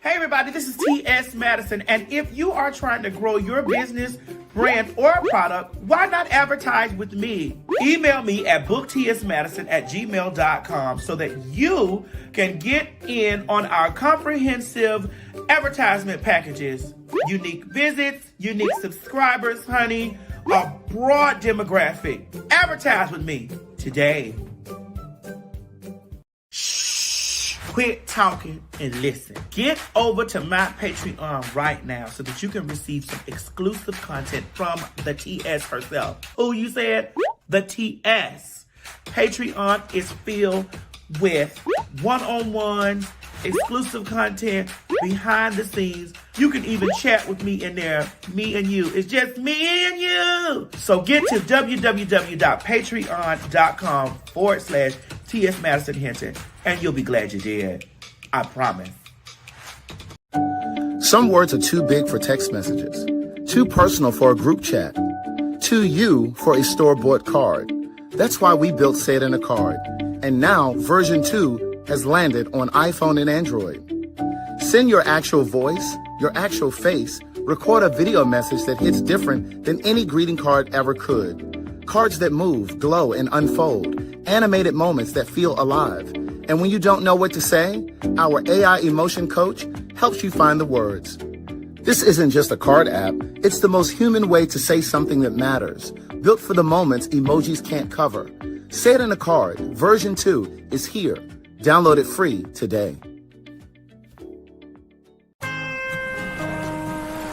Hey everybody, this is T.S. Madison, and if you are trying to grow your business, brand, or product, why not advertise with me? Email me at booktsmadison@gmail.com so that you can get in on our comprehensive advertisement packages. Unique visits, unique subscribers, honey, a broad demographic. Advertise with me today. Quit talking and listen. Get over to my Patreon right now so that you can receive some exclusive content from the TS herself. Who you said? The TS. Patreon is filled with one-on-ones, exclusive content, behind the scenes. You can even chat with me in there, me and you. It's just me and you. So get to www.patreon.com/TS Madison Hinton, and you'll be glad you did. I promise. Some words are too big for text messages, too personal for a group chat, too you for a store-bought card. That's why we built Say It in a Card. And now version 2 has landed on iPhone and Android. Send your actual voice, your actual face, record a video message that hits different than any greeting card ever could. Cards that move, glow, and unfold. Animated moments that feel alive. And when you don't know what to say, our AI emotion coach helps you find the words. This isn't just a card app. It's the most human way to say something that matters. Built for the moments emojis can't cover. Say It in a Card. Version 2 is here. Download it free today.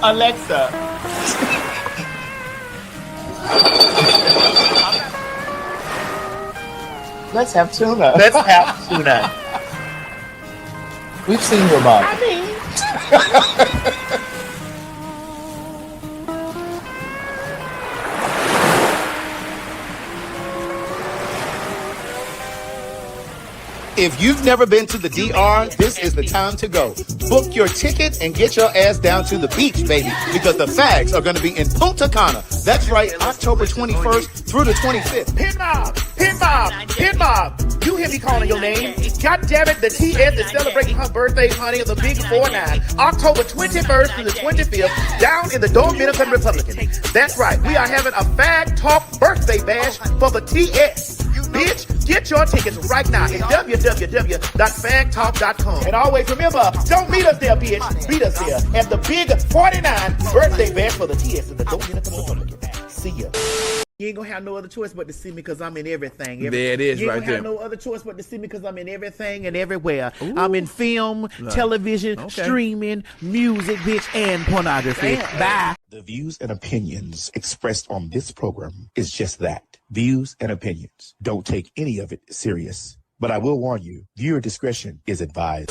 Alexa. Let's have tuna. Let's have tuna. We've seen your mom. If you've never been to the DR, this is the time to go. Book your ticket and get your ass down to the beach, baby, because the Fags are going to be in Punta Cana. That's right, October 21st through the 25th. Pin mob! Pin mob! Pin mob! You hear me calling your name? God damn it, the TS is celebrating her birthday, honey, of the Big 4-9, October 21st to the 25th, down in the Dominican Republic. That's right, we are having a PhagTawlk birthday bash for the TS. Bitch, get your tickets right now at www.PhagTawlk.com. And always remember, don't meet us there, bitch. Meet us there at the Big 49 birthday bash for the TS in the Dominican Republic. See ya. You ain't gonna have no other choice but to see me because I'm in everything. There it is, you ain't right gonna have there. no other choice but to see me because I'm in everything and everywhere. Ooh. I'm in film, television, streaming, music, bitch, and pornography. Bye. The views and opinions expressed on this program is just that. Views and opinions. Don't take any of it serious. But I will warn you, viewer discretion is advised.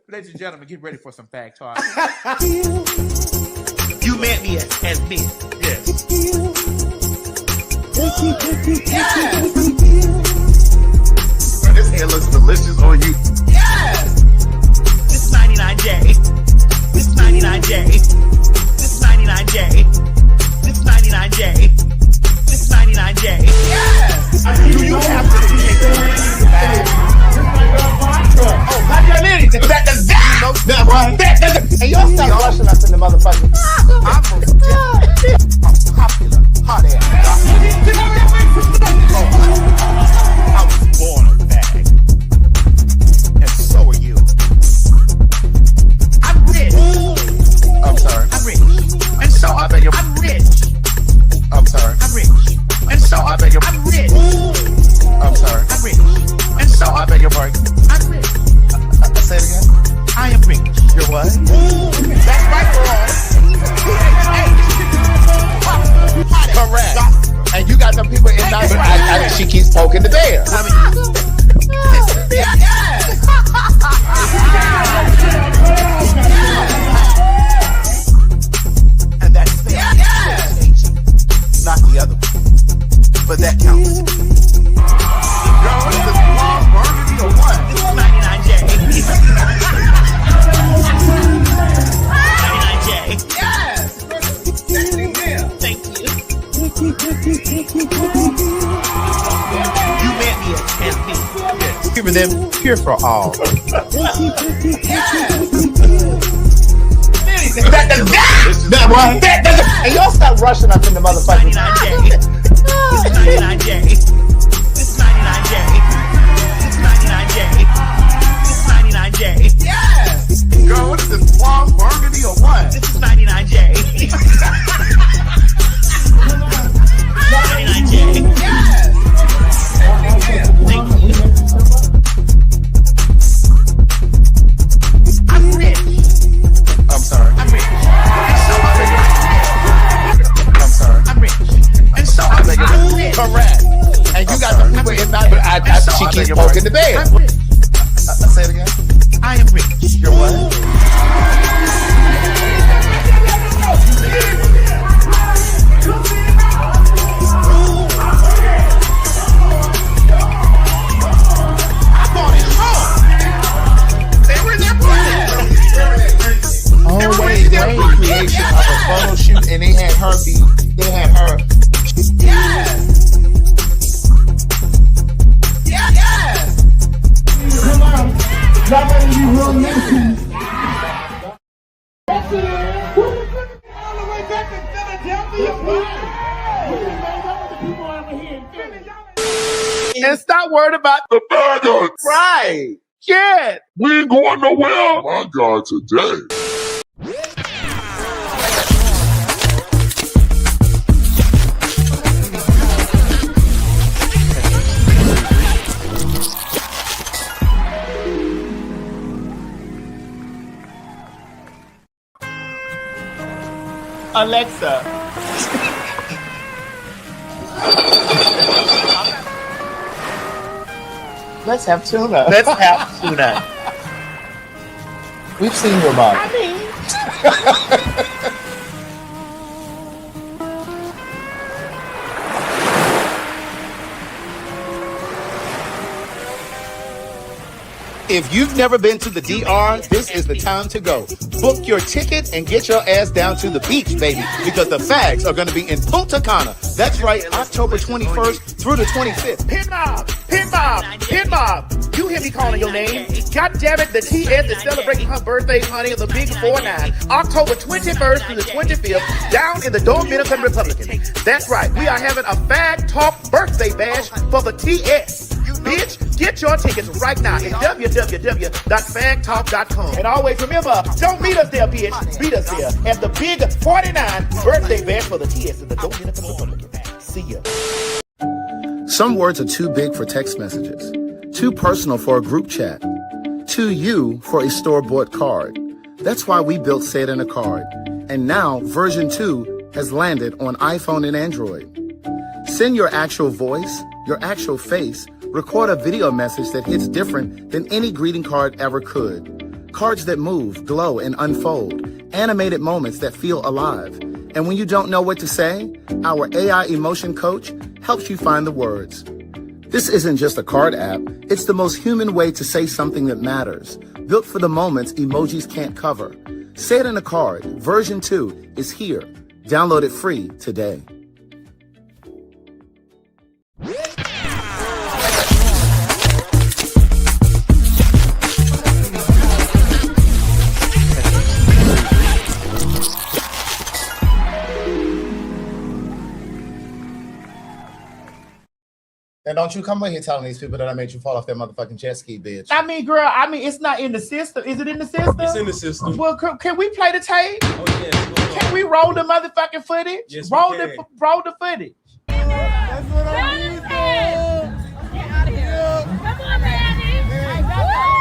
Ladies and gentlemen, get ready for some Fag Talk. You met me as me. Yes. This hair looks delicious on you. Yes! This 99J. This 99J. This 99J. This 99J. This 99J. Yes! Do you have to take the bag? Oh, how did I live? That's that right. Hey, y'all stop rushing us in the motherfucking. I'm popular, hot ass. I was born a bag. And so are you. I'm rich. I'm sorry. I'm rich. And so I'm rich. I'm sorry. I'm rich. And so I'm rich. I'm sorry. I'm rich. And so I beg your pardon. I'm rich. Say it again. I am rich. You're what? That's right, Correct. And you got some people in that. She keeps poking the bear. And that's not the other one. But that counts. Girl, what is this long burgundy or what? This is 99J. 99J. Yes! Thank you. You met me as me. Yes. for them, pure for all. And y'all stop rushing up in the motherfucking. 99J. This is 99J. This is 99J. This is 99J. This is 99J. Yes. Girl, what is this? Plum, burgundy, or what? This is 99J. 99J. Yes. Thank you. I'm rich. I'm sorry. I'm rich. I'm sorry. I'm rich. And so I'm rich. Correct. And you got the people in that, but she keeps poking the bear. I'm rich. Say it again. I am rich. You're what? I bought it home. They were in their pocket. Oh, wait. Creation of a photo shoot, and they had her. Yes. Yes. Come on. Y'all better be real nasty. All the way back to Philadelphia. We just made up with the people over here in Philly. And stop worried about The faggots! right. Yeah. We ain't going nowhere! My God, today. Alexa. Let's have tuna. Let's have tuna. We've seen your mom. If you've never been to the DR, this is the time to go. Book your ticket and get your ass down to the beach, baby, because the fags are going to be in Punta Cana. That's right, October 21st through the 25th. Pin mob! Pin mob! Pin mob! You hear me calling your name. God damn it, the TS is celebrating her birthday, honey, of the big 4-9, October 21st through the 25th, down in the Dominican Republic. That's right, we are having a PhagTawlk birthday bash for the TS. Bitch, get your tickets right now at www.phagtawlk.com. And always remember, don't meet us there, bitch. Meet us there at the big 49 birthday bash for the TS in the Dominican Republic. See ya. Some words are too big for text messages, too personal for a group chat, too you for a store-bought card. That's why we built Say It in a Card. And now version 2 has landed on iPhone and Android. Send your actual voice, your actual face, record a video message that hits different than any greeting card ever could. Cards that move, glow, and unfold. Animated moments that feel alive. And when you don't know what to say, our AI emotion coach helps you find the words. This isn't just a card app. It's the most human way to say something that matters. Built for the moments emojis can't cover. Say It in a Card, version 2 is here. Download it free today. And don't you come in here telling these people that I made you fall off that motherfucking jet ski, bitch. I mean, girl, it's not in the system. Is it in the system? It's in the system. Well, can we play the tape? Oh, yes. Can we roll the motherfucking footage? Yes, we roll can. roll the footage. That's what I need. Get out of here. Come on, Mandy.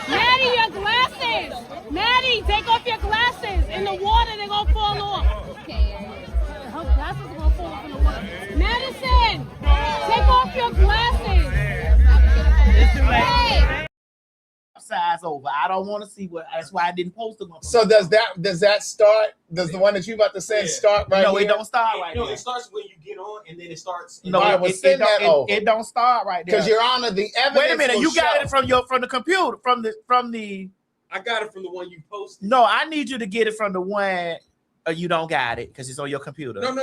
Maddie, your glasses. Maddie, take off your glasses. In the water, they're going to fall off. Her glasses are going to fall off in the water. Madison, take off your glasses. Hey. Size over. I don't want to see what. That's why I didn't post them. So does that start? Does the one that you about to send start right No, here? it don't start right No, there. it starts when you get on, and then it starts. No, All right, well, send that over. it don't start right there. Because Your Honor, the evidence. Wait a minute, will you got show. it from the computer from the I got it from the one you posted. No, I need you to get it from the one you don't got it because it's on your computer. No.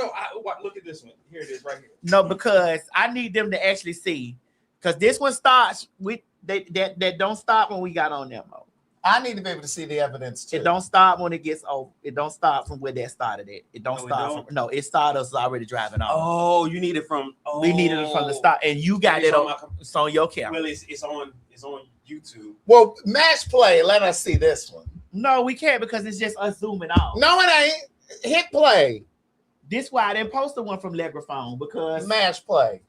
Look at this one. Here it is, right here. No, because I need them to actually see. Because this one starts with that don't stop when we got on them. I need to be able to see the evidence too. It don't stop when it gets over. It don't stop from where that started at. It don't stop. It started us already driving on. Oh, you need it from. Oh. We needed it from the start, and you got it on. It's on your camera. Well, it's on YouTube. Well, match play. Let us see this one. No, we can't because it's just us zooming out. No, it ain't. Hit play. This why I didn't post the one from Legraphone because match play.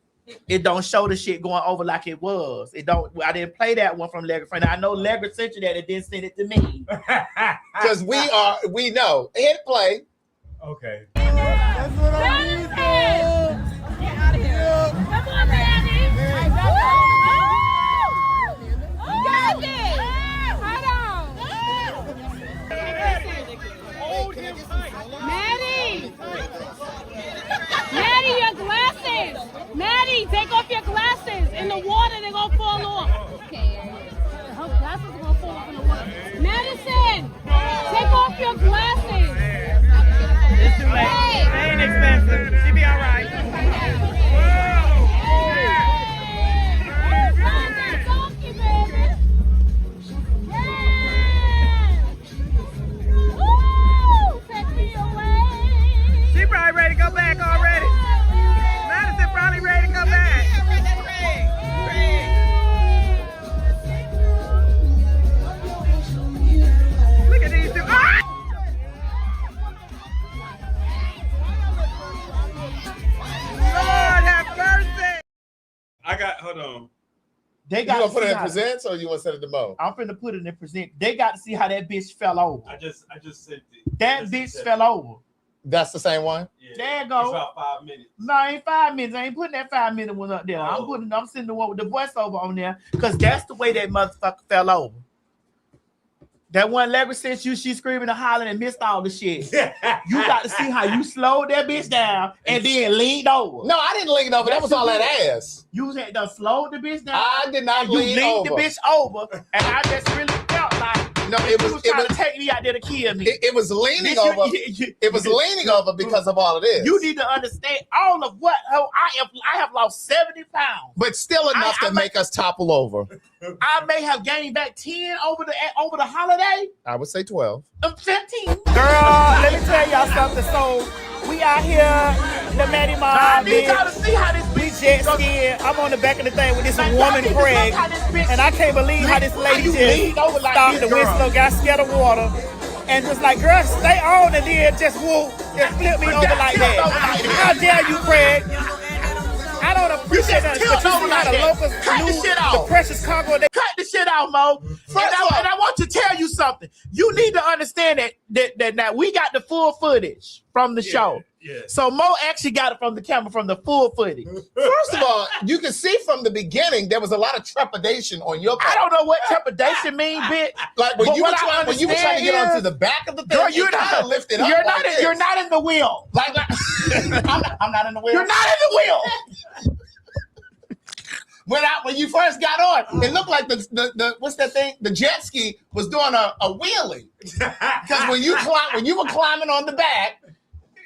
It don't show the shit going over like it was. It don't. I didn't play that one from Legraphone. I know Legra sent you that. It didn't send it to me because we know. Hit play. Okay. That's what I need. Get out of here. Come on, Manny. Got it. Hold on. Maddie, your glasses. Maddie, take off your glasses. In the water, they're going to fall off. Her glasses are going to fall off in the water. Madison, take off your glasses. It's too late. Hey. They ain't expensive. She be all right. She probably ready to go back already. Madison probably ready to go back. Look at these two. Ah! Lord have mercy. Hold on. You gonna put it in presents or you want to send it to Mo? I'm finna put it in present. They got to see how that bitch fell over. I just sent it. That bitch fell over. That's the same one? Yeah. There you go. It's about 5 minutes. No, ain't 5 minutes. I ain't putting that 5 minute one up there. Oh. I'm sending the one with the voiceover on there because that's the way that motherfucker fell over. That one Legra sent you, she screaming and hollering and missed all the shit. You got to see how you slowed that bitch down and then leaned over. No, I didn't lean over. That was all that ass. You had to slow the bitch down. I did not you lean leaned over. the bitch over, and I just really felt like you was trying to take me out there to kill me. It was leaning over. It was leaning over because of all of this. You need to understand all of what I have lost 70 pounds. But still enough to make us topple over. I may have gained back 10 over the holiday. I would say 12. 15. Girl, let me tell y'all something. So we out here, the Maddie Mom. I need y'all to see how this bitch jet skiing. I'm on the back of the thing with this woman Craig, and I can't believe how this lady just stopped the whistle, got scared of water, and just like, girl, stay on, and then just whoop, just flip me over like that. How dare you, Craig? I don't appreciate that. But you see how the locals knew the precious cargo. They cut the shit out, Mo. And I want to tell you something. You need to understand that now we got the full footage from the show. Yeah. So Mo actually got it from the camera from the full footage. First of all, you can see from the beginning there was a lot of trepidation on your part. I don't know what trepidation means, bitch. Like when you were trying to get onto the back of the thing, girl, you're not lifted up. You're not in the wheel. Like I'm not in the wheel. You're not in the wheel. When you first got on, it looked like the what's that thing? The jet ski was doing a wheelie. Because when you were climbing on the back.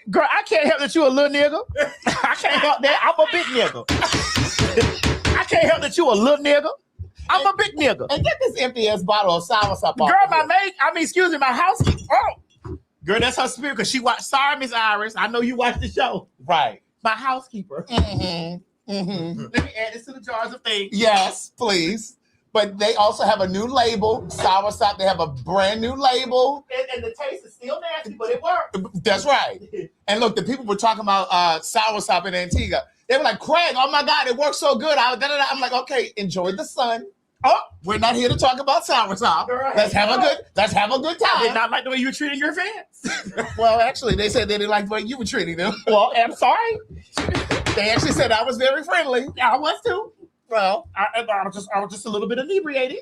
Girl, I can't help that you a little nigga. I can't help that. I'm a big nigga. I can't help that you a little nigga. I'm a big nigga. And get this empty ass bottle of soursop. Girl, my housekeeper. Oh, girl, that's her spirit because she watched. Sorry, Miss Iris. I know you watched the show. Right. My housekeeper. Mm-hmm. Mm-hmm. Let me add this to the jars of things. Yes, please. But they also have a new label, soursop. They have a brand new label. And the taste is still nasty, but it worked. That's right. And look, the people were talking about soursop in Antigua. They were like, Craig, oh my God, it works so good. I'm like, okay, enjoy the sun. Oh, we're not here to talk about soursop. Let's have a good time. I did not like the way you were treating your fans. Well, actually, they said they didn't like the way you were treating them. Well, I'm sorry. They actually said I was very friendly. I was too. Well, I was just a little bit inebriated.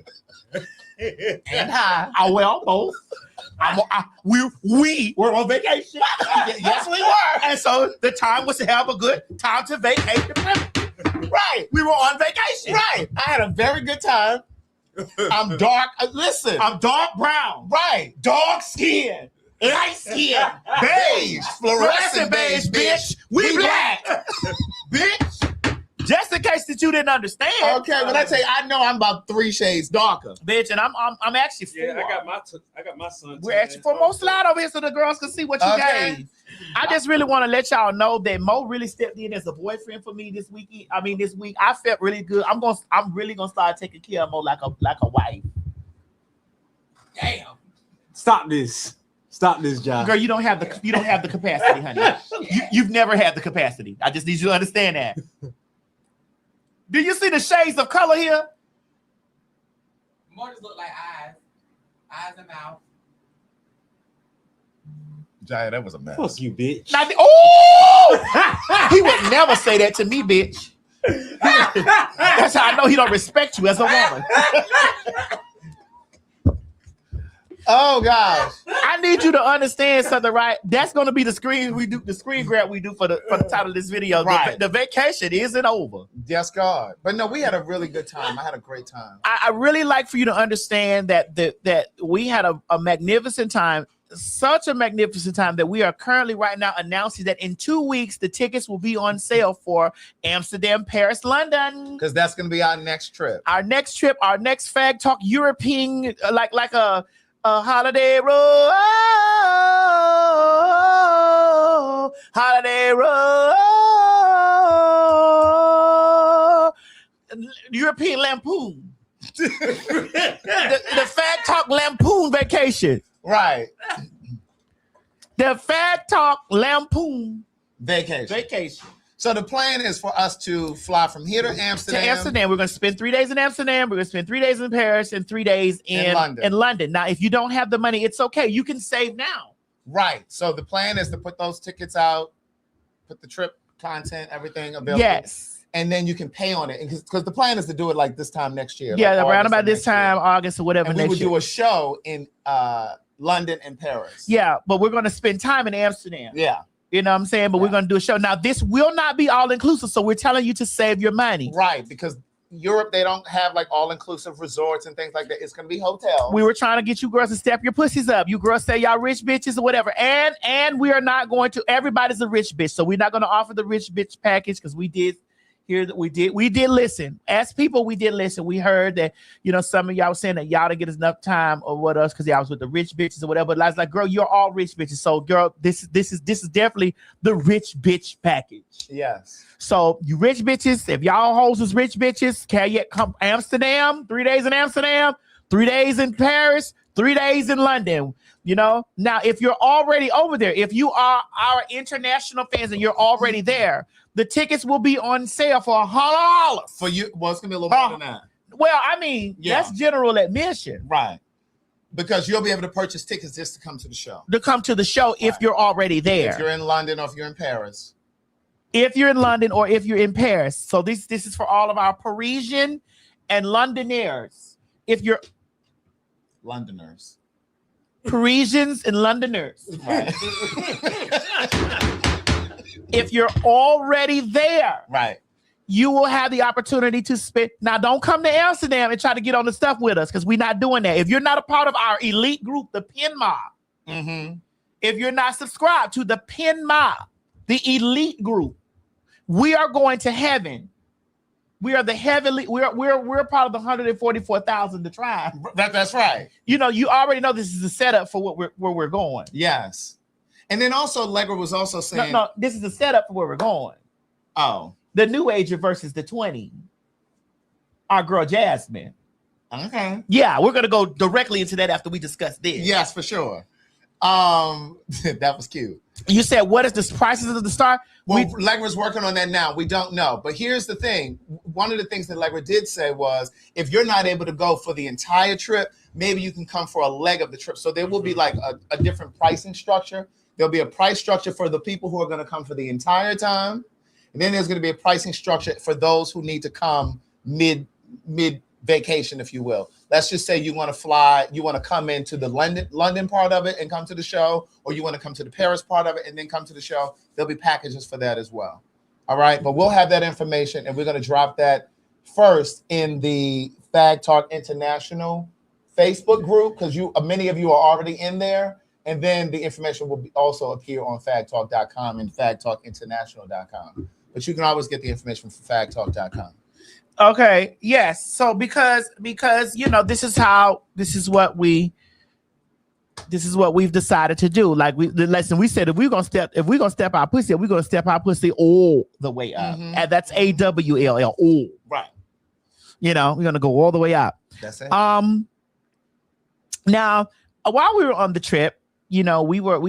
And high. Well, both. We were on vacation. Yes, we were. And so the time was to have a good time to vacate the premise. Right. We were on vacation. Right. I had a very good time. I'm dark. Listen, I'm dark brown. right. Dark skin. Light skin. Beige, fluorescent beige, bitch. We black. Bitch. Just in case that you didn't understand. Okay, when I tell you, I know I'm about 3 shades darker. Bitch, and I'm actually 4. Yeah, I got my son. We're actually 4. Mo slide over here so the girls can see what you gave. I just really want to let y'all know that Mo really stepped in as a boyfriend for me this week. This week I felt really good. I'm really gonna start taking care of Mo like a wife. Damn. Stop this, John. Girl, you don't have the capacity, honey. You've never had the capacity. I just need you to understand that. Do you see the shades of color here? More just look like eyes and mouth. Jaya, that was a mess. Fuck you, bitch. Oh! He would never say that to me, bitch. That's how I know he don't respect you as a woman. Oh gosh. I need you to understand something, right? That's gonna be the screen grab we do for the title of this video. Right. The vacation isn't over. Yes, God. But no, we had a really good time. I had a great time. I really like for you to understand that we had a magnificent time. Such a magnificent time that we are currently right now announcing that in 2 weeks the tickets will be on sale for Amsterdam, Paris, London. Because that's going to be our next trip. Our next PhagTawlk European, like a holiday road, holiday road, European Lampoon. the PhagTawlk Lampoon vacation. Right. The PhagTawlk Lampoon vacation. So the plan is for us to fly from here to Amsterdam. We're going to spend 3 days in Amsterdam. We're going to spend 3 days in Paris and 3 days in London. Now, if you don't have the money, it's okay. You can save now. Right. So the plan is to put those tickets out, put the trip content, everything available. Yes. And then you can pay on it. Because the plan is to do it like this time next year. Yeah, like around about this time, August or whatever. And we would do a show in London and Paris. Yeah, but we're going to spend time in Amsterdam. Yeah. You know what I'm saying? But we're going to do a show. Now, this will not be all-inclusive, so we're telling you to save your money. Right, because Europe, they don't have like all-inclusive resorts and things like that. It's going to be hotels. We were trying to get you girls to step your pussies up. You girls say y'all rich bitches or whatever. And we are not going to, everybody's a rich bitch. So we're not going to offer the rich bitch package because we did hear that we did listen. As people, we did listen. We heard that, some of y'all was saying that y'all didn't get enough time or what else because y'all was with the rich bitches or whatever. But I was like, girl, you're all rich bitches. So girl, this is definitely the rich bitch package. Yes. So you rich bitches, if y'all hoes is rich bitches, can you come Amsterdam, 3 days in Amsterdam, 3 days in Paris, 3 days in London. Now if you're already over there, if you are our international fans and you're already there, the tickets will be on sale for $100 for you. Well, it's gonna be a little more than that. Well, that's general admission, right? Because you'll be able to purchase tickets just to come to the show. If you're already there. If you're in London or if you're in Paris. If you're in London or if you're in Paris. So this is for all of our Parisian and Londonaires. If you're Londoners. Parisians and Londoners. Right. If you're already there, right, you will have the opportunity to spend. Now, don't come to Amsterdam and try to get on the stuff with us because we're not doing that. If you're not a part of our elite group, the Pin Mob, if you're not subscribed to the Pin Mob, the elite group, we are going to heaven. We are the heavenly. We're part of the 144,000 to try. That's right. You already know this is a setup for where we're going. Yes. And then also, Allegra was also saying... No, this is a setup for where we're going. Oh. The new ager versus the 20. Our girl, Jasmine. Okay. Yeah, we're going to go directly into that after we discuss this. Yes, for sure. That was cute. You said, what is the prices of the star? Well, Allegra's working on that now. We don't know. But here's the thing. One of the things that Allegra did say was, if you're not able to go for the entire trip, maybe you can come for a leg of the trip. So there will be like a different pricing structure. There'll be a price structure for the people who are going to come for the entire time. And then there's going to be a pricing structure for those who need to come mid vacation, if you will. Let's just say you want to fly, you want to come into the London part of it and come to the show, or you want to come to the Paris part of it and then come to the show. There'll be packages for that as well. All right. But we'll have that information and we're going to drop that first in the PhagTawk International Facebook group because many of you are already in there. And then the information will also appear on PhagTawk.com and PhagTawkInternational.com. But you can always get the information from PhagTawk.com. Okay. Yes. So because this is what we've decided to do. Like we said, if we're gonna step our pussy, we're gonna step our pussy all the way up. And that's AWLL all. Right. We're gonna go all the way up. That's it. Now while we were on the trip, we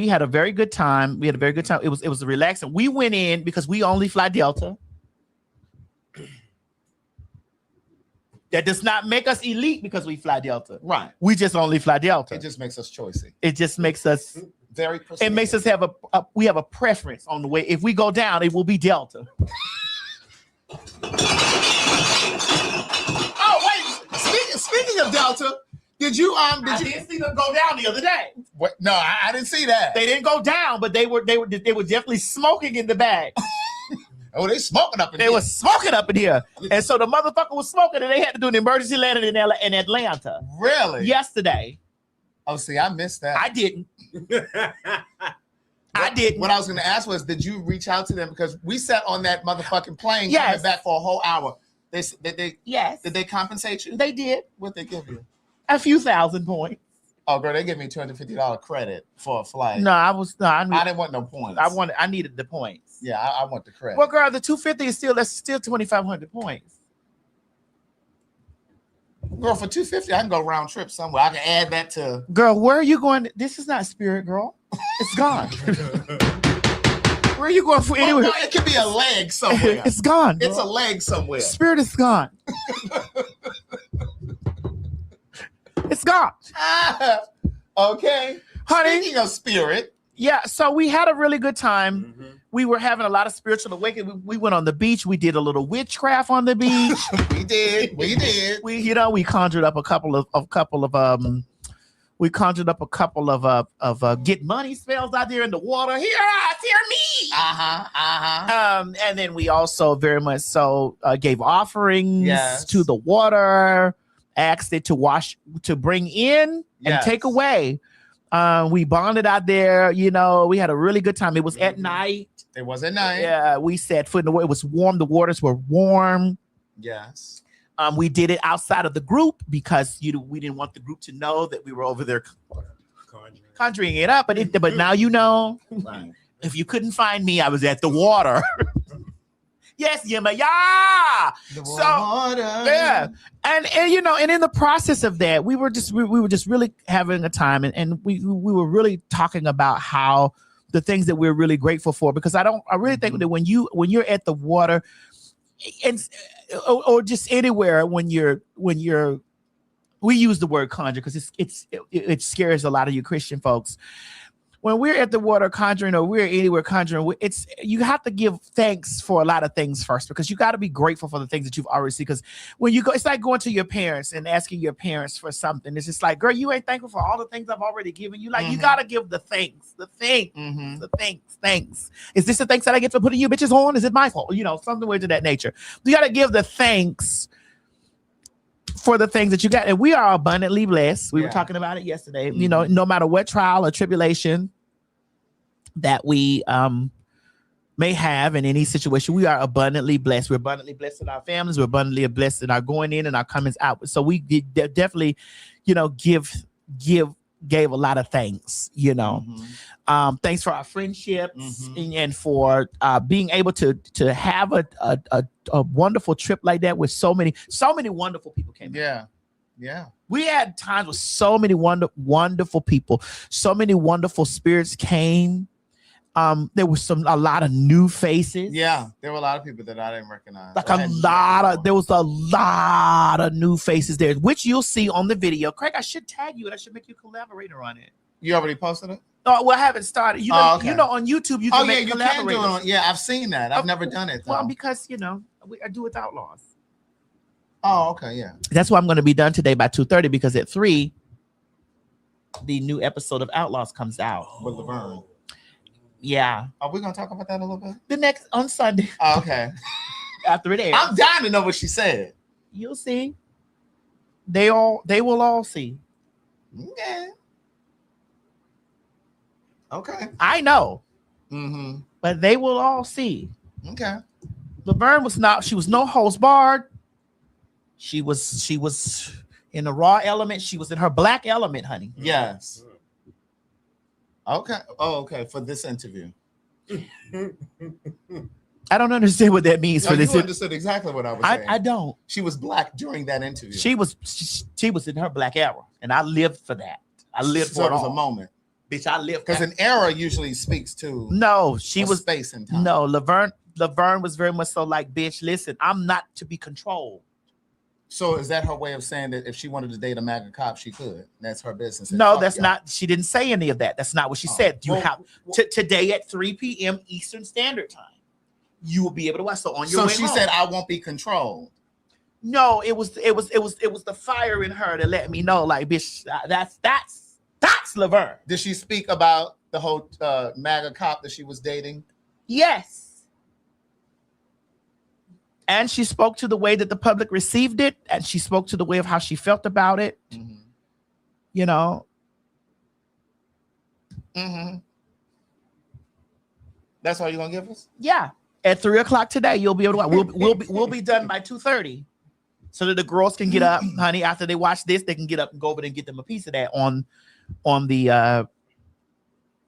had a very good time. It was relaxing. We went in because we only fly Delta. That does not make us elite because we fly Delta. Right. We just only fly Delta. It just makes us choicey. It just makes us very. It makes us have we have a preference on the way. If we go down, it will be Delta. Oh wait! Speaking of Delta, did you did see them go down the other day? What? No, I didn't see that. They didn't go down, but they were definitely smoking in the bag. Oh, they smoking up in here. They were smoking up in here. And so the motherfucker was smoking and they had to do an emergency landing in Atlanta. Really? Yesterday. Oh, see, I missed that. I didn't. I didn't. What I was going to ask was, did you reach out to them? Because we sat on that motherfucking plane coming back for a whole hour. Yes. Did they compensate you? They did. What'd they give you? A few thousand points. Oh, girl, they gave me $250 credit for a flight. No, I didn't want no points. I needed the points. Yeah, I want the credit. Well, girl, the 250 is still 2,500 points. Girl, for 250, I can go round trip somewhere. I can add that to. Girl, where are you going? This is not Spirit, girl. It's gone. Where are you going for anywhere? Oh, no, it could be a leg somewhere. It's gone. It's a leg somewhere. Spirit is gone. It's gone. Okay. Honey. Speaking of Spirit. Yeah, so we had a really good time. Mm-hmm. We were having a lot of spiritual awakening. We went on the beach. We did a little witchcraft on the beach. We did. We conjured up a couple of get money spells out there in the water. Hear us, hear me. And then we also very much so gave offerings to the water, asked it to bring in and take away. We bonded out there, we had a really good time. It was at night. It was at night. Yeah, we set foot in the water. It was warm. The waters were warm. Yes. We did it outside of the group because we didn't want the group to know that we were over there conjuring it up. But now you know. Right. If you couldn't find me, I was at the water. Yes, Yema, yeah. Yeah, and in the process of that, we were just really having a time, and we were really talking about how the things that we're really grateful for. Because I really think that when you're at the water, or just anywhere when you're we use the word conjure because it scares a lot of you Christian folks. When we're at the water conjuring or we're anywhere conjuring, you have to give thanks for a lot of things first because you got to be grateful for the things that you've already seen. Because when you go, it's like going to your parents and asking your parents for something. It's just like, girl, you ain't thankful for all the things I've already given you. Like, you got to give the thanks, the thanks. Is this the thanks that I get for putting you bitches on? Is it my fault? Something weird to that nature. You got to give the thanks for the things that you got. And we are abundantly blessed. We were talking about it yesterday. No matter what trial or tribulation that we may have in any situation, we are abundantly blessed. We're abundantly blessed in our families. We're abundantly blessed in our going in and our comings out. So we definitely, gave a lot of thanks, thanks for our friendships and for being able to have a wonderful trip like that with so many wonderful people came in. Yeah. We had times with so many wonderful people, so many wonderful spirits came. There was a lot of new faces. Yeah, there were a lot of people that I didn't recognize. There was a lot of new faces there, which you'll see on the video. Craig, I should tag you and I should make you a collaborator on it. You already posted it? Oh, well, I haven't started. On YouTube, you can make collaborators. Can do it yeah, I've seen that. I've never done it, though. Well, because, I do with Outlaws. Oh, okay, yeah. That's why I'm going to be done today by 2:30 because at 3, the new episode of Outlaws comes out. With Laverne. Yeah. Are we going to talk about that a little bit? The next, on Sunday. Oh, okay. After it airs. I'm dying to know what she said. You'll see. They will all see. Okay. Okay. I know. Mm-hmm. But they will all see. Okay. Laverne was not, she was no host barred. She was in the raw element. She was in her black element, honey. Yes. Okay. Oh, okay. For this interview. I don't understand what that means No, for this. You understood exactly what I was saying. I don't. She was black during that interview. She was in her black era, and I lived for that. I lived for it it was all. a moment. Bitch, I lived because an era usually speaks to she was space and time. No, Laverne was very much so like, bitch, listen, I'm not to be controlled. So is that her way of saying that if she wanted to date a MAGA cop, she could? That's her business. No, that's not. She didn't say any of that. That's not what she said. You have today at 3 p.m. Eastern Standard Time. You will be able to watch. So on your way So she said, "I won't be controlled." No, it was the fire in her to let me know, like, bitch, that's Laverne. Did she speak about the whole MAGA cop that she was dating? Yes. And she spoke to the way that the public received it, and she spoke to the way of how she felt about it. Mm-hmm. You know. Mm-hmm. That's all you're gonna give us? Yeah. At 3:00 today, you'll be able to watch. We'll be done by 2:30, so that the girls can get up, honey. After they watch this, they can get up and go over there and get them a piece of that on the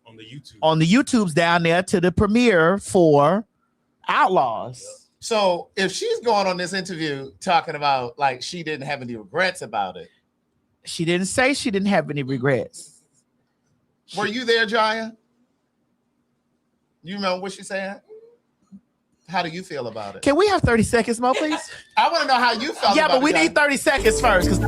YouTubes down there to the premiere for Outlaws. Yep. So if she's going on this interview talking about like she didn't have any regrets about it, she didn't say she didn't have any regrets. Were you there, Jaya? You remember what she said? How do you feel about it? Can we have 30 seconds more, please? I want to know how you felt. Yeah, about but we Jaya. need 30 seconds first.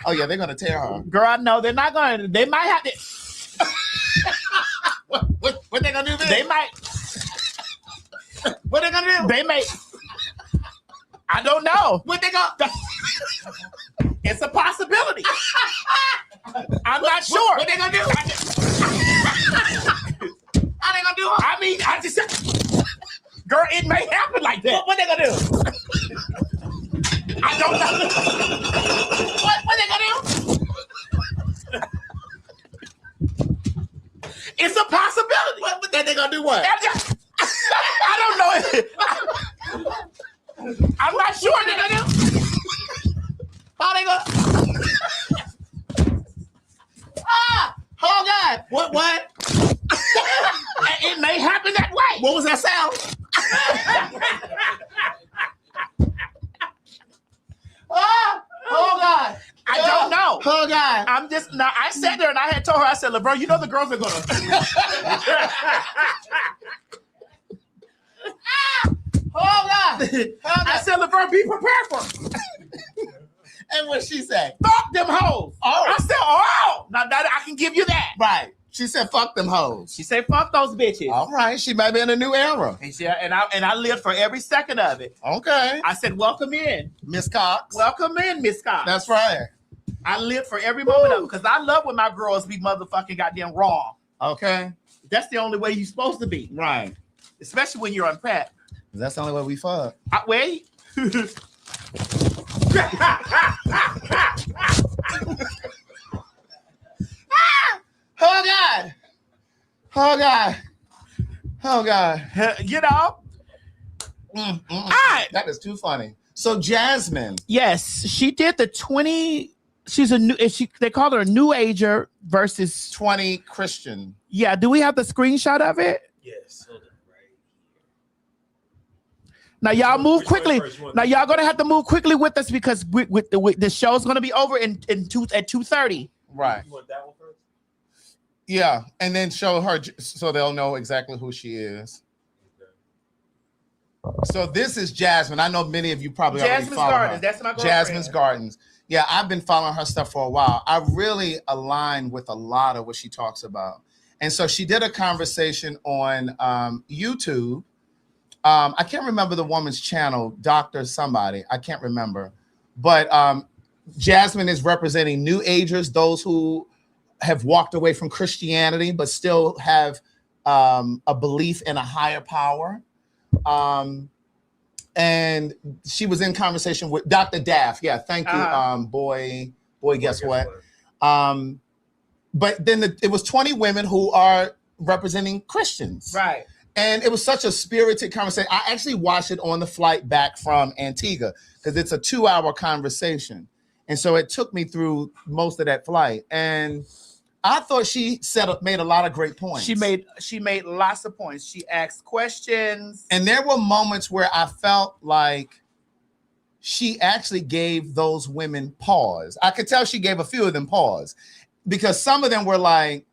Oh yeah, they're gonna tear her. Girl, no, they're not gonna. They might have to. What they gonna do? Then? They might. What they gonna do? They may. I don't know. What they gonna? It's a possibility. I'm not sure. What they gonna do? How they gonna do it? I mean, I just. Girl, it may happen like that. What they gonna do? I don't know. What they gonna do? It's a possibility. What they gonna do? What? I don't know. I'm not sure they're gonna do. How they gonna? Oh God! What? It may happen that way. What was that sound? Oh God! I don't know. Oh God! I'm just now. I sat there and I had told her. I said, "LeBron, you know the girls are gonna." Oh God! I said, "LeBron, be prepared for it." And what she said? Fuck them hoes. Oh. I said, "Oh, now that I can give you that." Right. She said, "Fuck them hoes." She said, "Fuck those bitches." All right. She might be in a new era. And I lived for every second of it. Okay. I said, "Welcome in, Miss Cox." welcome in, Miss Scott." That's right. I lived for every moment of it because I love when my girls be motherfucking goddamn wrong. Okay. That's the only way you're supposed to be, Right. especially when you're unprepped. That's the only way we fuck. Wait. Oh God. Oh God. Oh God. You know. All right. That is too funny. So Jasmine. Yes, she did the 20. She's a new. They call her a new ager versus 20 Christian. Yeah. Do we have the screenshot of it? Yes. Hold on, right. Now y'all move quickly. Now y'all gonna have to move quickly with us because the show's gonna be over at 2:30. Right. You want that one first? Yeah, and then show her so they'll know exactly who she is. So this is Jasmine. I know many of you probably Jasmine's already follow Gardens. her. That's my girlfriend. Jasmine's Gardens. Yeah, I've been following her stuff for a while. I really align with a lot of what she talks about. And so she did a conversation on YouTube. I can't remember the woman's channel, Dr. somebody. I can't remember. But Jasmine is representing New Agers, those who have walked away from Christianity but still have a belief in a higher power. And she was in conversation with Dr. Daff. Yeah, thank you, boy, guess what? But then it was 20 women who are representing Christians. Right. And it was such a spirited conversation. I actually watched it on the flight back from Antigua because it's a 2-hour conversation. And so it took me through most of that flight. And I thought she made a lot of great points. She made lots of points. She asked questions. And there were moments where I felt like she actually gave those women pause. I could tell she gave a few of them pause because some of them were like,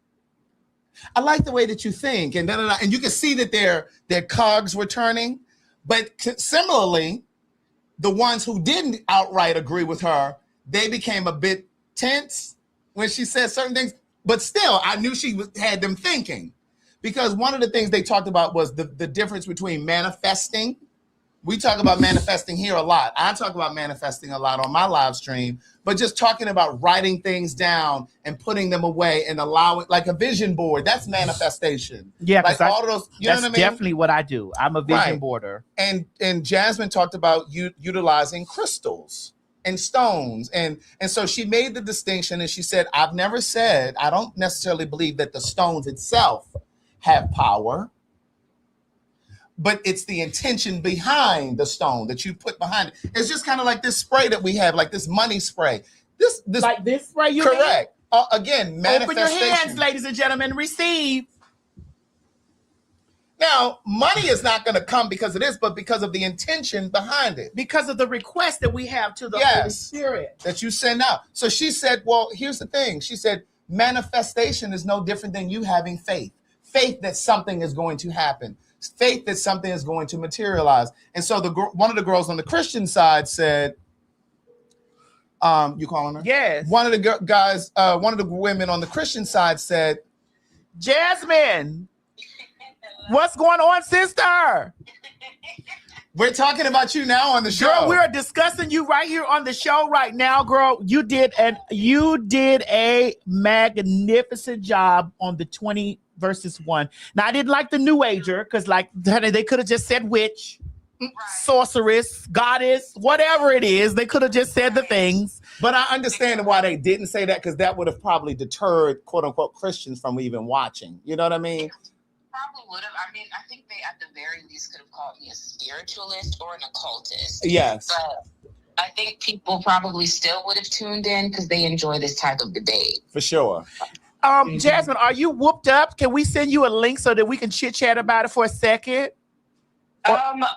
I like the way that you think. And and you could see that their cogs were turning. But similarly, the ones who didn't outright agree with her, they became a bit tense when she said certain things. But still, I knew she had them thinking, because one of the things they talked about was the difference between manifesting. We talk about manifesting here a lot. I talk about manifesting a lot on my live stream, but just talking about writing things down and putting them away and allowing, like a vision board, that's manifestation. Yeah, like all of those, you know what I mean? Definitely what I do. I'm a vision boarder. And Jasmine talked about utilizing crystals and stones. And so she made the distinction and she said, I don't necessarily believe that the stones itself have power, but it's the intention behind the stone that you put behind it. It's just kind of like this spray that we have, like this money spray. This like this spray, you correct. Again, manifestation. Open your hands, ladies and gentlemen, receive. Now, money is not going to come because of this, but because of the intention behind it. Because of the request that we have to the Holy Spirit. That you send out. So she said, well, here's the thing. She said, manifestation is no different than you having faith. Faith that something is going to happen. Faith that something is going to materialize. And so one of the girls on the Christian side said, you calling her? Yes. One of the guys, one of the women on the Christian side said, Jasmine, what's going on, sister? We're talking about you now on the show. Girl, we are discussing you right here on the show right now, girl. You did a magnificent job on the 20 versus 1. Now, I didn't like the New Ager because, like, they could have just said witch, sorceress, goddess, whatever it is. They could have just said the things. But I understand why they didn't say that, because that would have probably deterred, quote unquote, Christians from even watching. You know what I mean? Probably would have. I mean, I think they at the very least could have called me a spiritualist or an occultist. Yes. But I think people probably still would have tuned in because they enjoy this type of debate. For sure. Jasmine, are you whooped up? Can we send you a link so that we can chit chat about it for a second?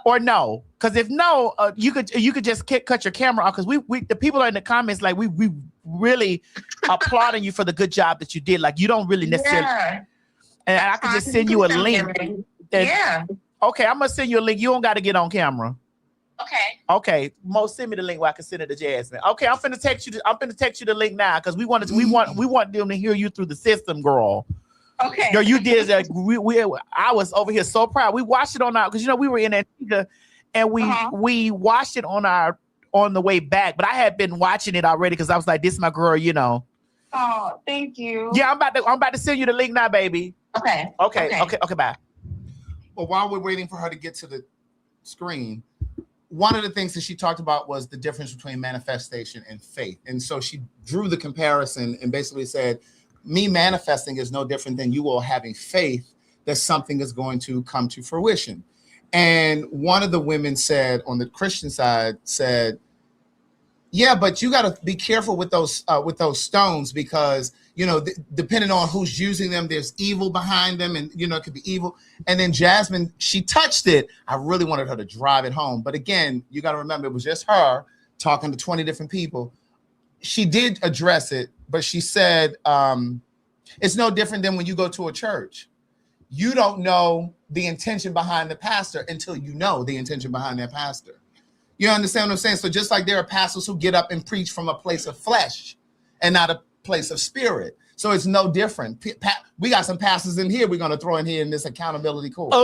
Or no? Because if no, you could just cut your camera off, because we the people are in the comments like we really applauding you for the good job that you did. Like, you don't really necessarily. Yeah. And I could just send you a link. Yeah. Okay, I'm gonna send you a link. You don't got to get on camera. Okay. Okay, Mo, send me the link where I can send it to Jasmine. Okay, I'm finna text you the link now, because we want them to hear you through the system, girl. Okay. Yo, you did that. I was over here so proud. We watched it on our, because we were in Antigua, and we watched it on the way back. But I had been watching it already because I was like, this is my girl, Oh, thank you. Yeah, I'm about to send you the link now, baby. Okay. Okay, bye. Well, while we're waiting for her to get to the screen, one of the things that she talked about was the difference between manifestation and faith. And so she drew the comparison and basically said, me manifesting is no different than you all having faith that something is going to come to fruition. And one of the women said, on the Christian side, said, yeah, but you got to be careful with those stones, because, depending on who's using them, there's evil behind them, and, it could be evil. And then Jasmine, she touched it. I really wanted her to drive it home. But again, you got to remember, it was just her talking to 20 different people. She did address it, but she said, it's no different than when you go to a church. You don't know the intention behind the pastor until you know the intention behind that pastor. You understand what I'm saying? So just like there are pastors who get up and preach from a place of flesh and not a place of spirit. So it's no different. We got some pastors in here we're going to throw in here in this accountability course.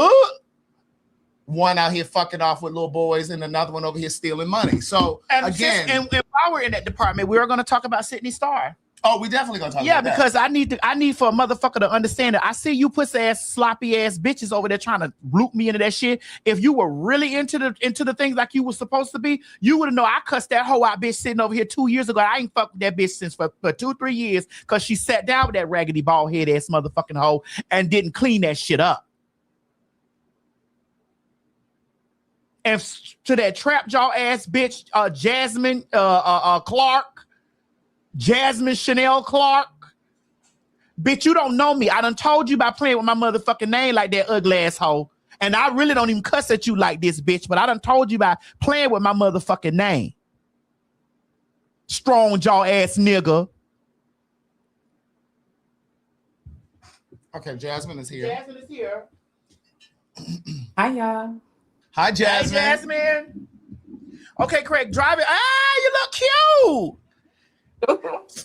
One out here fucking off with little boys and another one over here stealing money. So again, and while we're in that department, we are going to talk about Sydney Starr. Oh, we definitely gonna talk about that. Because I need for a motherfucker to understand that I see you pussy ass sloppy ass bitches over there trying to loop me into that shit. If you were really into the things like you were supposed to be, you would have known I cussed that hoe out bitch sitting over here 2 years ago. I ain't fucked with that bitch since for 2-3 years because she sat down with that raggedy bald head ass motherfucking hoe and didn't clean that shit up. And to that trap jaw ass bitch, Jasmine Clark. Jasmine Chanel Clark. Bitch, you don't know me. I done told you about playing with my motherfucking name like that ugly asshole. And I really don't even cuss at you like this, bitch. But I done told you about playing with my motherfucking name. Strong jaw ass nigga. Okay, Jasmine is here. Jasmine is here. Hi, y'all. Hi, Jasmine. Hey, Jasmine. Okay, Craig, drive it. You look cute.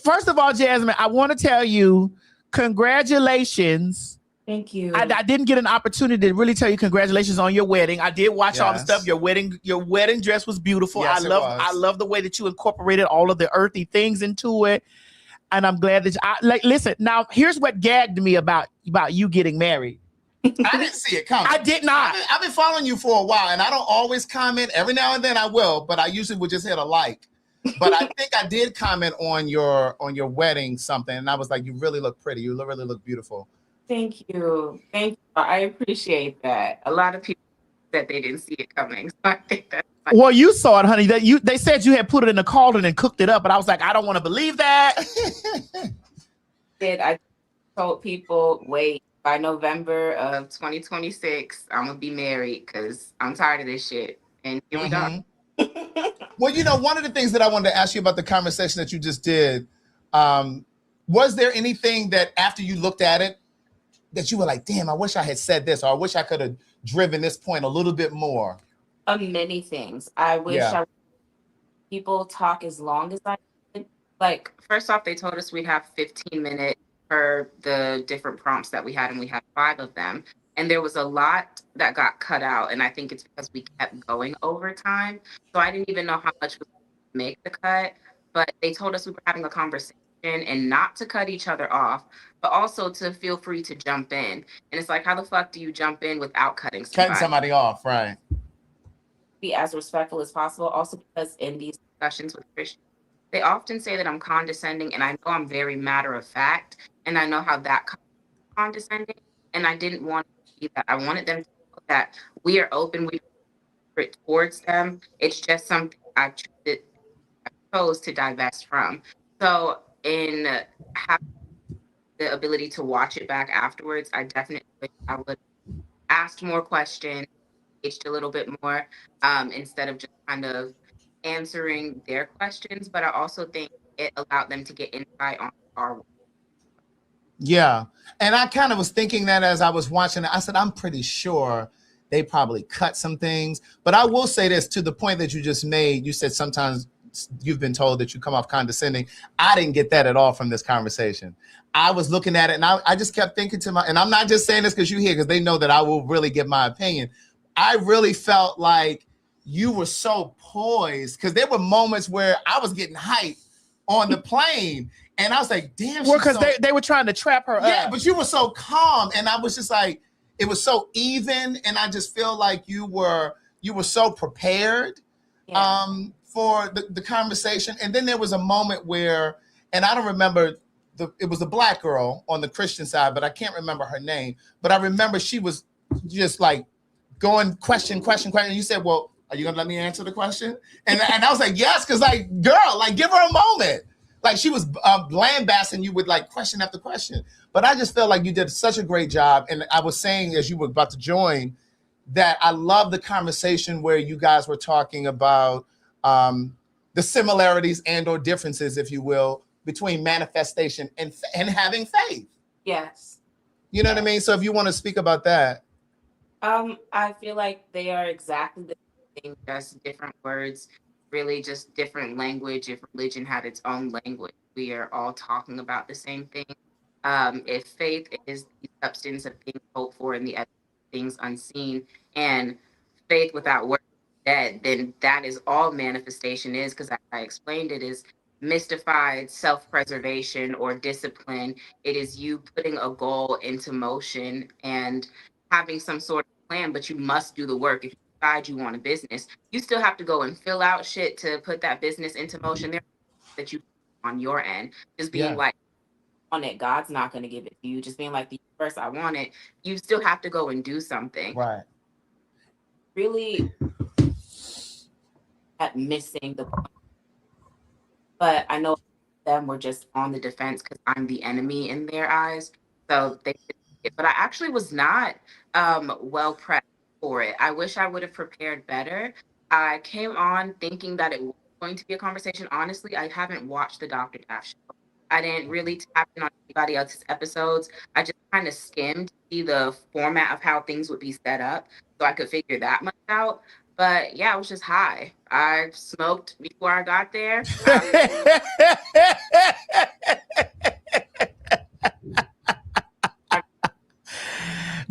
First of all, Jasmine, I want to tell you, congratulations. Thank you. I didn't get an opportunity to really tell you congratulations on your wedding. I did watch all the stuff. Your wedding dress was beautiful. Yes, I love the way that you incorporated all of the earthy things into it. And I'm glad that listen, now here's what gagged me about you getting married. I didn't see it coming. I did not. I've been following you for a while, and I don't always comment. Every now and then I will, but I usually would just hit a like. But I think I did comment on your wedding something, and I was like, you really look pretty. You really look beautiful. Thank you. I appreciate that. A lot of people said they didn't see it coming, so I think that's fine. Well, you saw it, honey. They said you had put it in the cauldron and cooked it up, but I was like, I don't want to believe that. I told people, wait, by November of 2026, I'm gonna be married because I'm tired of this shit. And here we go. Well, one of the things that I wanted to ask you about the conversation that you just did, was there anything that after you looked at it that you were like, damn, I wish I had said this, or I wish I could have driven this point a little bit more? Many things. I wish people talk as long as I did. Like, first off, they told us we'd have 15 minutes for the different prompts that we had, and we had 5 of them. And there was a lot that got cut out. And I think it's because we kept going over time. So I didn't even know how much was going to make the cut. But they told us we were having a conversation and not to cut each other off, but also to feel free to jump in. And it's like, how the fuck do you jump in without cutting somebody off, right? Be as respectful as possible. Also because in these discussions with Christians, they often say that I'm condescending. And I know I'm very matter of fact. And I know how that condescending. And I didn't want that. I wanted them to know that we are open, we're towards them. It's just something I chose to divest from. So in having the ability to watch it back afterwards, I definitely wish I would ask more questions, engaged a little bit more, instead of just kind of answering their questions. But I also think it allowed them to get insight on our work. Yeah. And I kind of was thinking that as I was watching it, I said, I'm pretty sure they probably cut some things. But I will say this, to the point that you just made, you said sometimes you've been told that you come off condescending. I didn't get that at all from this conversation. I was looking at it and I just kept thinking and I'm not just saying this because you're here, because they know that I will really give my opinion. I really felt like you were so poised, because there were moments where I was getting hyped on the plane. And I was like, damn. Well, because they were trying to trap her up. Yeah, but you were so calm. And I was just like, it was so even. And I just feel like you were so prepared for the conversation. And then there was a moment where, and I don't remember, it was a black girl on the Christian side, but I can't remember her name. But I remember she was just like going question. And you said, well, are you going to let me answer the question? And I was like, yes, because like, girl, like give her a moment. Like she was lambasting you with like question after question. But I just felt like you did such a great job. And I was saying as you were about to join that I love the conversation where you guys were talking about the similarities and or differences, if you will, between manifestation and having faith. Yes. You know what I mean? So if you want to speak about that. I feel like they are exactly the same thing, just different words, really just different language. If religion had its own language, we are all talking about the same thing. If faith is the substance of things hoped for and the evidence of things unseen, and faith without works is dead, then that is all manifestation is, because I explained it is mystified self-preservation or discipline. It is you putting a goal into motion and having some sort of plan, but you must do the work. If you decide you want a business, you still have to go and fill out shit to put that business into motion. There that you on your end, just being like on it, God's not going to give it to you. Just being like the universe, I want it. You still have to go and do something. Right. Really at missing the point. But I know them were just on the defense because I'm the enemy in their eyes. So they did it. But I actually was not well prepped for it. I wish I would have prepared better. I came on thinking that it was going to be a conversation. Honestly, I haven't watched the Dr. Dash show. I didn't really tap in on anybody else's episodes. I just kind of skimmed to see the format of how things would be set up so I could figure that much out. But yeah, I was just high. I smoked before I got there.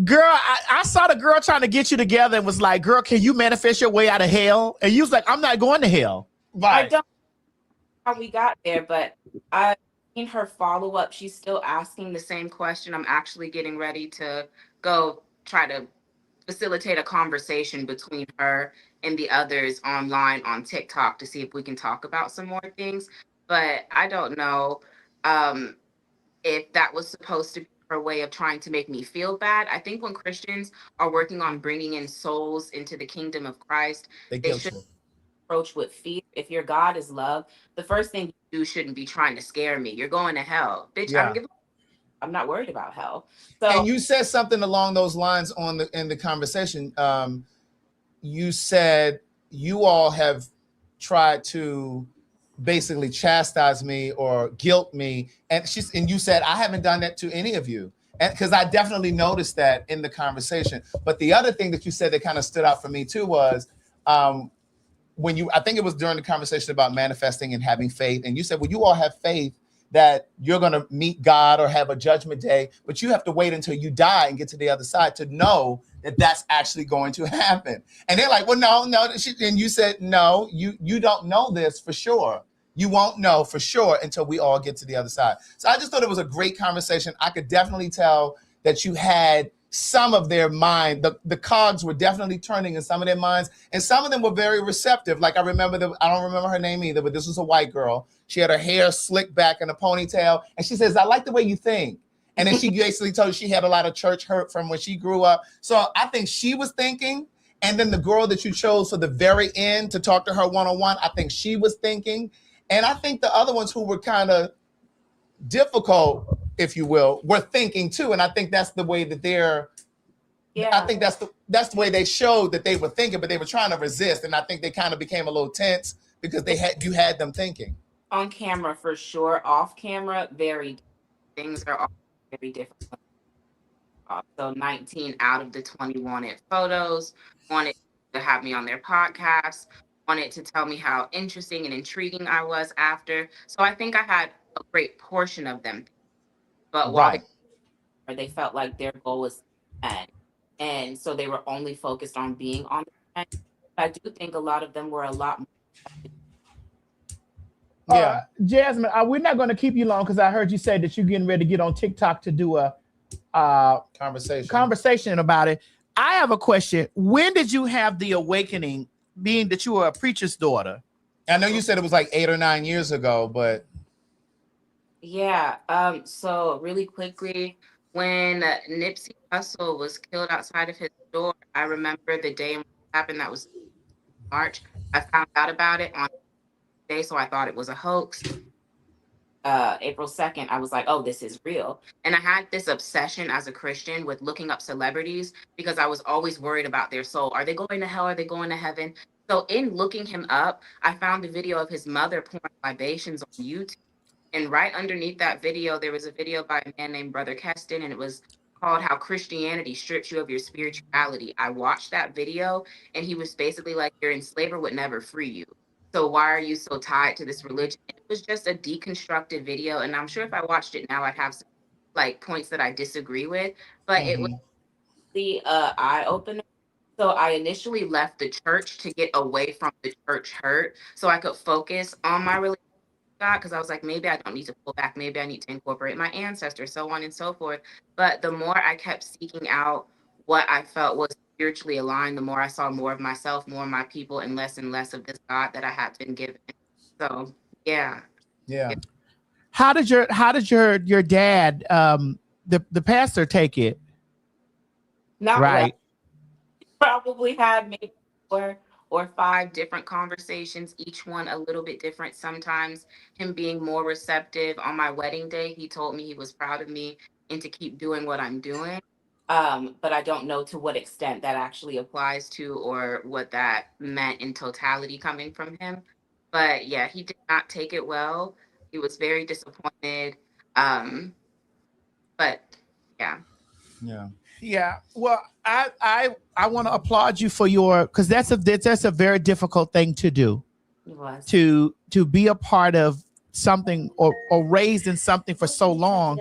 Girl, I saw the girl trying to get you together and was like, girl, can you manifest your way out of hell? And you was like, I'm not going to hell. Right. I don't know how we got there, but I've seen her follow up. She's still asking the same question. I'm actually getting ready to go try to facilitate a conversation between her and the others online on TikTok to see if we can talk about some more things. But I don't know if that was supposed to be her way of trying to make me feel bad. I think when Christians are working on bringing in souls into the kingdom of Christ, they should approach with fear. If your God is love, the first thing you do shouldn't be trying to scare me. You're going to hell. Bitch, Yeah. I'm not worried about hell. So, and you said something along those lines in the conversation. You said you all have tried to basically chastise me or guilt me, and you said I haven't done that to any of you, and because I definitely noticed that in the conversation. But the other thing that you said that kind of stood out for me too was when I think it was during the conversation about manifesting and having faith, and you said, well, you all have faith that you're going to meet God or have a judgment day, but you have to wait until you die and get to the other side to know that that's actually going to happen. And they're like, well, no. And you said, no, you don't know this for sure. You won't know for sure until we all get to the other side. So I just thought it was a great conversation. I could definitely tell that you had some of their mind, the cogs were definitely turning in some of their minds, and some of them were very receptive. Like I remember, I don't remember her name either, but this was a white girl. She had her hair slicked back in a ponytail, and she says, I like the way you think. And then she basically told you she had a lot of church hurt from when she grew up. So I think she was thinking, and then the girl that you chose for the very end to talk to her one-on-one, I think she was thinking. And I think the other ones who were kind of difficult, if you will, were thinking too. And I think that's the way that I think that's the way they showed that they were thinking, but they were trying to resist. And I think they kind of became a little tense because you had them thinking. On camera for sure, off camera, things are all very different. So 19 out of the 20 wanted photos, wanted to have me on their podcast, wanted to tell me how interesting and intriguing I was after. So I think I had a great portion of them. But while they felt like their goal was to end, and so they were only focused on being on the end. I do think a lot of them were a lot more. Yeah, Jasmine, we're not going to keep you long because I heard you say that you're getting ready to get on TikTok to do a conversation about it. I have a question. When did you have the awakening, being that you were a preacher's daughter? I know you said it was like 8 or 9 years ago, but yeah. So really quickly, when Nipsey Hussle was killed outside of his door, I remember the day when it happened. That was March. I found out about it on day, so I thought it was a hoax. April 2nd, I was like, oh, this is real. And I had this obsession as a Christian with looking up celebrities because I was always worried about their soul. Are they going to hell? Are they going to heaven? So in looking him up, I found a video of his mother pouring libations on YouTube. And right underneath that video, there was a video by a man named Brother Keston, and it was called How Christianity Strips You of Your Spirituality. I watched that video and he was basically like, your enslaver would never free you. So why are you so tied to this religion? It was just a deconstructed video. And I'm sure if I watched it now, I'd have some like points that I disagree with, but it was the eye-opener. So I initially left the church to get away from the church hurt so I could focus on my relationship with God, because I was like, maybe I don't need to pull back. Maybe I need to incorporate my ancestors, so on and so forth. But the more I kept seeking out what I felt was spiritually aligned, the more I saw more of myself, more of my people, and less of this God that I had been given. So yeah. Yeah. How did your dad, the pastor, take it? Not right. Well. Probably had maybe 4 or 5 different conversations, each one a little bit different. Sometimes him being more receptive. On my wedding day, he told me he was proud of me and to keep doing what I'm doing. But I don't know to what extent that actually applies to or what that meant in totality coming from him. But yeah, he did not take it well. He was very disappointed. But yeah. Yeah. Yeah. Well, I want to applaud you for because that's a very difficult thing to do. It was. To be a part of something or raised in something for so long,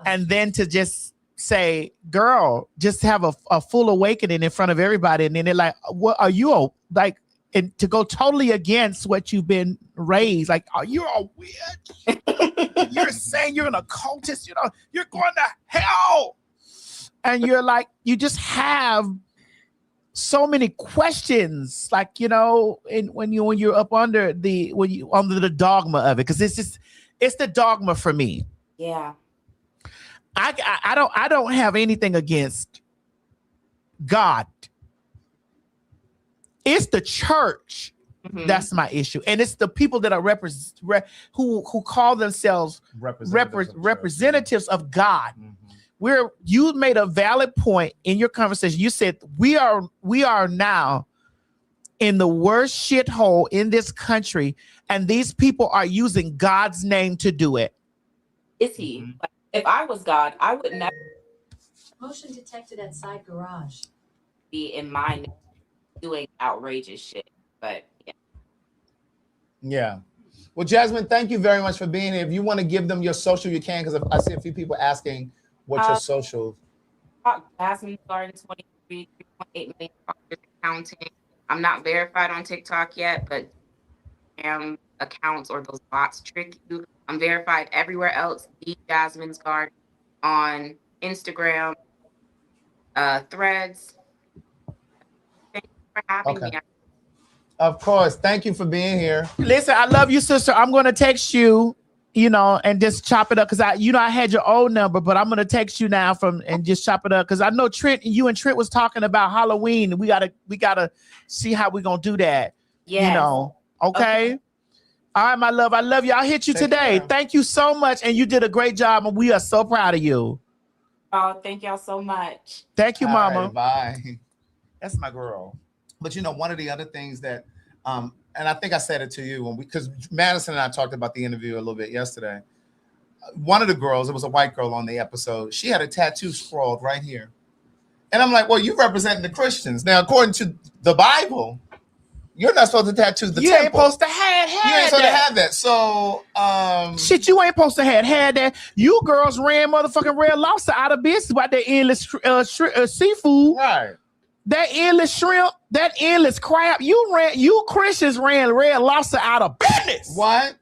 and then to just say, girl, just have a full awakening in front of everybody, and then they're like, what are you like? And to go totally against what you've been raised, like, oh, you're a witch. You're saying you're an occultist, you're going to hell. And you're like, you just have so many questions, like, and when you're up under the dogma of it, because it's the dogma for me. Yeah. I don't have anything against God. It's the church that's my issue, and it's the people that are who call themselves representatives of God. You made a valid point in your conversation. You said we are now in the worst shithole in this country, and these people are using God's name to do it. Is he? If I was God, I would never. Motion detected at side garage. Be in my name doing outrageous shit, but yeah. Yeah. Well, Jasmine, thank you very much for being here. If you want to give them your social, you can, because I see a few people asking what's your social. Jasmine Garden 23, 3.8 million followers counting. I'm not verified on TikTok yet, but accounts or those bots trick you. I'm verified everywhere else. The Jasmine's Garden on Instagram, Threads. Thank you for having me. Of course. Thank you for being here. Listen, I love you, sister. I'm going to text you, and just chop it up, because I had your old number, but I'm going to text you now and just chop it up, because I know you and Trent was talking about Halloween, and we gotta see how we're going to do that. Yeah. Okay? All right, my love. I love you. I'll hit you today. Thank you so much, and you did a great job, and we are so proud of you. Oh, thank y'all so much. Thank you, Mama. All right, bye. That's my girl. But one of the other things that, and I think I said it to you because Madison and I talked about the interview a little bit yesterday. One of the girls, it was a white girl on the episode, she had a tattoo scrawled right here. And I'm like, well, you representing the Christians. Now, according to the Bible, you're not supposed to tattoo the temple. You ain't supposed to have You ain't supposed to have that. So, shit, you ain't supposed to have that. You girls ran motherfucking Red Lobster out of business about that endless seafood. Right. That endless shrimp, that endless crab. You Christians ran Red Lobster out of business. What?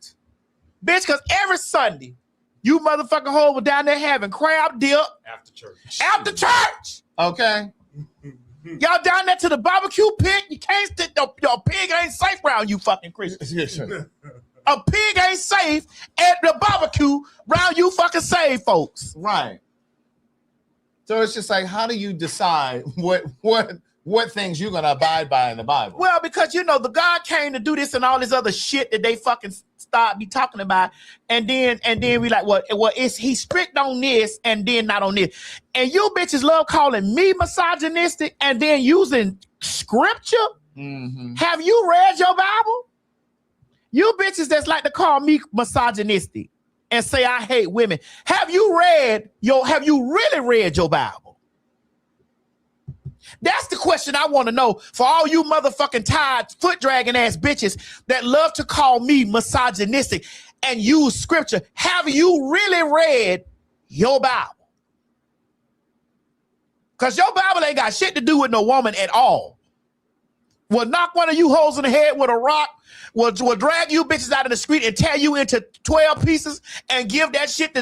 Bitch, because every Sunday, you motherfucking hole were down there having crab dip. After church. Okay. Y'all down there to the barbecue pit. You can't stick your pig ain't safe around you fucking Christians. A pig ain't safe at the barbecue around you fucking saved folks. Right. So it's just like, how do you decide what things you're gonna abide by in the Bible? Well, because the God came to do this and all this other shit that they fucking start be talking about, and then we like, well, he's strict on this and then not on this, and you bitches love calling me misogynistic and then using scripture. Have you read your Bible? You bitches that's like to call me misogynistic. and say, I hate women. Have you really read your Bible? That's the question I want to know for all you motherfucking tired, foot dragging ass bitches that love to call me misogynistic and use scripture. Have you really read your Bible? Because your Bible ain't got shit to do with no woman at all. Will knock one of you hoes in the head with a rock, will drag you bitches out of the street and tear you into 12 pieces and give that shit to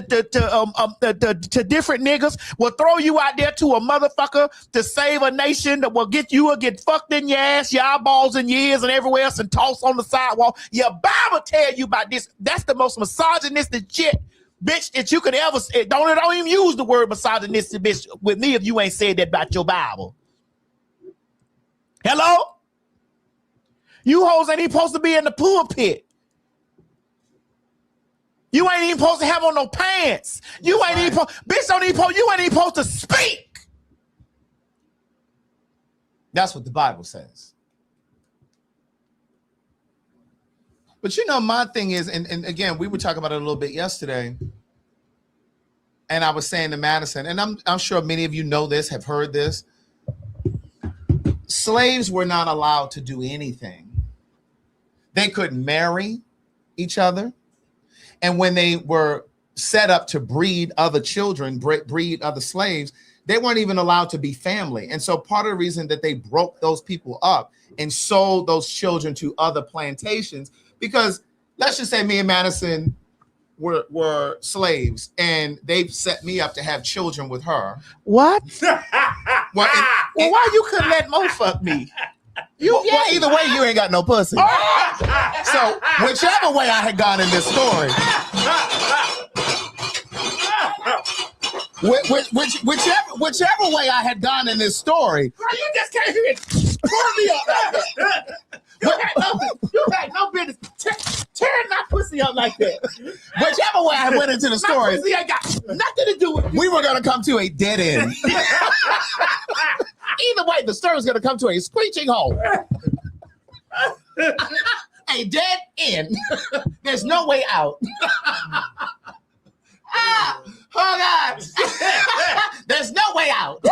different niggas, will throw you out there to a motherfucker to save a nation that will get fucked in your ass, your eyeballs and your ears and everywhere else and tossed on the sidewalk. Your Bible tell you about this. That's the most misogynistic shit, bitch, that you could ever say. Don't even use the word misogynistic, bitch, with me if you ain't said that about your Bible. Hello? You hoes ain't even supposed to be in the pulpit. You ain't even supposed to have on no pants. You ain't even bitch don't even you ain't even supposed to speak. That's what the Bible says. But you know, my thing is, and again, we were talking about it a little bit yesterday, and I was saying to Madison, and I'm sure many of you know this, have heard this. Slaves were not allowed to do anything. They couldn't marry each other. And when they were set up to breed other children, breed other slaves, they weren't even allowed to be family. And so part of the reason that they broke those people up and sold those children to other plantations, because let's just say me and Madison were slaves and they've set me up to have children with her. What? Well, why you couldn't let Mo fuck me? Well, either way, you ain't got no pussy. So whichever way I had gone in this story, whichever way I had gone in this story, Girl, you just can't hear it. Pull me up like that. You had no business tearing my pussy up like that. Whichever way I went into the story, my pussy ain't got nothing to do with it. We were going to come to a dead end. Either way, the story is going to come to a screeching halt. A dead end. There's no way out. Oh God! There's no way out.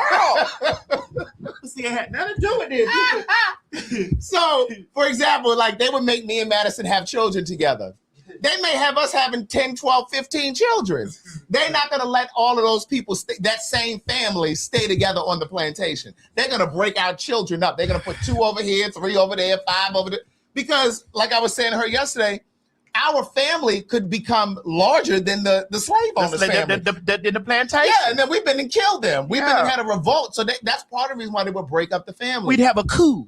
See, it had nothing to do with this. So, for example, like they would make me and Madison have children together. They may have us having 10, 12, 15 children. They're not going to let all of those people, that same family, stay together on the plantation. They're going to break our children up. They're going to put 2 over here, 3 over there, 5 over there. Because, like I was saying to her yesterday, our family could become larger than the slave owners' family. The plantation. Yeah, and then we've been and killed them. We've been and had a revolt. So that's part of the reason why they would break up the family. We'd have a coup.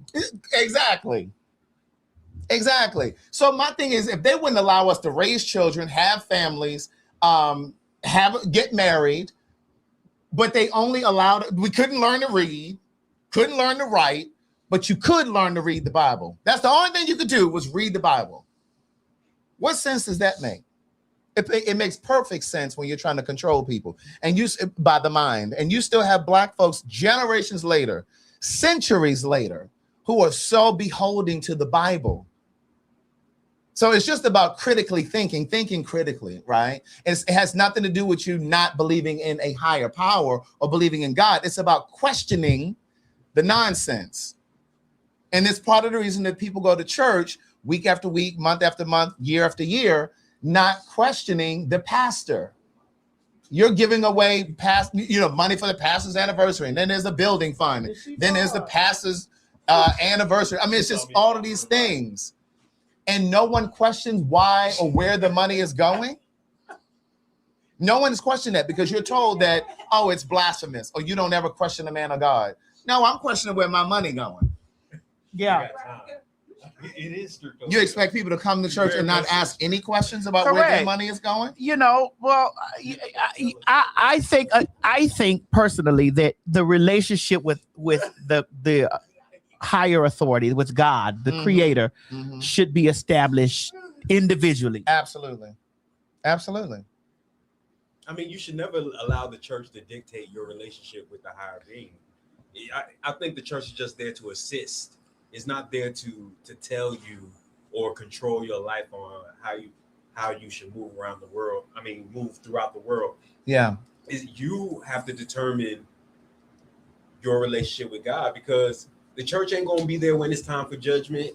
Exactly. So my thing is, if they wouldn't allow us to raise children, have families, get married, but they only allowed, we couldn't learn to read, couldn't learn to write, but you could learn to read the Bible. That's the only thing you could do was read the Bible. What sense does that make? It makes perfect sense when you're trying to control people and by the mind. And you still have black folks generations later, centuries later, who are so beholding to the Bible. So it's just about critically thinking critically, right? It has nothing to do with you not believing in a higher power or believing in God. It's about questioning the nonsense. And it's part of the reason that people go to church week after week, month after month, year after year, not questioning the pastor. You're giving away money for the pastor's anniversary, and then there's a building fund, then there's the pastor's anniversary. I mean, it's just all of these things, and no one questions why or where the money is going. No one is questioning that because you're told that, oh, it's blasphemous, or you don't ever question the man of God. No, I'm questioning where my money going. Yeah. It is strict. You expect people to come to church and not ask any questions about where their money is going? Well, I think personally that the relationship with the higher authority, with God, the Creator, should be established individually. Absolutely. I mean, you should never allow the church to dictate your relationship with the higher being. I think the church is just there to assist. It's not there to tell you or control your life on how you should move around the world. I mean, move throughout the world. Yeah. Is you have to determine your relationship with God, because the church ain't gonna be there when it's time for judgment,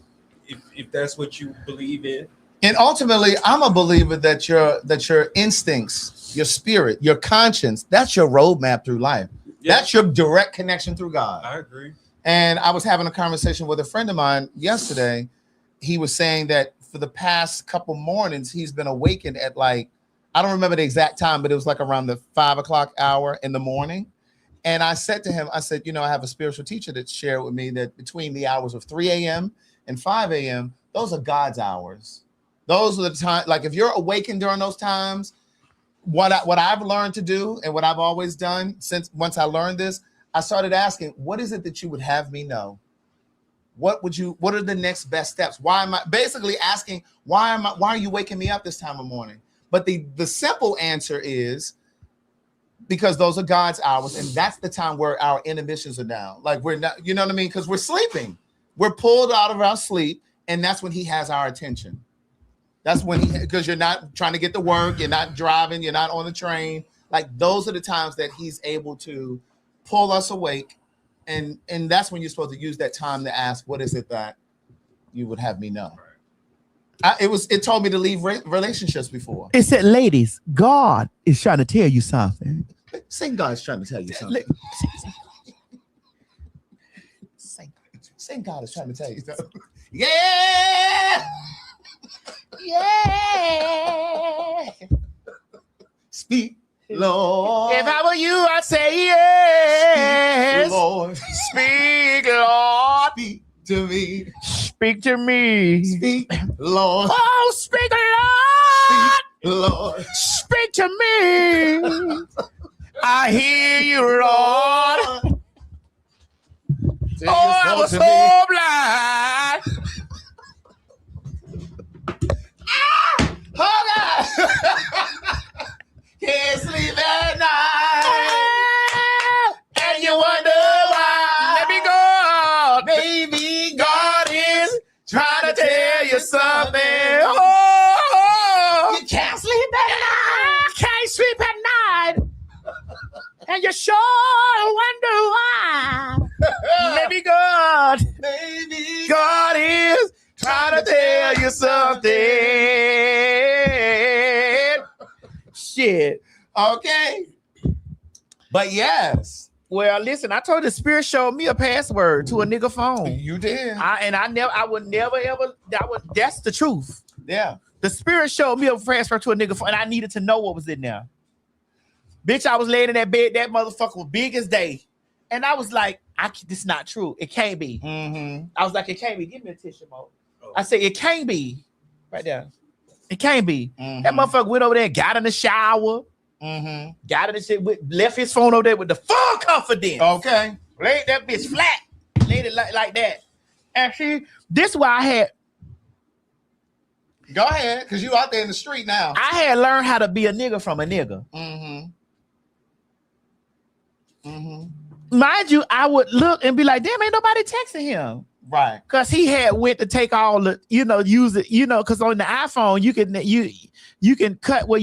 if that's what you believe in. And ultimately, I'm a believer that your instincts, your spirit, your conscience, that's your roadmap through life. Yeah. That's your direct connection through God. I agree. And I was having a conversation with a friend of mine yesterday. He was saying that for the past couple mornings, he's been awakened at like, I don't remember the exact time, but it was like around the 5 o'clock hour in the morning. And I said to him, I said, you know, I have a spiritual teacher that shared with me that between the hours of 3 a.m. and 5 a.m., those are God's hours. Those are the time, like if you're awakened during those times, what I've learned to do and what I've always done once I learned this, I started asking, what is it that you would have me know? What are the next best steps? Why am I basically asking, why are you waking me up this time of morning? But the simple answer is because those are God's hours, and that's the time where our inhibitions are down. Like we're not, you know what I mean? Because we're sleeping. We're pulled out of our sleep, and that's when he has our attention. That's when because you're not trying to get to work, you're not driving, you're not on the train. Like those are the times that he's able to pull us awake. And that's when you're supposed to use that time to ask, what is it that you would have me know? It told me to leave relationships before. It said, ladies, God is trying to tell you something. Sing God's trying to tell you something. Sing God is trying to tell you something. Yeah! Yeah! Speak, Lord. If I were you, I'd say yes. Speak, Lord. Speak, Lord. Speak to me. Speak to me. Speak, Lord. Oh, speak, Lord. Speak, Lord. Speak to me. I hear you, Lord. Oh, I was so blind. Hold on. Can't sleep at night. And you wonder why. Let me go. Maybe God is trying to tell you something. Oh, you can't sleep at night. Can't sleep at night. And you sure wonder why. Maybe God is trying to tell you something. Shit. Okay. But yes. Well, listen, I told the spirit showed me a password to a nigga phone. You did. That's the truth. Yeah. The spirit showed me a password to a nigga phone, and I needed to know what was in there. Bitch, I was laying in that bed. That motherfucker was big as day. And I was like, this is not true. It can't be. Mm-hmm. I was like, it can't be. Give me a tissue, Mo. I said, it can't be. Right there. It can't be. Mm-hmm. That motherfucker went over there and got in the shower. Mm-hmm. Got in the shit, left his phone over there with the full confidence. Okay. Laid that bitch flat. Laid it like that. And see, this is why I had. Go ahead, because you out there in the street now. I had learned how to be a nigga from a nigga. Mm-hmm. Mm-hmm. Mind you, I would look and be like, damn, ain't nobody texting him. Right. Because he had went to take all the, use it, because on the iPhone, you can cut where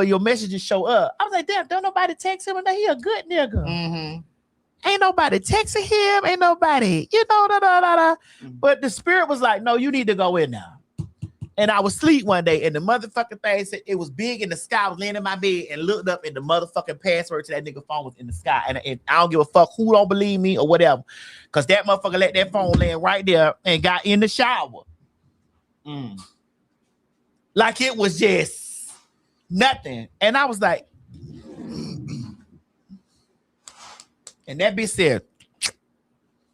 your messages show up. I was like, damn, don't nobody text him. And he a good nigga. Mm-hmm. Ain't nobody texting him. Ain't nobody, Mm-hmm. But the spirit was like, no, you need to go in now. And I was asleep one day, and the motherfucking thing said it was big in the sky. I was laying in my bed and looked up, and the motherfucking password to that nigga phone was in the sky. And I don't give a fuck who don't believe me or whatever, because that motherfucker let that phone land right there and got in the shower. Like it was just nothing. And I was like, and that bitch said,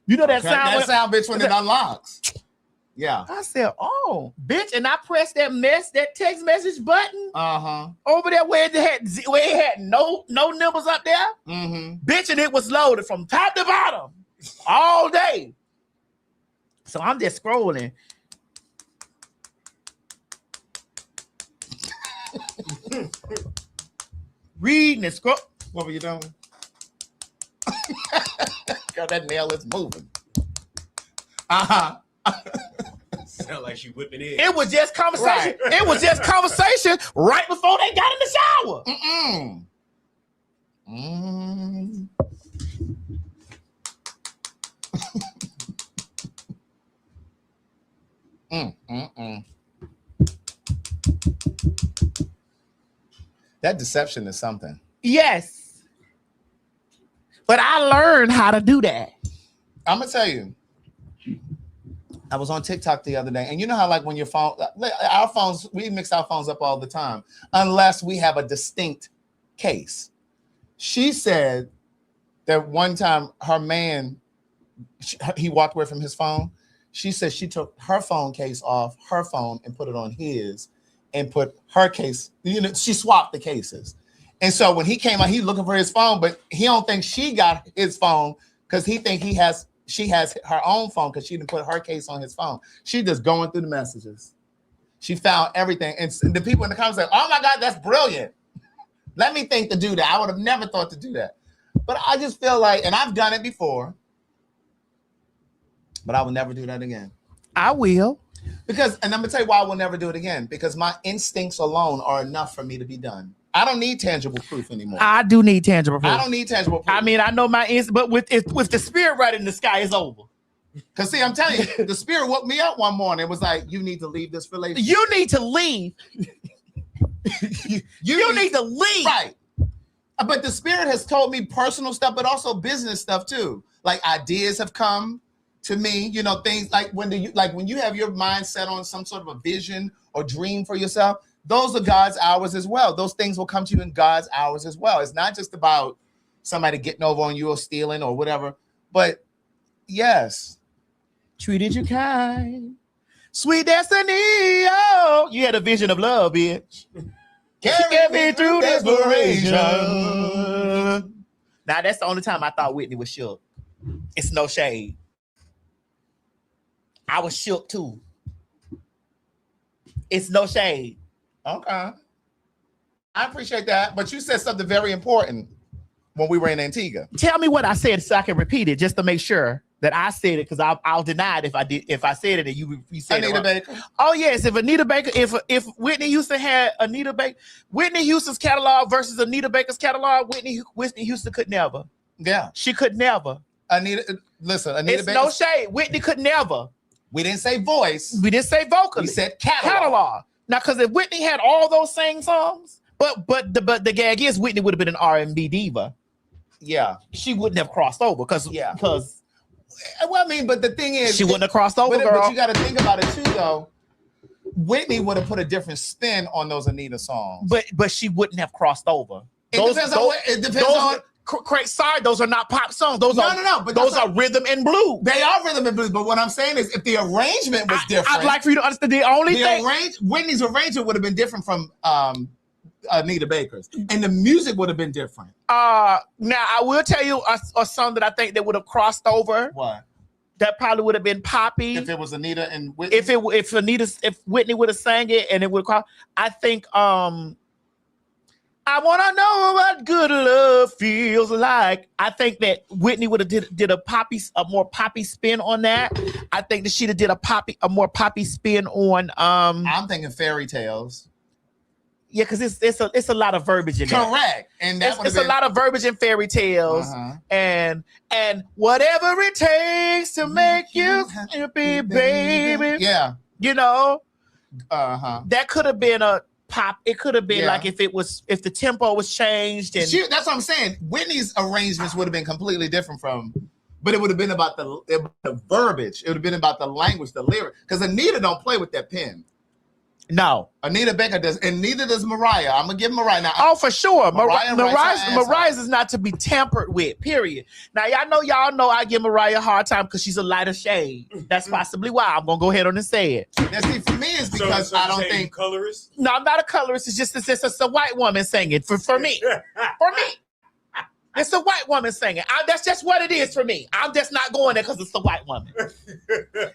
that sound? That sound, bitch, when it unlocks. Yeah. I said, oh, bitch. And I pressed that text message button over there where it had no numbers up there. Mm-hmm. Bitch, and it was loaded from top to bottom all day. So I'm just scrolling. Reading and scroll. What were you doing? God, that nail is moving. sound like she whipping it. It was just conversation. Right. It was just conversation right before they got in the shower. That deception is something. Yes. But I learned how to do that. I'm gonna tell you. I was on TikTok the other day, and you know how like when your phone, our phones, we mix our phones up all the time, unless we have a distinct case. She said that one time her man, he walked away from his phone. She said she took her phone case off her phone and put it on his, and put her case. You know, she swapped the cases. And so when he came out, he looking for his phone, but he don't think she got his phone because he think she has her own phone because she didn't put her case on his phone. She just going through the messages. She found everything. And the people in the comments say, oh my God, that's brilliant. Let me think to do that. I would have never thought to do that. But I just feel like, and I've done it before, but I will never do that again. I will. Because, and I'm gonna tell you why I will never do it again, because my instincts alone are enough for me to be done. I don't need tangible proof anymore. I do need tangible proof. I don't need tangible proof. I mean, I know my instinct, but with the spirit right in the sky, it's over. Because see, I'm telling you, the spirit woke me up one morning. It was like, you need to leave this relationship. You need to leave. you need to leave. Right. But the spirit has told me personal stuff, but also business stuff too. Like ideas have come to me, you know, things like when you have your mind set on some sort of a vision or dream for yourself, those are God's hours as well. Those things will come to you in God's hours as well. It's not just about somebody getting over on you or stealing or whatever, but yes. Treated you kind. Sweet destiny. Oh, you had a vision of love, bitch. Carry me through desperation. Now, that's the only time I thought Whitney was shook. It's no shade. I was shook too. It's no shade. Okay. I appreciate that. But you said something very important when we were in Antigua. Tell me what I said so I can repeat it just to make sure that I said it, because I'll deny it if I said it and you said Anita it. Baker. Oh yes, if Anita Baker, if Whitney Houston had Anita Baker, Whitney Houston's catalog versus Anita Baker's catalog, Whitney Houston could never. Yeah, she could never. Anita it's Baker. No shade. Whitney could never. We didn't say voice. We didn't say vocally. We said catalog. Now, because if Whitney had all those same songs, but the gag is Whitney would have been an R&B diva. Yeah, she wouldn't have crossed over because. Well, I mean, but the thing is, she wouldn't have crossed over, girl. But you got to think about it too, though. Whitney would have put a different spin on those Anita songs, but she wouldn't have crossed over. It depends on. Craig, sorry, those are not pop songs. Those but those are rhythm and blues. They are rhythm and blues. But what I'm saying is, if the arrangement was different, I'd like for you to understand Whitney's arrangement would have been different from Anita Baker's, and the music would have been different. Now I will tell you a song that I think that would have crossed over. What? That probably would have been Poppy if it was Anita and Whitney. If Whitney would have sang it and it would have. I think I want to know what good love feels like. I think that Whitney would have did a more poppy spin on that. I think that she'd have did a more poppy spin on. I'm thinking fairy tales. Yeah, because it's a lot of verbiage in there. Correct, and it's a lot of verbiage in fairy tales, and whatever it takes to make you happy, baby. Yeah, you know, that could have been a pop. It could have been like if the tempo was changed, and that's what I'm saying. Whitney's arrangements would have been completely different from, but it would have been about the verbiage. It would have been about the language, the lyric. Because Anita don't play with that pen. No, Anita Baker does, and neither does Mariah. I'm gonna give Mariah now. Oh, for sure. Mariah's is not to be tampered with. Period. Now y'all know I give Mariah a hard time because she's a lighter shade. That's possibly why I'm gonna go ahead on and say it. Now, see, for me, it's because I don't think colorist. Mm-hmm. No, I'm not a colorist. It's just it's a white woman singing for me. For me. It's a white woman singing. That's just what it is for me. I'm just not going there because it's a white woman.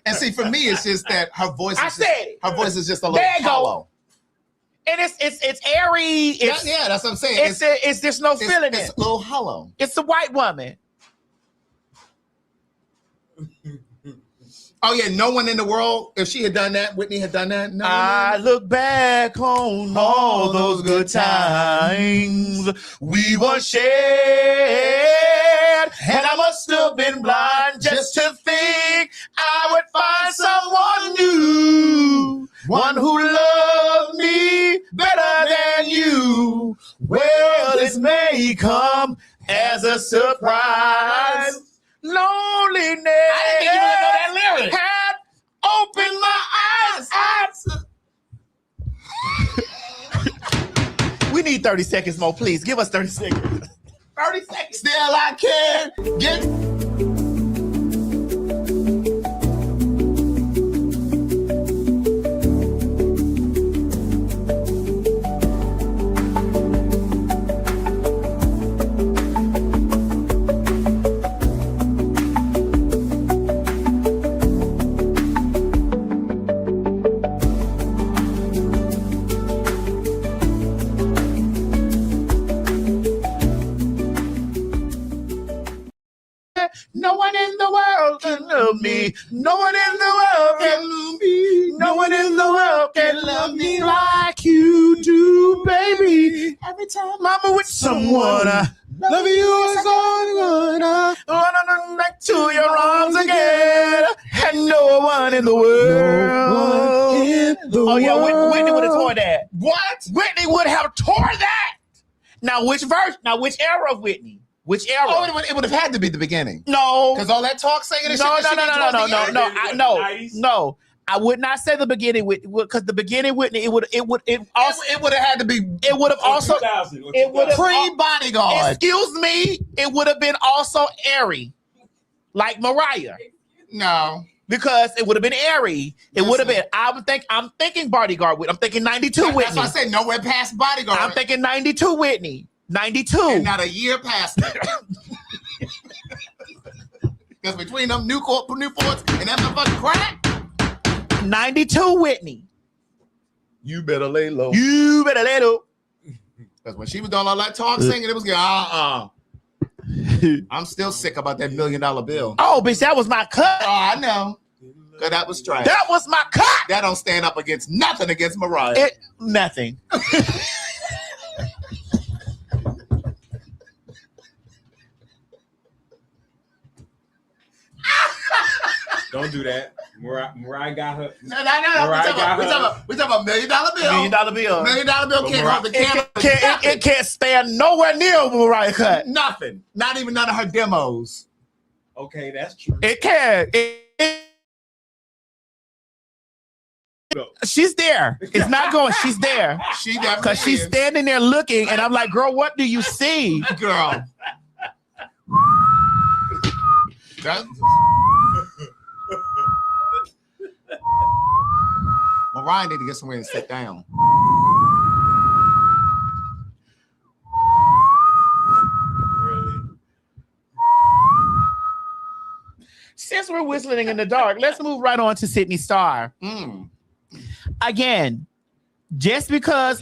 And see, for me, it's just that her voice. Her voice is just a little there you hollow. Go. And it's airy. That's what I'm saying. It's there's no feeling in it. It's a little hollow. It's a white woman. Oh yeah, no one in the world. If she had done that, Whitney had done that. No I look back on all those good times we once shared, and I must have been blind just to think I would find someone new, one who loved me better than you. Well, this may come as a surprise. Loneliness. I didn't think you really know that lyric. Had opened my eyes. We need 30 seconds more, please. Give us 30 seconds. 30 seconds. Still I can get. No one in the world can love me. No one in the world can love me. No one in the world can love me like you do, baby. Every time I'm with someone, love you is all I wanna back to your arms again. And no one in the world. Oh yeah, Whitney would have tore that. What? Whitney would have tore that. Now which verse? Now which era of Whitney? Which era? Oh, it would have had to be the beginning. No, because all that talk singing and no, shit. No. I would not say the beginning with because the beginning Whitney it would have had to be. It would have also it would have pre-Bodyguard. Excuse me. It would have been also airy, like Mariah. No, because it would have been airy. It would have been. I'm thinking Bodyguard. I'm thinking 92 Whitney. That's why I said nowhere past Bodyguard. I'm thinking 92 Whitney. 92. And not a year past it. Because between them Newports and that motherfucking crack. 92 Whitney. You better lay low. You better lay low. Because when she was doing all that talk singing, it was good. I'm still sick about that $1 million bill. Oh, bitch, that was my cut. Oh, I know. Because that was trash. That was my cut. That don't stand up against nothing against Mariah. Nothing. Don't do that. Mariah got her. No. We talking about $1 million bill. $1 million bill. $1 million bill can't hold the camera. It can't stand nowhere near Mariah cut. Nothing. Not even none of her demos. Okay, that's true. It can. She's there. It's not going. She's there. She definitely because she's standing there looking, and I'm like, girl, what do you see, girl? Mariah need to get somewhere to sit down. Really? Since we're whistling in the dark, let's move right on to Sydney Starr. Again, just because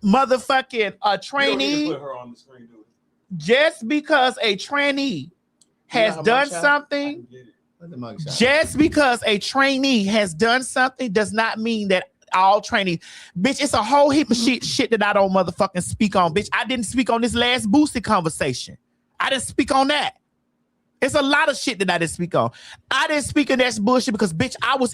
motherfucking a trainee, put her on the screen, do it. Just because a trainee has done something, just because a trainee has done something does not mean that all trainees, bitch, it's a whole heap of shit that I don't motherfucking speak on, bitch. I didn't speak on this last Boosie conversation. I didn't speak on that. It's a lot of shit that I didn't speak on. I didn't speak on that bullshit because, bitch, I was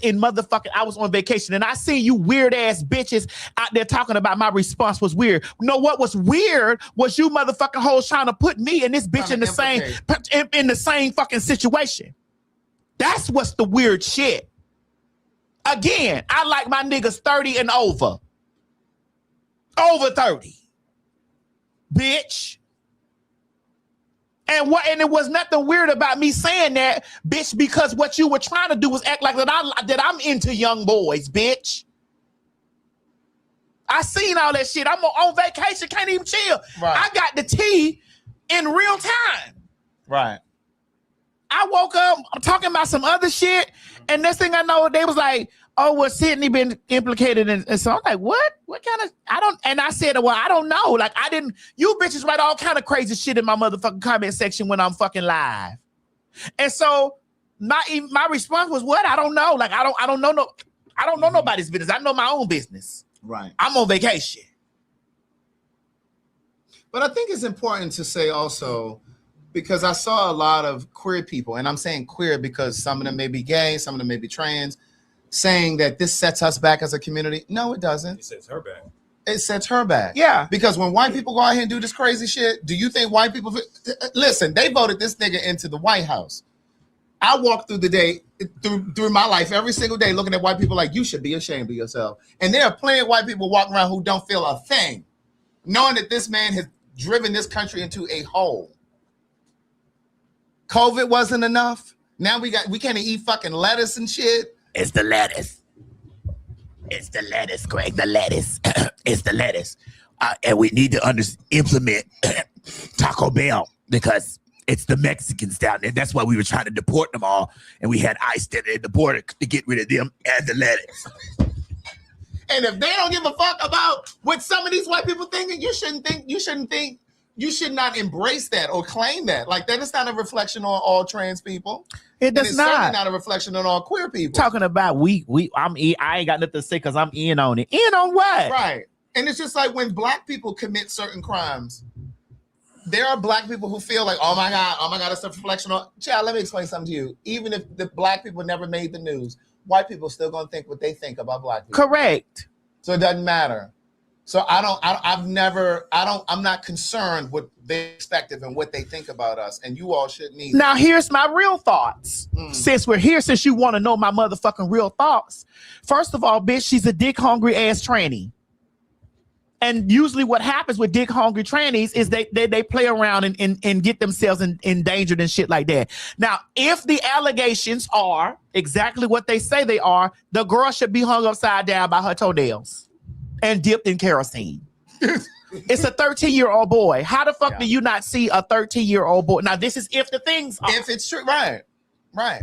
on vacation and I seen you weird ass bitches out there talking about my response was weird. You know what was weird was you motherfucking hoes trying to put me and this bitch in the same fucking situation. That's what's the weird shit. Again, I like my niggas 30 and over. Over 30. Bitch. And it was nothing weird about me saying that, bitch, because what you were trying to do was act like that I'm into young boys, bitch. I seen all that shit. I'm on vacation, can't even chill. Right. I got the tea in real time. Right. I woke up, I'm talking about some other shit, and next thing I know, they was like, oh, well, Sydney been implicated. And so I'm like, what? What kind of, and I said, well, I don't know. Like, you bitches write all kind of crazy shit in my motherfucking comment section when I'm fucking live. And so My response was what? I don't know. Like I don't know nobody's business. I know my own business. Right. I'm on vacation. But I think it's important to say also, because I saw a lot of queer people, and I'm saying queer because some of them may be gay, some of them may be trans, saying that this sets us back as a community. No, it doesn't. It sets her back. It sets her back. Yeah. Because when white people go out here and do this crazy shit, do you think white people... Listen, they voted this nigga into the White House. I walk through the day, through my life every single day looking at white people like, you should be ashamed of yourself. And there are plenty of white people walking around who don't feel a thing, knowing that this man has driven this country into a hole. COVID wasn't enough. Now we can't eat fucking lettuce and shit. It's the lettuce. It's the lettuce, Greg. The lettuce. It's the lettuce. And we need to implement Taco Bell because it's the Mexicans down there. That's why we were trying to deport them all. And we had ICE standing at the border to get rid of them and the lettuce. And if they don't give a fuck about what some of these white people think, you should not embrace that or claim that. Like that is not a reflection on all trans people. It does it's not. Certainly not a reflection on all queer people. Talking about I ain't got nothing to say because I'm in on it. In on what? Right. And it's just like when black people commit certain crimes, there are black people who feel like, oh my God, it's a reflection on. Child, let me explain something to you. Even if the black people never made the news, white people still gonna think what they think about black people. Correct. So it doesn't matter. So I'm not concerned with their perspective and what they think about us, and you all shouldn't either. Now here's my real thoughts. Since we're here, since you want to know my motherfucking real thoughts. First of all, bitch, she's a dick hungry ass tranny. And usually what happens with dick hungry trannies is they play around and get themselves endangered and shit like that. Now, if the allegations are exactly what they say they are, the girl should be hung upside down by her toenails and dipped in kerosene. It's a 13-year-old boy. How the fuck do you not see a 13-year-old boy? Now, this is if the things are. If it's true. Right. Right.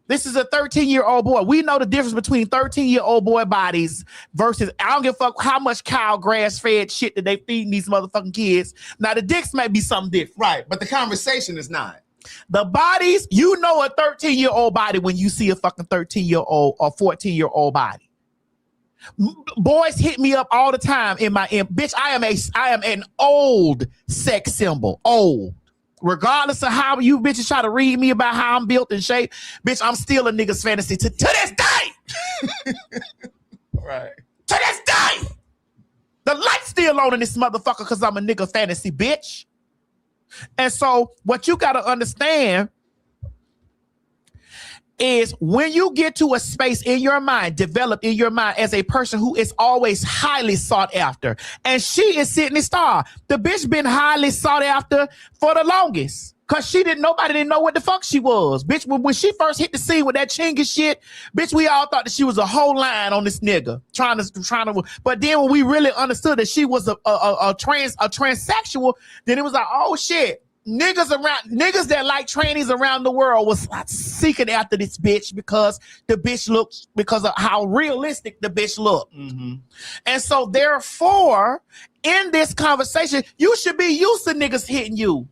This is a 13-year-old boy. We know the difference between 13-year-old boy bodies versus I don't give a fuck how much cow grass-fed shit that they feeding these motherfucking kids. Now, the dicks may be something different. Right, but the conversation is not. The bodies, you know a 13-year-old body when you see a fucking 13-year-old or 14-year-old body. Boys hit me up all the time bitch, I am an old sex symbol. Old. Regardless of how you bitches try to read me about how I'm built and shaped, bitch, I'm still a nigga's fantasy to this day. Right. To this day. The light's still on in this motherfucker because I'm a nigga fantasy, bitch. And so what you got to understand is when you get to a space in your mind, develop in your mind as a person who is always highly sought after. And she is Sydney Starr. The bitch been highly sought after for the longest. Cause nobody didn't know what the fuck she was. Bitch, when she first hit the scene with that chingy shit, bitch, we all thought that she was a whole line on this nigga. Trying to, but then when we really understood that she was a transsexual, then it was like, oh shit. Niggas that like trannies around the world was seeking after this bitch because of how realistic the bitch looked. Mm-hmm. And so therefore, in this conversation, you should be used to niggas hitting you.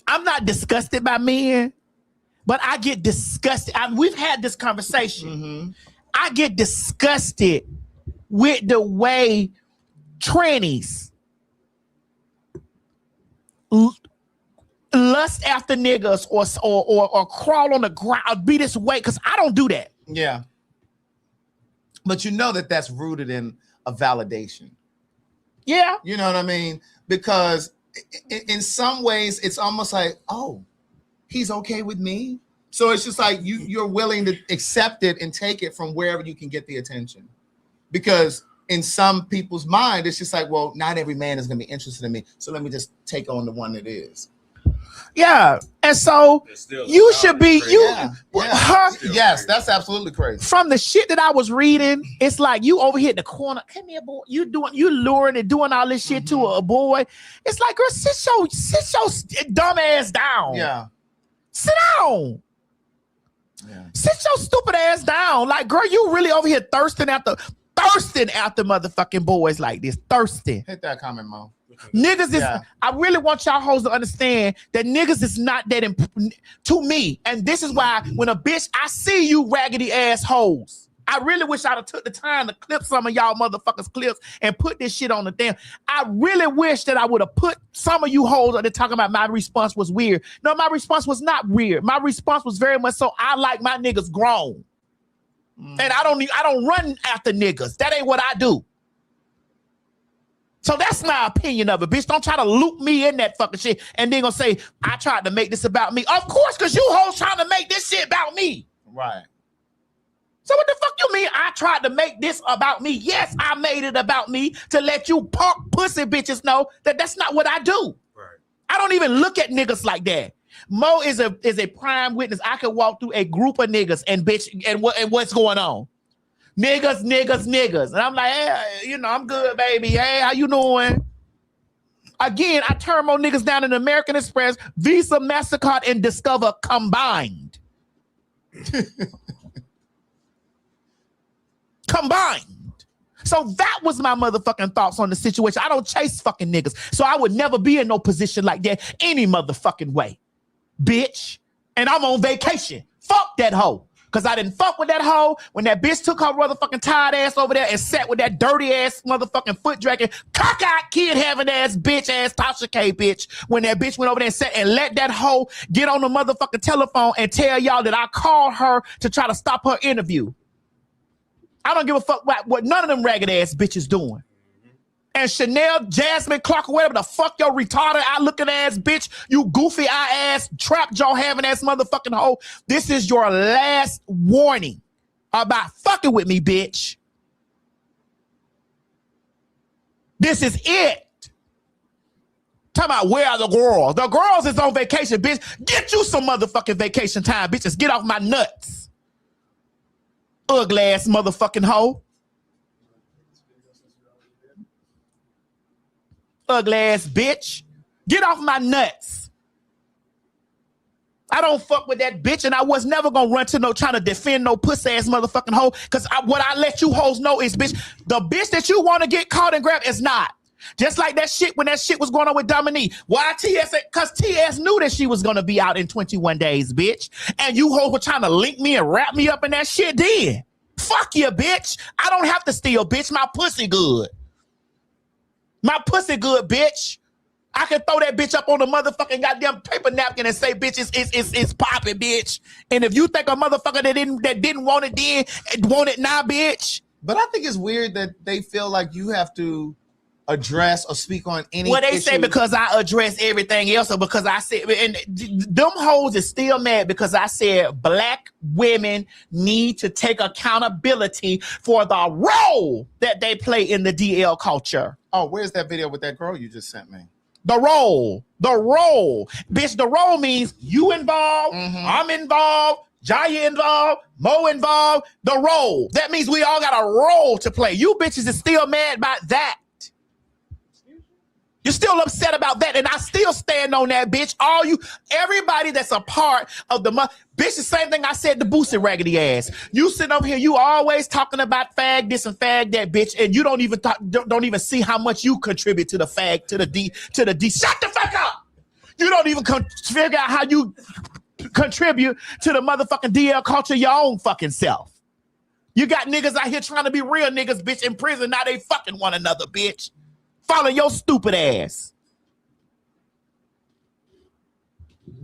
I'm not disgusted by men, but I get disgusted. We've had this conversation. Mm-hmm. I get disgusted with the way trannies lust after niggas or crawl on the ground, be this way, because I don't do that. Yeah. But you know that that's rooted in a validation. Yeah. You know what I mean? Because in some ways, it's almost like, oh, he's okay with me. So it's just like you're willing to accept it and take it from wherever you can get the attention. Because in some people's mind, it's just like, well, not every man is going to be interested in me. So let me just take on the one that is. Yeah. And so you should be, yes, that's absolutely crazy. From the shit that I was reading, it's like you over here in the corner, come here, boy. You luring and doing all this shit to a boy. It's like, girl, sit your dumb ass down. Yeah. Sit down. Yeah. Sit your stupid ass down. Like, girl, you really over here thirsting after motherfucking boys like this. Thirsting. Hit that comment, Mo. Niggas is, I really want y'all hoes to understand that niggas is not that to me. And this is why when a bitch, I see you raggedy ass hoes. I really wish I'd have took the time to clip some of y'all motherfuckers clips and put this shit on the damn. I really wish that I would have put some of you hoes that talking about my response was weird. No, my response was not weird. My response was very much so I like my niggas grown. And I don't run after niggas. That ain't what I do. So that's my opinion of it, bitch. Don't try to loop me in that fucking shit and then gonna say, I tried to make this about me. Of course, because you hoes trying to make this shit about me. Right. So what the fuck you mean I tried to make this about me? Yes, I made it about me to let you punk pussy bitches know that that's not what I do. Right. I don't even look at niggas like that. Mo is a prime witness. I could walk through a group of niggas and bitch and what's going on. Niggas. And I'm like, hey, I'm good, baby. Hey, how you doing? Again, I turn more niggas down in American Express, Visa, MasterCard, and Discover combined. Combined. So that was my motherfucking thoughts on the situation. I don't chase fucking niggas. So I would never be in no position like that any motherfucking way. Bitch. And I'm on vacation. Fuck that hoe. Because I didn't fuck with that hoe when that bitch took her motherfucking tired ass over there and sat with that dirty ass motherfucking foot dragging, cockeyed kid having ass bitch ass Tasha K bitch. When that bitch went over there and sat and let that hoe get on the motherfucking telephone and tell y'all that I called her to try to stop her interview. I don't give a fuck what none of them ragged ass bitches doing. And Chanel, Jasmine, Clark, or whatever the fuck your retarded eye looking ass bitch, you goofy eye ass, trap jaw having ass motherfucking hoe. This is your last warning about fucking with me, bitch. This is it. Talking about where are the girls? The girls is on vacation, bitch. Get you some motherfucking vacation time, bitches. Get off my nuts. Ugly ass motherfucking hoe. Ugly ass bitch. Get off my nuts. I don't fuck with that bitch, and I was never gonna run to no trying to defend no pussy ass motherfucking hoe. Cause what I let you hoes know is, bitch, the bitch that you want to get caught and grab is not. Just like that shit when that shit was going on with Dominique. Why TS? Cause TS knew that she was gonna be out in 21 days, bitch. And you hoes were trying to link me and wrap me up in that shit then. Fuck you, bitch. I don't have to steal, bitch. My pussy good. My pussy good, bitch. I can throw that bitch up on the motherfucking goddamn paper napkin and say, bitch, it's popping, bitch. And if you think a motherfucker that didn't want it then want it now, bitch. But I think it's weird that they feel like you have to address or speak on any Well, they issue. say because I address everything else, or because I said, and them hoes is still mad because I said black women need to take accountability for the role that they play in the DL culture. Oh, where's that video with that girl you just sent me? The role. Bitch, the role means you involved, I'm involved, Jaya involved, Mo involved, the role. That means we all got a role to play. You bitches is still mad about that. You're still upset about that, and I still stand on that, bitch. Everybody that's a part of the bitch, the same thing I said to Boosie raggedy ass. You sit over here, you always talking about fag this and fag that, bitch, and you don't even see how much you contribute to the fag, to the D. Shut the fuck up! You don't even figure out how you contribute to the motherfucking DL culture your own fucking self. You got niggas out here trying to be real niggas, bitch, in prison. Now they fucking one another, bitch. Follow your stupid ass.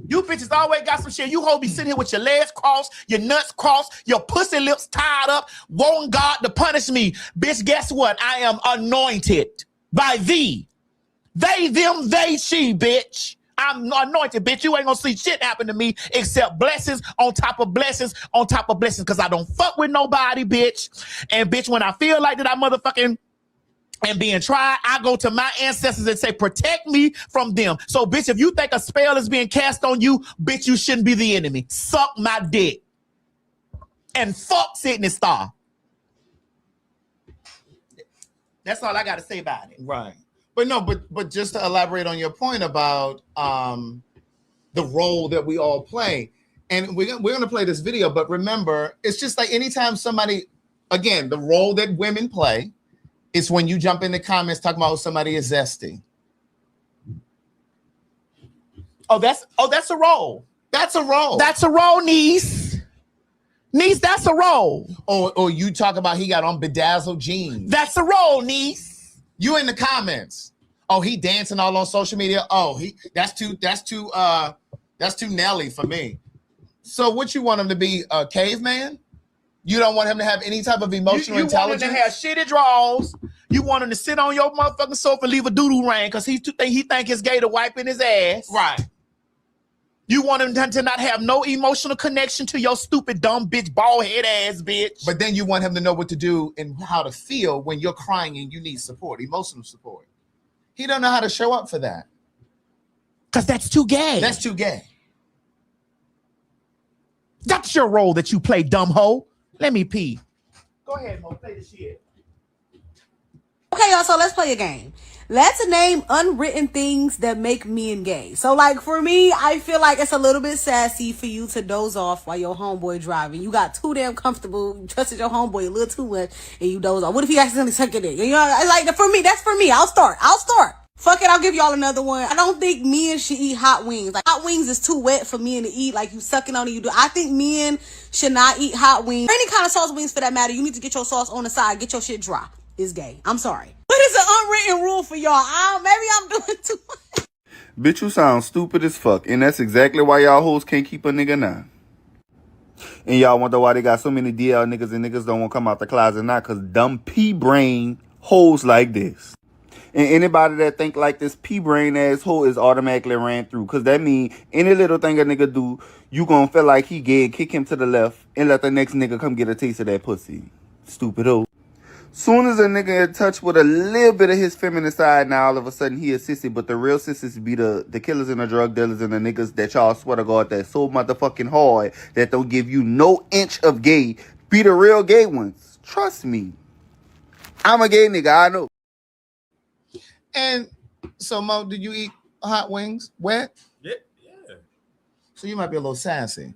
You bitches always got some shit. You hoes be sitting here with your legs crossed, your nuts crossed, your pussy lips tied up, wanting God to punish me. Bitch, guess what? I am anointed by thee. They, them, they, she, bitch. I'm anointed, bitch. You ain't gonna see shit happen to me except blessings on top of blessings on top of blessings, because I don't fuck with nobody, bitch. And bitch, when I feel like that I motherfucking and being tried, I go to my ancestors and say, protect me from them. So, bitch, if you think a spell is being cast on you, bitch, you shouldn't be the enemy. Suck my dick. And fuck Sydney Star. That's all I got to say about it. Right. But no, but just to elaborate on your point about the role that we all play. And we're going to play this video, but remember, it's just like anytime somebody, the role that women play, it's when you jump in the comments talking about somebody is zesty. Oh, that's a roll. That's a roll. That's a roll, niece. Niece, that's a roll. Or you talk about he got on bedazzled jeans. That's a roll, niece. You in the comments. Oh, he dancing all on social media. Oh, that's too Nelly for me. So what you want him to be, a caveman? You don't want him to have any type of emotional intelligence? You want him to have shitty draws. You want him to sit on your motherfucking sofa and leave a doo-doo rain because he think it's gay to wipe in his ass. Right. You want him to not have no emotional connection to your stupid, dumb bitch, bald head ass bitch. But then you want him to know what to do and how to feel when you're crying and you need support, emotional support. He don't know how to show up for that. Because that's too gay. That's too gay. That's your role that you play, dumb hoe. Let me pee. Go ahead, Mo. Play the shit. Okay, y'all, so let's play a game. Let's name unwritten things that make men gay. So, like, for me, I feel like it's a little bit sassy for you to doze off while your homeboy driving. You got too damn comfortable. You trusted your homeboy a little too much, and you doze off. What if he accidentally suck it in? You know, like, for me, that's for me. I'll start. Fuck it, I'll give y'all another one. I don't think men should eat hot wings. Like, hot wings is too wet for men to eat. Like, you sucking on it, you do. I think men should not eat hot wings. Any kind of sauce wings for that matter. You need to get your sauce on the side. Get your shit dry. It's gay. I'm sorry. What is an unwritten rule for y'all? Maybe I'm doing too much. Bitch, you sound stupid as fuck. And that's exactly why y'all hoes can't keep a nigga now. And y'all wonder why they got so many DL niggas and niggas don't want to come out the closet now. Because dumb P-brain hoes like this. And anybody that think like this P-brain asshole is automatically ran through. Because that mean any little thing a nigga do, you gonna feel like he gay and kick him to the left and let the next nigga come get a taste of that pussy. Stupid hoe. Soon as a nigga in touch with a little bit of his feminine side, now all of a sudden he a sissy. But the real sissies be the killers and the drug dealers and the niggas that y'all swear to God that so motherfucking hard that don't give you no inch of gay. Be the real gay ones. Trust me. I'm a gay nigga, I know. And so, Mo, did you eat hot wings wet? Yeah. So you might be a little sassy.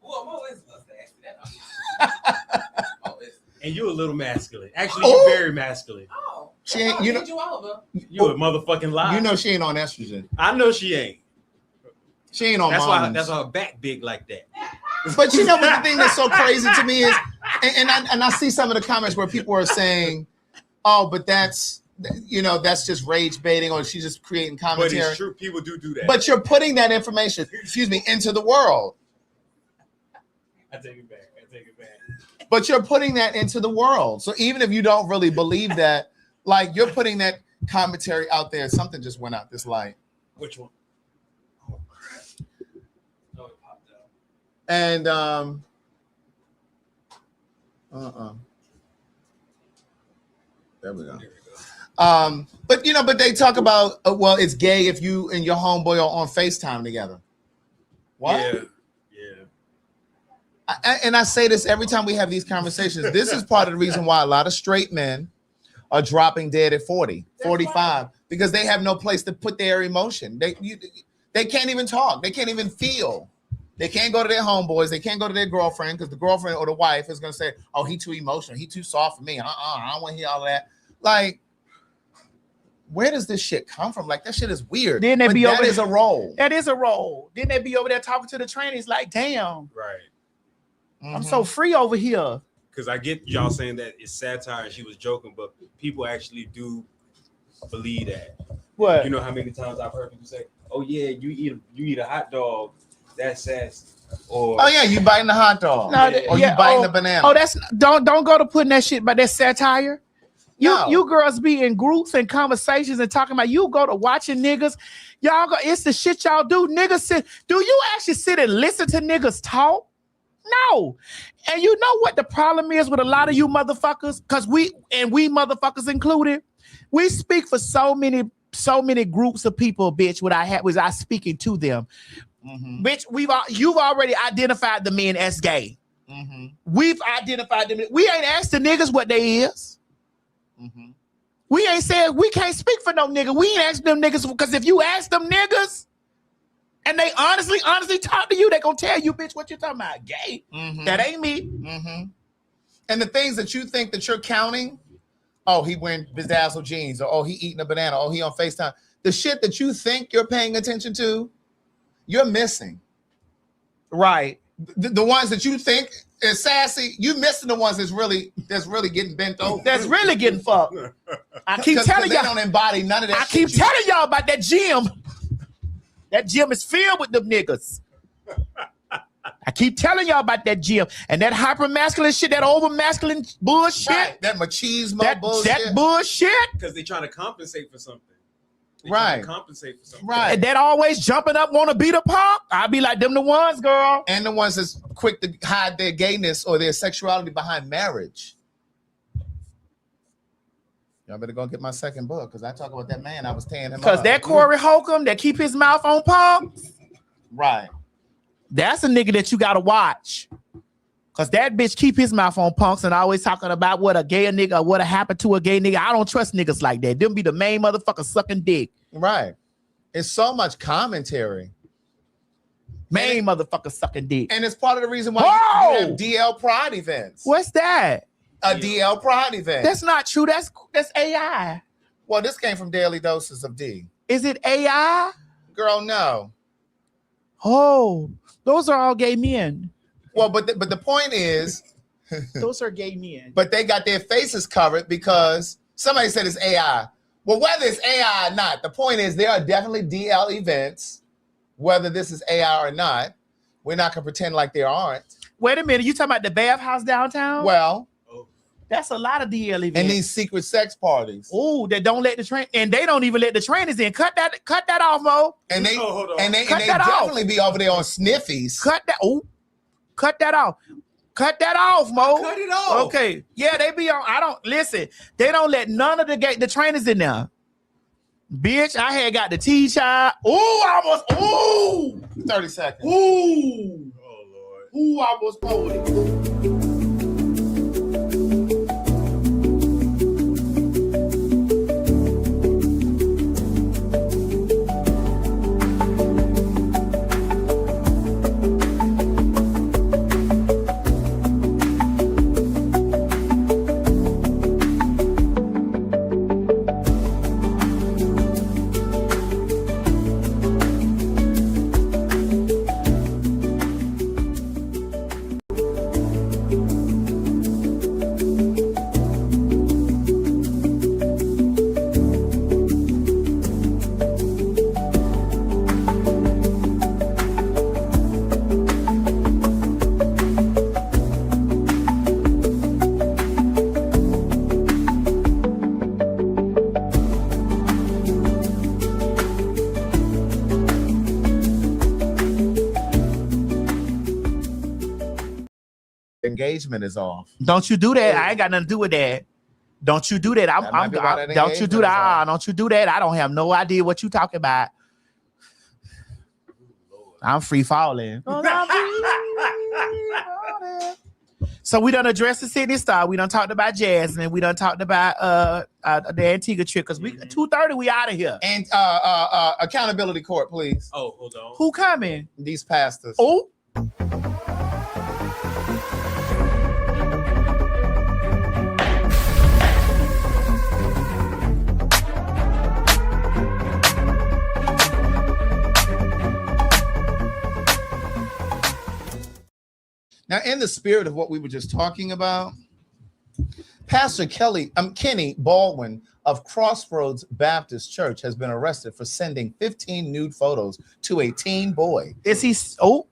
Well, Mo is a little sassy. And you're a little masculine. Actually, you're very masculine. Oh. She ain't, you know, you a motherfucking lie. You know she ain't on estrogen. I know she ain't. She ain't on that's moms. That's why her back big like that. But you know what the thing that's so crazy to me is, and I see some of the comments where people are saying, oh, but that's just rage baiting or she's just creating commentary. But it's true. People do that. But you're putting that information, into the world. I take it back. But you're putting that into the world. So even if you don't really believe that, like you're putting that commentary out there. Something just went out this light. Which one? Oh, crap. Oh, it popped out. And there we go. But they talk about well, it's gay if you and your homeboy are on FaceTime together. What? Yeah. And I say this every time we have these conversations. This is part of the reason why a lot of straight men are dropping dead at 40, 45, because they have no place to put their emotion. They can't even talk. They can't even feel. They can't go to their homeboys. They can't go to their girlfriend because the girlfriend or the wife is going to say, oh, he too emotional. He too soft for me. I don't want to hear all of that. Like, where does this shit come from? Like, that shit is weird. Then that is a role. That is a role. Then they be over there talking to the trainees like, damn. Right. I'm so free over here. Because I get y'all saying that it's satire and she was joking, but people actually do believe that. What? You know how many times I've heard people say, oh, yeah, you eat a hot dog. That's sassy. Or oh, yeah, you biting the hot dog. No, or you biting the banana. Oh, that's don't go to putting that shit, but that's satire. You girls be in groups and conversations and talking about you go to watching niggas. Y'all go, it's the shit y'all do. Niggas do you actually sit and listen to niggas talk? No. And you know what the problem is with a lot of you motherfuckers? Because we motherfuckers included, we speak for so many groups of people, bitch, without speaking to them. Mm-hmm. Bitch, you've already identified the men as gay. Mm-hmm. We've identified them. We ain't asked the niggas what they is. Mm-hmm. We ain't said we can't speak for no nigga. We ain't asked them niggas because if you ask them niggas and they honestly talk to you, they gonna tell you, bitch, what you talking about? Gay. Mm-hmm. That ain't me. Mm-hmm. And the things that you think that you're counting, oh, he wearing bedazzled jeans, or oh, he eating a banana, oh, he on FaceTime. The shit that you think you're paying attention to, you're missing. Right. The ones that you think is sassy, you missing the ones that's really getting bent over. That's really getting fucked. I keep telling y'all. They don't embody none of that. I keep telling y'all about that gym. That gym is filled with them niggas. I keep telling y'all about that gym and that hyper masculine shit, that over masculine bullshit. Right. That machismo bullshit. That bullshit. Because they're trying to compensate for something. Right. Compensate for something. Right. And that always jumping up, want to beat a punk. I'll be like, them the ones, girl. And the ones that's quick to hide their gayness or their sexuality behind marriage. Y'all better go get my second book because I talk about that man I was tearing him up. Because that Corey Holcomb that keep his mouth on punks. Right. That's a nigga that you got to watch. Because that bitch keep his mouth on punks and always talking about what a gay nigga or what happened to a gay nigga. I don't trust niggas like that. Them be the main motherfucker sucking dick. Right. It's so much commentary. Main motherfucker sucking dick. And it's part of the reason why you have DL Pride events. What's that? A DL Pride event. That's not true. That's AI. Well, this came from Daily Doses of D. Is it AI? Girl, no. Oh, those are all gay men. Well, but the point is, those are gay men. But they got their faces covered because somebody said it's AI. Well, whether it's AI or not, the point is there are definitely DL events, whether this is AI or not. We're not gonna pretend like there aren't. Wait a minute, you talking about the bathhouse downtown? Well, that's a lot of DL events. And these secret sex parties. Oh, that don't let the train, and they don't even let the trainers in. Cut that off, Mo. And they Cut that definitely off. be over there on sniffies. Cut that. Oh, cut that off. Cut that off, Mo. Cut it off. Okay. Yeah, they be on. I don't listen. They don't let none of the trainers in there. Bitch, I had got the T-child. I almost. 30 seconds. Oh Lord. I almost pulled it. Engagement is off. Don't you do that. I ain't got nothing to do with that. Don't you do that. Don't you do that. Don't you do that. I don't have no idea what you talking about. I'm free falling. So we done addressed the Sydney Star. We done talked about Jasmine. We done talked about the Antigua trip because we 2:30 we out of here. And accountability court, please. Oh, hold on. Who coming? These pastors. Oh. Now, in the spirit of what we were just talking about, Pastor Kenny Baldwin of Crossroads Baptist Church has been arrested for sending 15 nude photos to a teen boy. Is he? Oh,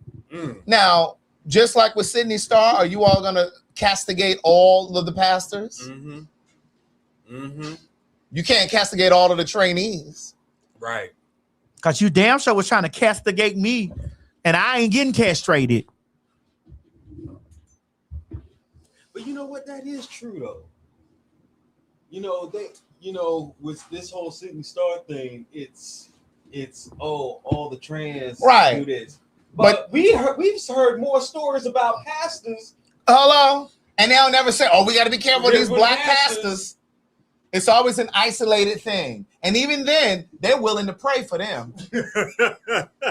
now, just like with Sydney Star, are you all going to castigate all of the pastors? Mm-hmm. Mm-hmm. You can't castigate all of the trainees. Right. Because you damn sure was trying to castigate me, and I ain't getting castrated. But you know what? That is true, though. With this whole Sydney Star thing, it's all the trans Right. do this. But we've heard more stories about pastors. Hello? And they'll never say, we got to be careful with these black pastors. It's always an isolated thing. And even then, they're willing to pray for them.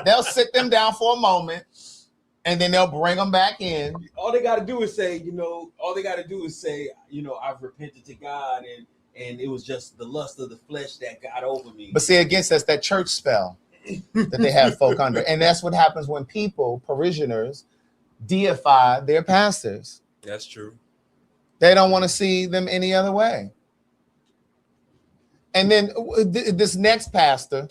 They'll sit them down for a moment, and then they'll bring them back in. All they got to do is say, I've repented to God, and it was just the lust of the flesh that got over me. But see, against that's that church spell. that they have folk under. And that's what happens when people, parishioners, deify their pastors. That's true. They don't want to see them any other way. And then this next pastor,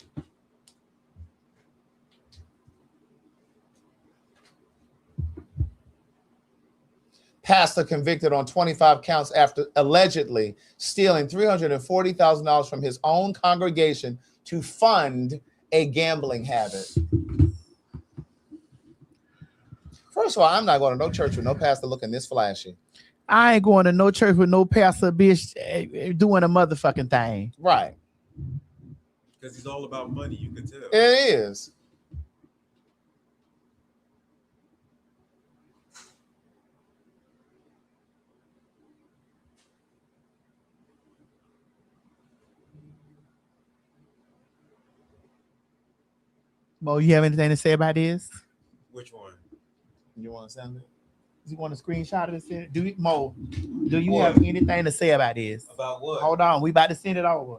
convicted on 25 counts after allegedly stealing $340,000 from his own congregation to fund a gambling habit. First of all, I'm not going to no church with no pastor looking this flashy. I ain't going to no church with no pastor bitch doing a motherfucking thing. Right. Because he's all about money, you can tell. It is. Mo, you have anything to say about this? Which one? You want to send it? You want to screenshot it and send it? Mo, do you have anything to say about this? About what? Hold on, we about to send it over.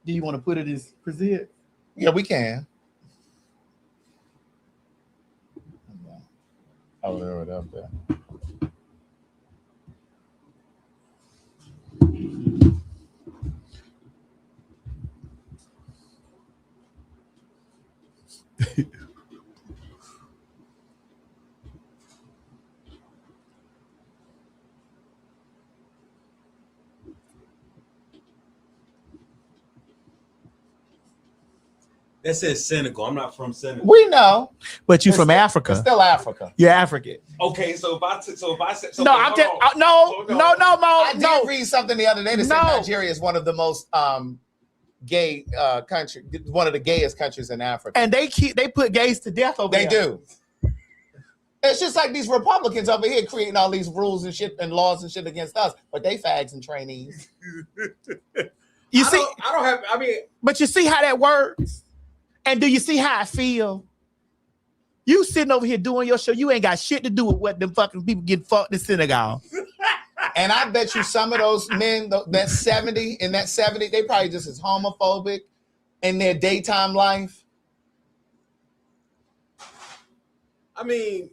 Do you want to put it as present? Yeah, we can. I'll throw it up there. That says Senegal. I'm not from Senegal. We know, but you from Africa. It's still Africa. You're African. Okay, so if I said no, I'm just no, Mo. I did read something the other day that said Nigeria is one of the most gay country, one of the gayest countries in Africa, and they put gays to death over there. They do. It's just like these Republicans over here creating all these rules and shit and laws and shit against us, but they fags and trainees. You see, I don't have. I mean, but you see how that works. And do you see how I feel? You sitting over here doing your show. You ain't got shit to do with what them fucking people get fucked in synagogue. And I bet you some of those men, that 70, they probably just as homophobic in their daytime life. I mean,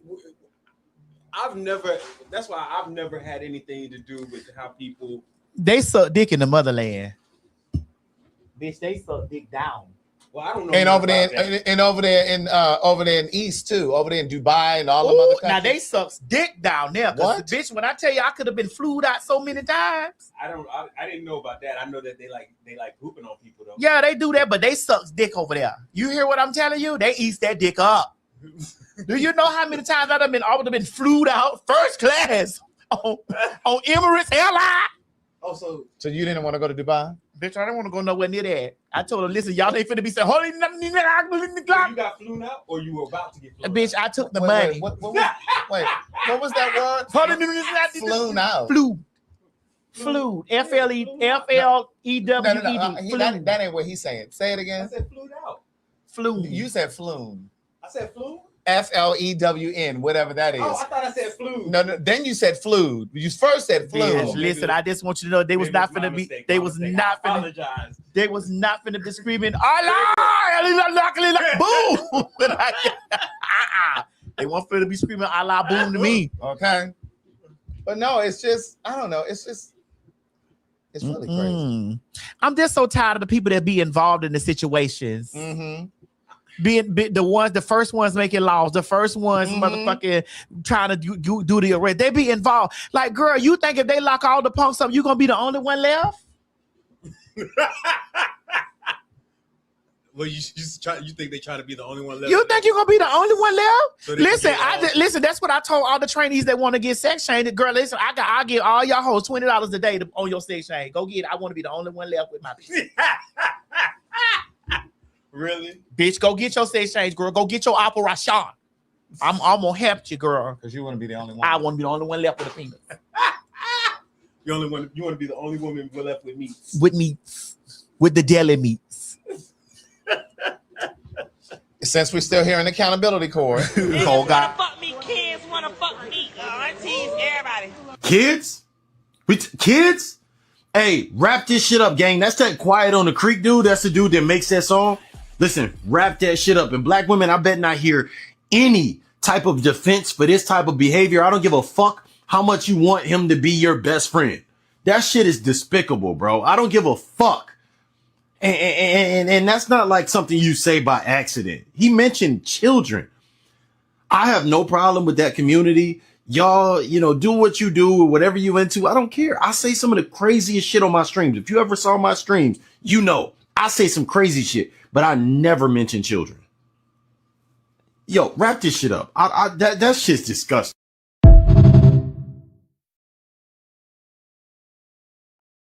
that's why I've never had anything to do with how people. They suck dick in the motherland. Bitch, they suck dick down. Well, I don't know. And over there in East too, over there in Dubai and all the other countries. Now they sucks dick down there. What? Bitch, when I tell you I could have been flued out so many times. I didn't know about that. I know that they like pooping on people though. Yeah, they do that, but they sucks dick over there. You hear what I'm telling you? They eats that dick up. Do you know how many times I would have been flued out first class on Emirates Airline? Oh, so you didn't want to go to Dubai? Bitch, I don't want to go nowhere near that. I told her, listen, y'all ain't finna be saying, holy nothing. You got flown out or you were about to get flown out? Bitch, I took the money. What was that word? Flown out. Flew. F-L-E-W-E-D. No. That ain't what he's saying. Say it again. I said flew out. Flew. You said flown. I said flew? F-L-E-W-N, whatever that is. Oh, I thought I said flew. No, then you said flew. You first said flew. Bitch, listen, I just want you to know they was not finna be. They was not finna. They was not finna be screaming. Boom! They weren't finna be screaming Allah boom to me. Okay, but no, it's just I don't know. It's really crazy. I'm just so tired of the people that be involved in the situations. Mm-hmm. Being the first ones making laws, the first ones motherfucking trying to do the arrest. They be involved. Like, girl, you think if they lock all the punks up, you gonna be the only one left? Well, you think they try to be the only one left? You think you're gonna be the only one left? So listen, that's what I told all the trainees that want to get sex change. Girl, listen, I'll give all y'all hoes $20 a day on your sex change. Go get it. I want to be the only one left with my bitch. Really? Bitch, go get your sex change, girl. Go get your operation. I'm gonna help you, girl. Because you want to be the only one. I want to be the only one left with a penis. You want to be the only woman left with meats. With meats. With the deli meats. Since we're still here in accountability court. Oh God. Fuck me, kids wanna fuck me, auntie. Kids? Kids? Hey, wrap this shit up, gang. That's that Quiet on the Creek dude. That's the dude that makes that song. Listen, wrap that shit up. And black women, I bet not hear any type of defense for this type of behavior. I don't give a fuck how much you want him to be your best friend. That shit is despicable, bro. I don't give a fuck. And that's not like something you say by accident. He mentioned children. I have no problem with that community. Y'all, do what you do, whatever you into. I don't care. I say some of the craziest shit on my streams. If you ever saw my streams, I say some crazy shit, but I never mention children. Yo, wrap this shit up. That shit's disgusting.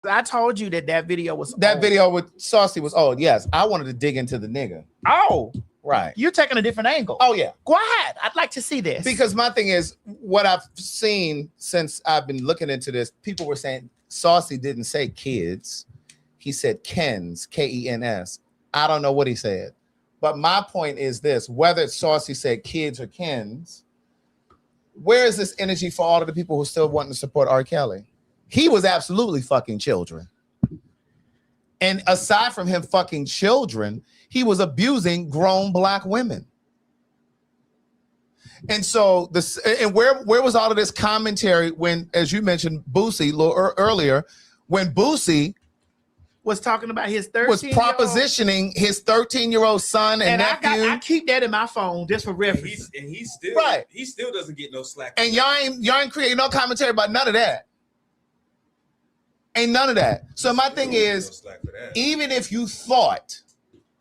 I told you that video was old. Video with Saucy was old. Yes, I wanted to dig into the nigga. Oh, right. You're taking a different angle. Oh yeah, go ahead. I'd like to see this because my thing is what I've seen since I've been looking into this. People were saying Saucy didn't say kids; he said Kens, Kens. I don't know what he said, but my point is this: whether Saucy said kids or Kens, where is this energy for all of the people who still want to support R. Kelly? He was absolutely fucking children. And aside from him fucking children, he was abusing grown black women. And so where was all of this commentary when, as you mentioned, Boosie earlier, when Boosie was talking about his 13 was propositioning his 13-year-old son and nephew. I keep that in my phone just for reference. He still right. He still doesn't get no slack. And y'all ain't creating no commentary about none of that. Ain't none of that. So my thing is, even if you thought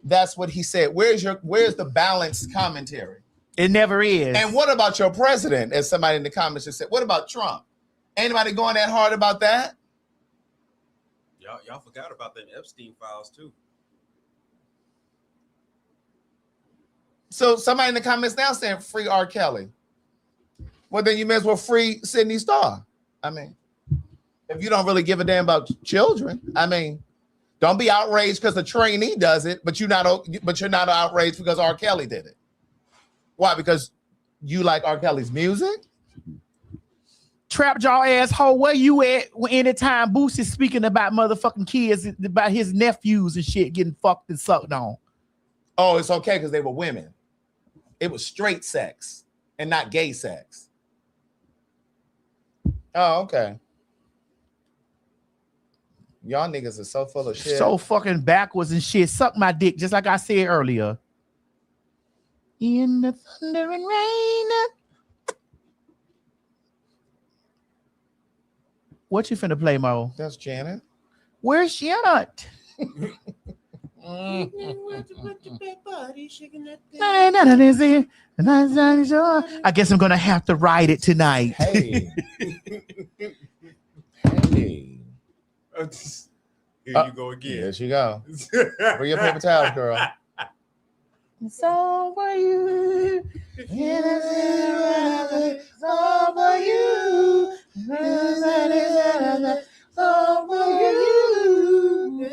that's what he said, where's the balanced commentary? It never is. And what about your president? As somebody in the comments just said, what about Trump? Anybody going that hard about that? Y'all forgot about them Epstein files too. So somebody in the comments now saying free R. Kelly. Well, then you may as well free Sydney Starr. I mean, if you don't really give a damn about children, I mean, don't be outraged because the trainee does it, but you're not outraged because R. Kelly did it. Why? Because you like R. Kelly's music? Trap jaw asshole, where you at anytime Boosie's speaking about motherfucking kids, about his nephews and shit getting fucked and sucked on? Oh, it's okay because they were women. It was straight sex and not gay sex. Oh, okay. Y'all niggas are so full of shit. So fucking backwards and shit. Suck my dick, just like I said earlier. In the thunder and rain. What you finna play, Mo? That's Janet. Where's Janet? I guess I'm gonna have to ride it tonight. Hey. Hey. Here you go again. Here she go. Bring your paper towels, girl. It's all for you. It's all for you. It's all for you.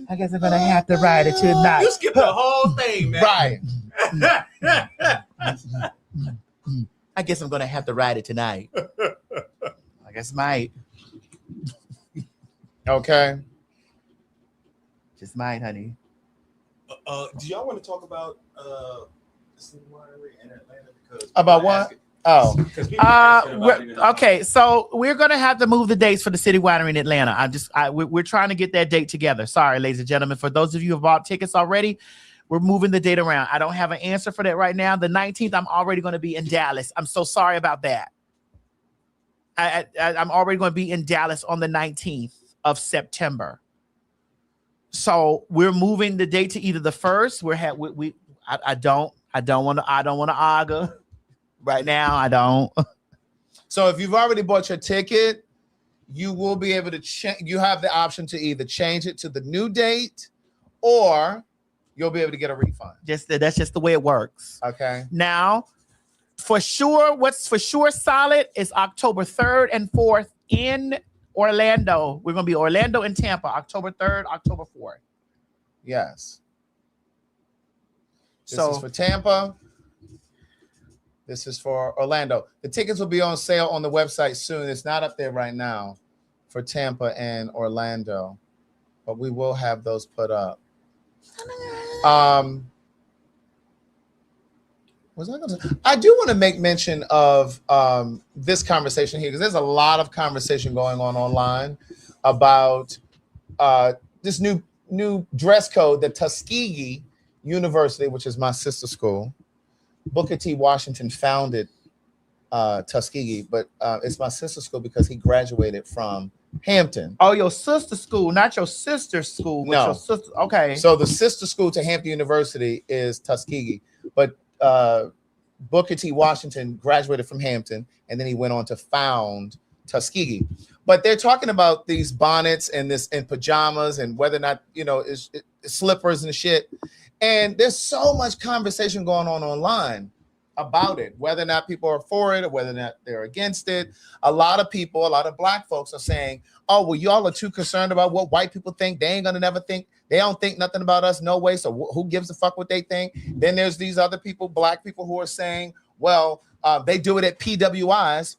I guess I'm gonna have to ride it tonight. You skipped the whole thing, man. Right. I guess I'm gonna have to ride it tonight. I guess might. Okay. Just might, honey. Do y'all want to talk about the City Winery in Atlanta? Because about what? Okay, so we're gonna have to move the dates for the City Winery in Atlanta. We're trying to get that date together. Sorry, ladies and gentlemen. For those of you who have bought tickets already, we're moving the date around. I don't have an answer for that right now. The 19th, I'm already going to be in Dallas. I'm so sorry about that. I'm already going to be in Dallas on the 19th of September. So we're moving the date to either the 1st. I don't want to argue right now. I don't. So if you've already bought your ticket, you will be able to change. You have the option to either change it to the new date or you'll be able to get a refund. That's just the way it works. Okay. Now, for sure, what's for sure solid is October 3rd and 4th in Orlando. We're going to be Orlando and Tampa, October 3rd, October 4th. Yes. This is for Tampa. This is for Orlando. The tickets will be on sale on the website soon. It's not up there right now for Tampa and Orlando, but we will have those put up. I do want to make mention of this conversation here because there's a lot of conversation going on online about this new dress code that Tuskegee University, which is my sister school, Booker T. Washington founded Tuskegee, but it's my sister school because he graduated from Hampton. Oh, your sister school, not your sister's school. But No. your sister. Okay. So the sister school to Hampton University is Tuskegee, but Booker T. Washington graduated from Hampton, and then he went on to found Tuskegee. But they're talking about these bonnets and pajamas and whether or not it's slippers and shit. And there's so much conversation going on online about it, whether or not people are for it or whether or not they're against it. A lot of people, a lot of black folks are saying, oh, well, y'all are too concerned about what white people think. They ain't gonna never think. They don't think nothing about us, no way. So who gives a fuck what they think? Then there's these other people, black people, who are saying, well, they do it at PWIs,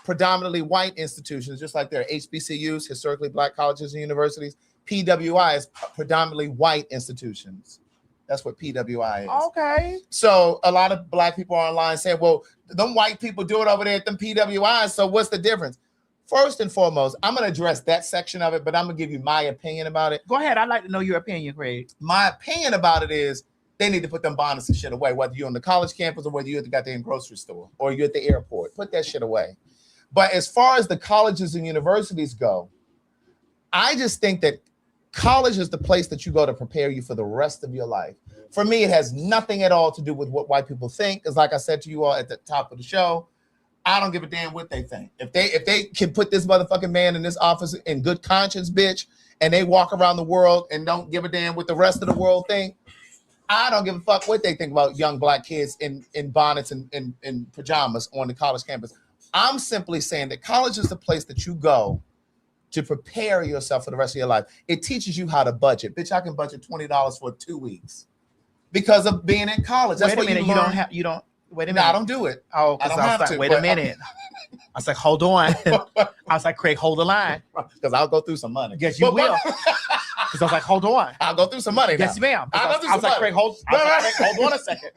predominantly white institutions, just like there are HBCUs, historically black colleges and universities. PWI is predominantly white institutions. That's what PWI is. Okay. So a lot of black people are online saying, well, them white people do it over there at them PWIs. So what's the difference? First and foremost, I'm going to address that section of it, but I'm going to give you my opinion about it. Go ahead. I'd like to know your opinion, Craig. My opinion about it is they need to put them bonnets and shit away, whether you're on the college campus or whether you're at the goddamn grocery store or you're at the airport. Put that shit away. But as far as the colleges and universities go, I just think that college is the place that you go to prepare you for the rest of your life. For me, it has nothing at all to do with what white people think. Because like I said to you all at the top of the show, I don't give a damn what they think. If they can put this motherfucking man in this office in good conscience, bitch, and they walk around the world and don't give a damn what the rest of the world think, I don't give a fuck what they think about young black kids in bonnets and pajamas on the college campus. I'm simply saying that college is the place that you go to prepare yourself for the rest of your life. It teaches you how to budget. Bitch, I can budget $20 for 2 weeks because of being in college. That's Wait a minute. You don't. Wait a minute. No, I don't do it. Oh, I don't I have was to. like, wait a minute. I was like, hold on. I was like, Craig, hold the line. Because I'll go through some money. Yes, you will. Because I was like, hold on. I'll go through some money. Yes, now. ma'am. I'll go through I was some like, money. Craig, hold on a second.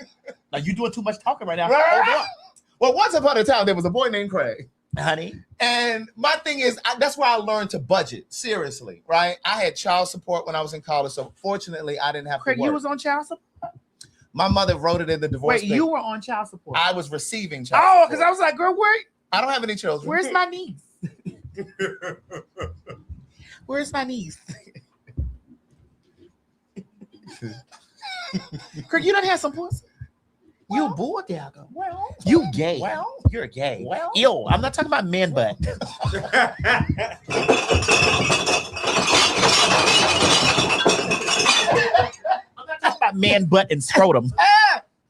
Now you doing too much talking right now. Hold on. Well, once upon a time, there was a boy named Craig. Honey. And my thing is, that's where I learned to budget, seriously, right? I had child support when I was in college, so fortunately, I didn't have Craig, to work. you was on child support? My mother wrote it in the divorce. Wait, you were on child support? I was receiving child support. support. Because I was like, girl, where? I don't have any children. Where's my niece? Where's my niece? Craig, you done had some pussy? You bull dagger. Well, you gay. Well, you're gay. Well, ew. I'm not talking about man butt. I'm not talking about man butt and scrotum.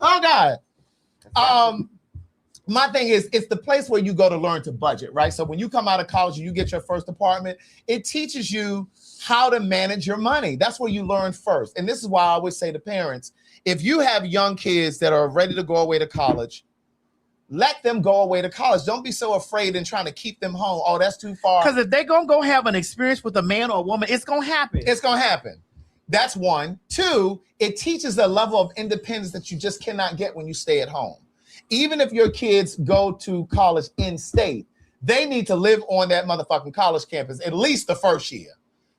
Oh God. My thing is, it's the place where you go to learn to budget, right? So when you come out of college and you get your first apartment, it teaches you how to manage your money. That's where you learn first. And this is why I always say to parents, if you have young kids that are ready to go away to college, let them go away to college. Don't be so afraid and trying to keep them home. Oh, that's too far. Because if they're going to go have an experience with a man or a woman, it's going to happen. It's going to happen. That's one. Two, it teaches a level of independence that you just cannot get when you stay at home. Even if your kids go to college in state, they need to live on that motherfucking college campus at least the first year.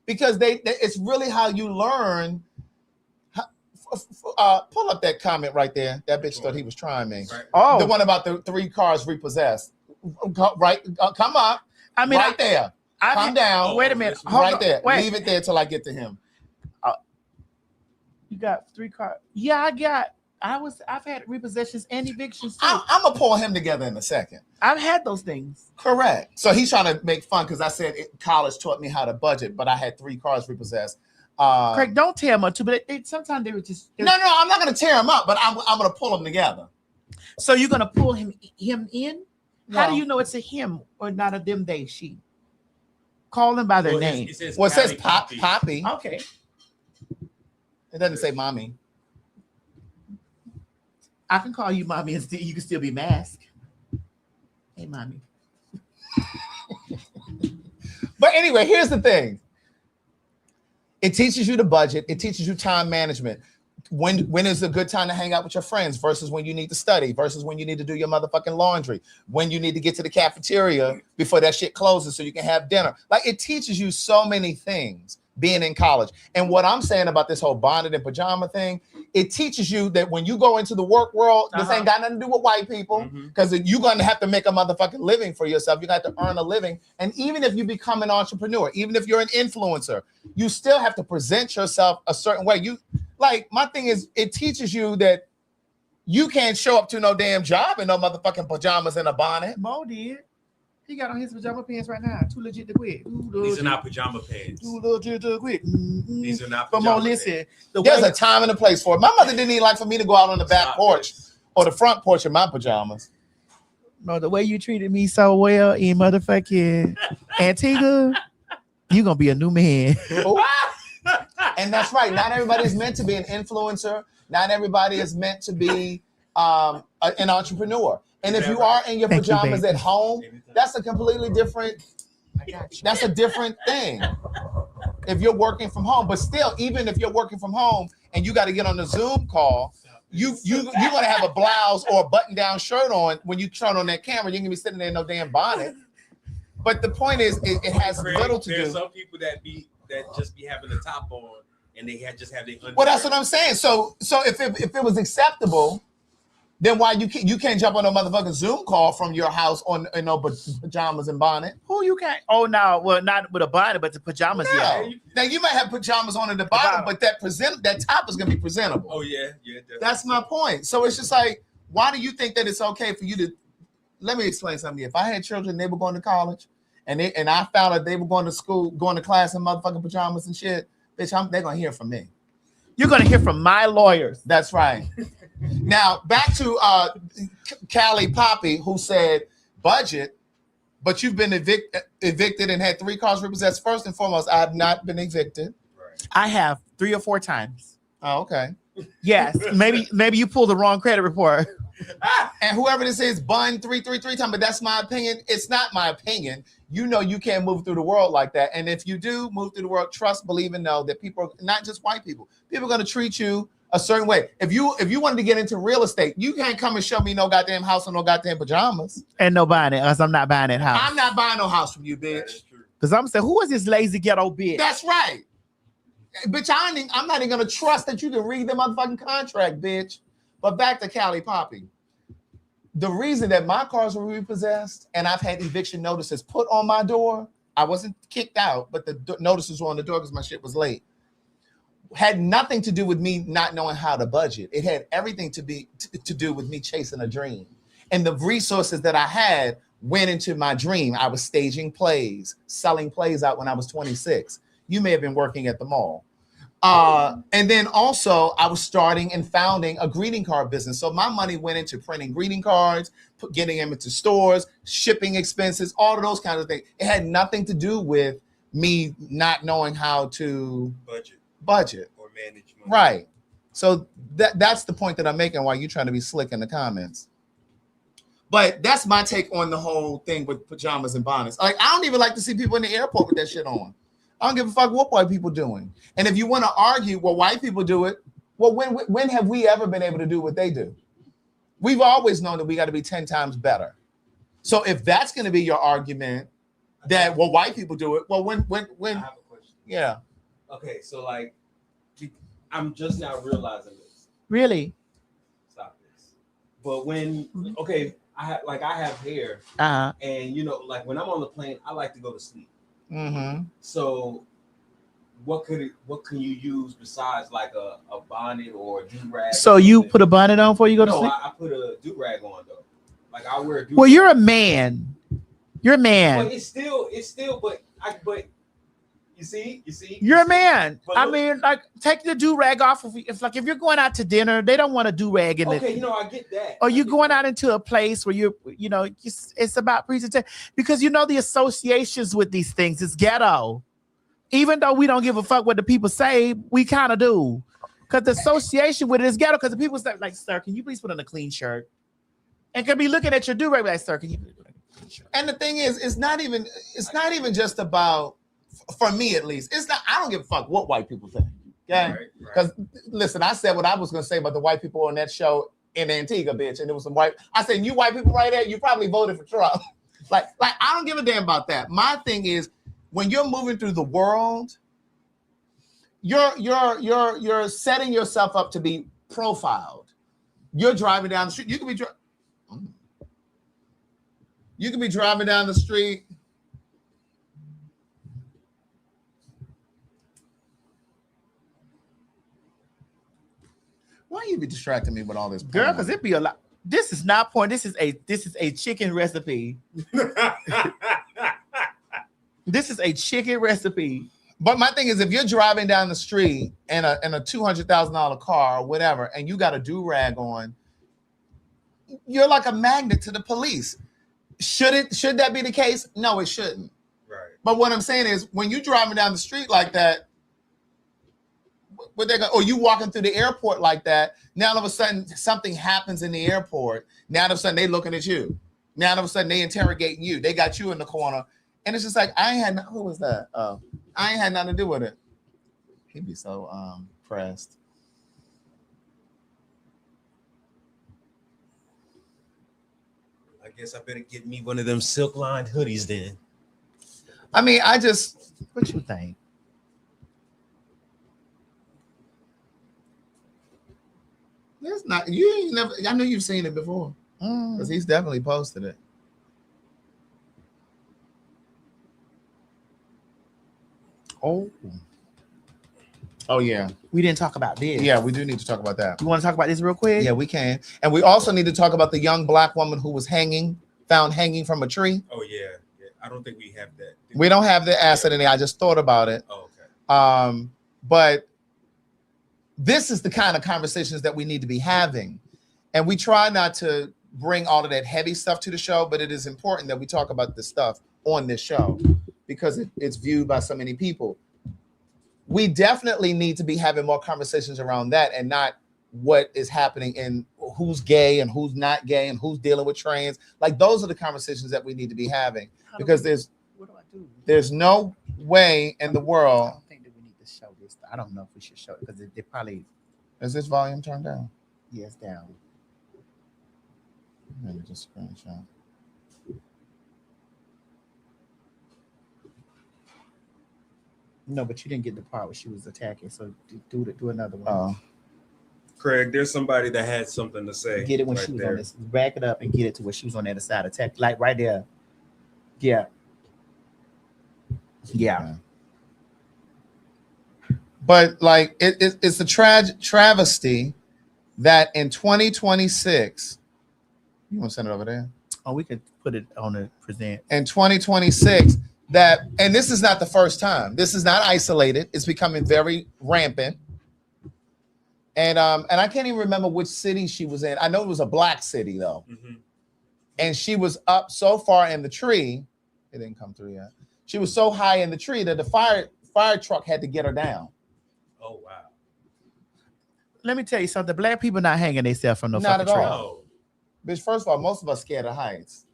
Because it's really how you learn. Pull up that comment right there. That bitch thought he was trying me. Oh, the one about the 3 cars repossessed. Right, come up. I mean, right there. Calm down. Wait a minute. Right there. Wait. Leave it there till I get to him. You got 3 cars. Yeah, I've had repossessions and evictions too. I'm gonna pull him together in a second. I've had those things. Correct. So he's trying to make fun because I said college taught me how to budget, but I had 3 cars repossessed. Craig, don't tear them up too, but sometimes they were just. No, I'm not gonna tear him up, but I'm gonna pull them together. So you're gonna pull him in? No. How do you know it's a him or not a them, they, she? Call them by their name. It says Poppy. Okay. It doesn't say mommy. I can call you mommy and you can still be masked. Hey, mommy. But anyway, here's the thing. It teaches you to budget. It teaches you time management. When is a good time to hang out with your friends versus when you need to study versus when you need to do your motherfucking laundry, when you need to get to the cafeteria before that shit closes so you can have dinner. Like, it teaches you so many things being in college. And what I'm saying about this whole bonnet and pajama thing, it teaches you that when you go into the work world, this ain't got nothing to do with white people, because you're going to have to make a motherfucking living for yourself. You got to earn a living. And even if you become an entrepreneur, even if you're an influencer, you still have to present yourself a certain way. Like, my thing is, it teaches you that you can't show up to no damn job in no motherfucking pajamas and a bonnet. Mo did. He got on his pajama pants right now. Too legit to quit. These are not pajama pants. Too legit to quit. These are not But pajama Mo, listen. pants. There's a time and a place for it. My mother didn't even like for me to go out on the back porch or the front porch in my pajamas. No, the way you treated me so well in motherfucking Antigua, you gonna be a new man. And that's right. Not everybody is meant to be an influencer. Not everybody is meant to be an entrepreneur. And if you are in your pajamas at home, that's a completely different. That's a different thing. If you're working from home, but still, even if you're working from home and you got to get on the Zoom call, you're gonna have a blouse or a button-down shirt on when you turn on that camera. You're gonna be sitting there in no damn bonnet. But the point is, it has little to do. There's some people that just be having the top on and they just have their underwear. Well, that's what I'm saying. So if it was acceptable, then why you can't jump on a motherfucking Zoom call from your house in no pajamas and bonnet? Who you can't? Oh no, well, not with a bonnet, but the pajamas. No. Yeah. Now you might have pajamas on at the bottom, but that top is gonna be presentable. Oh yeah, definitely. That's my point. So it's just like, why do you think that it's okay for you to? Let me explain something to you. If I had children, they were going to college, and I found out they were going to school, going to class in motherfucking pajamas and shit, bitch, they're gonna hear from me. You're gonna hear from my lawyers. That's right. Now back to Callie Poppy, who said budget, but you've been evicted and had 3 cars repossessed. First and foremost, I have not been evicted. I have 3 or 4 times. Oh, okay. Yes, maybe you pulled the wrong credit report. And whoever this is, bun 333 times, but that's my opinion. It's not my opinion. You know you can't move through the world like that. And if you do move through the world, trust, believe, and know that people, not just white people, people are going to treat you a certain way. If you wanted to get into real estate, you can't come and show me no goddamn house or no goddamn pajamas. And no buying it, because I'm not buying that house. I'm not buying no house from you, bitch. Because I'm saying, who is this lazy ghetto bitch? That's right. Bitch, I'm not even going to trust that you can read the motherfucking contract, bitch. But back to Callie Poppy. The reason that my cars were repossessed and I've had eviction notices put on my door, I wasn't kicked out, but the notices were on the door because my shit was late, had nothing to do with me not knowing how to budget. It had everything to do with me chasing a dream. And the resources that I had went into my dream. I was staging plays, selling plays out when I was 26. You may have been working at the mall. And then also I was starting and founding a greeting card business. So my money went into printing greeting cards, getting them into stores, shipping expenses, all of those kinds of things. It had nothing to do with me not knowing how to budget or manage money. Right. So that's the point that I'm making while you're trying to be slick in the comments. But that's my take on the whole thing with pajamas and bonnets. Like, I don't even like to see people in the airport with that shit on. I don't give a fuck what white people doing. And if you want to argue, well, white people do it, well, when have we ever been able to do what they do? We've always known that we got to be 10 times better. So if that's going to be your argument that, well, white people do it, well, when I have a question. Yeah. Okay, so like, I'm just now realizing this. Really? Stop this. But when, okay, I have hair, and you know, like when I'm on the plane, I like to go to sleep. Mm-hmm. So what can you use besides like a bonnet or a do-rag? So you put a bonnet on before you go to sleep? No, I put a do-rag on though. Like I wear a do-rag. Well, you're a man. You're a man. But it's still, but you see. You're a man. But I look, mean, like, take the do-rag off. If you're going out to dinner, they don't want a do-rag in okay, it. you know, I get that. Or you're going out into a place where it's about presentation. Because you know the associations with these things is ghetto. Even though we don't give a fuck what the people say, we kind of do. Because the association with it is ghetto. Because the people say, like, sir, can you please put on a clean shirt? And can be looking at your do-rag like, sir, can you please put on a clean shirt? And the thing is, it's not even just about, for me at least, it's not, I don't give a fuck what white people think. Okay? Because listen, I said what I was gonna say about the white people on that show in Antigua, bitch, and it was some white. I said, you white people right there, you probably voted for Trump. like I don't give a damn about that. My thing is, when you're moving through the world, you're setting yourself up to be profiled. You're driving down the street. You can be driving down the street. Why you be distracting me with all this, girl? Because it be a lot. This is not porn. This is a chicken recipe. This is a chicken recipe. But my thing is, if you're driving down the street in a $200,000 car or whatever, and you got a do-rag on, you're like a magnet to the police. Should that be the case? No, it shouldn't. Right. But what I'm saying is, when you're driving down the street like that, or you walking through the airport like that, now all of a sudden something happens in the airport. Now all of a sudden they looking at you. Now all of a sudden they interrogating you. They got you in the corner. And it's just like, who was that? I ain't had nothing to do with it. He'd be so pressed. I guess I better get me one of them silk lined hoodies then. I mean, what you think? It's not, you ain't never, I know you've seen it before. Because he's definitely posted it. Oh yeah. We didn't talk about this. Yeah, we do need to talk about that. You want to talk about this real quick? Yeah, we can. And we also need to talk about the young black woman who was found hanging from a tree. Oh yeah. I don't think we have that. We don't have the asset in there. I just thought about it. Oh, okay. But this is the kind of conversations that we need to be having. And we try not to bring all of that heavy stuff to the show, but it is important that we talk about this stuff on this show because it's viewed by so many people. We definitely need to be having more conversations around that and not what is happening in who's gay and who's not gay and who's dealing with trans. Like, those are the conversations that we need to be having because there's no way in the world. I don't think that we need to show this. I don't know if we should show it because they probably. Is this volume turned down? Yes, down. Let me just screenshot. No, but you didn't get the part where she was attacking. So do another one. Oh. Craig, there's somebody that had something to say. Get it when right she was there. on this. Back it up and get it to where she was on the other side. Attack, like right there. Yeah. Yeah. But like it's a travesty that in 2026, you want to send it over there? Oh, we could put it on the present. In 2026, and this is not the first time. This is not isolated. It's becoming very rampant. And I can't even remember which city she was in. I know it was a black city though. Mm-hmm. And she was up so far in the tree, it didn't come through yet. She was so high in the tree that the fire truck had to get her down. Oh wow! Let me tell you something. Black people not hanging themselves from no Not fucking at tree. all. Bitch, first of all, most of us scared of heights.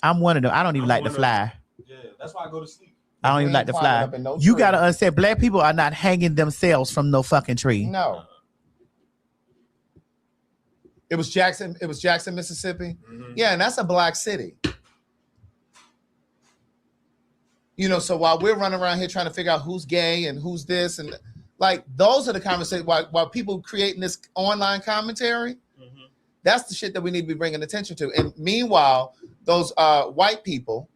I'm one of them. I don't even like to fly. Yeah, that's why I go to sleep. I don't even like to fly. You gotta understand, black people are not hanging themselves from no fucking tree. No. It was Jackson, Mississippi. Mm-hmm. Yeah, and that's a black city. You know, so while we're running around here trying to figure out who's gay and who's this, and like those are the conversations while people creating this online commentary, mm-hmm. That's the shit that we need to be bringing attention to. And meanwhile, those white people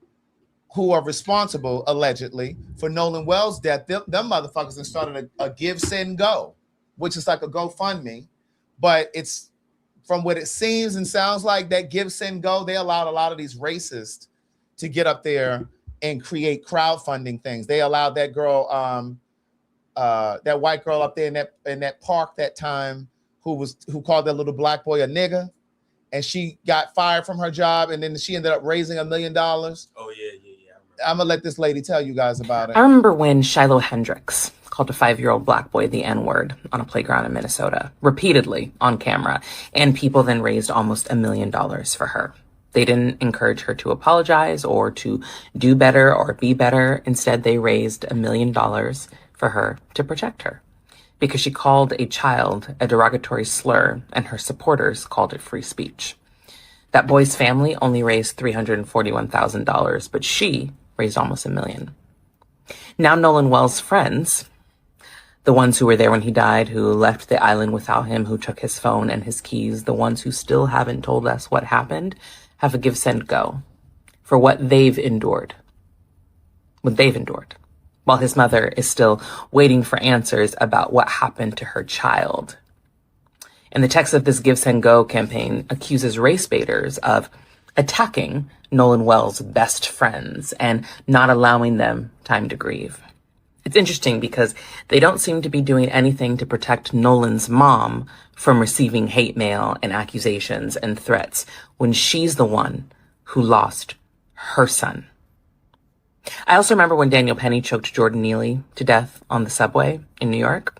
who are responsible, allegedly, for Nolan Wells' death, them motherfuckers have started a Give, Send, Go, which is like a GoFundMe, but it's from what it seems and sounds like that Give, Send, Go, they allowed a lot of these racists to get up there and create crowdfunding things. They allowed that girl, that white girl up there in that park that time who called that little black boy a nigga, and she got fired from her job, and then she ended up raising $1 million. Oh yeah. I'm gonna let this lady tell you guys about it. I remember when Shiloh Hendricks called a 5-year-old black boy the N-word on a playground in Minnesota, repeatedly on camera, and people then raised almost $1 million for her. They didn't encourage her to apologize or to do better or be better. Instead, they raised $1 million for her to protect her because she called a child a derogatory slur and her supporters called it free speech. That boy's family only raised $341,000, but she raised almost $1 million. Now Nolan Wells' friends, the ones who were there when he died, who left the island without him, who took his phone and his keys, the ones who still haven't told us what happened, have a give, send, go for what they've endured. While his mother is still waiting for answers about what happened to her child. And the text of this Give, Send, Go campaign accuses race baiters of attacking Nolan Wells' best friends and not allowing them time to grieve. It's interesting because they don't seem to be doing anything to protect Nolan's mom from receiving hate mail and accusations and threats when she's the one who lost her son. I also remember when Daniel Penny choked Jordan Neely to death on the subway in New York.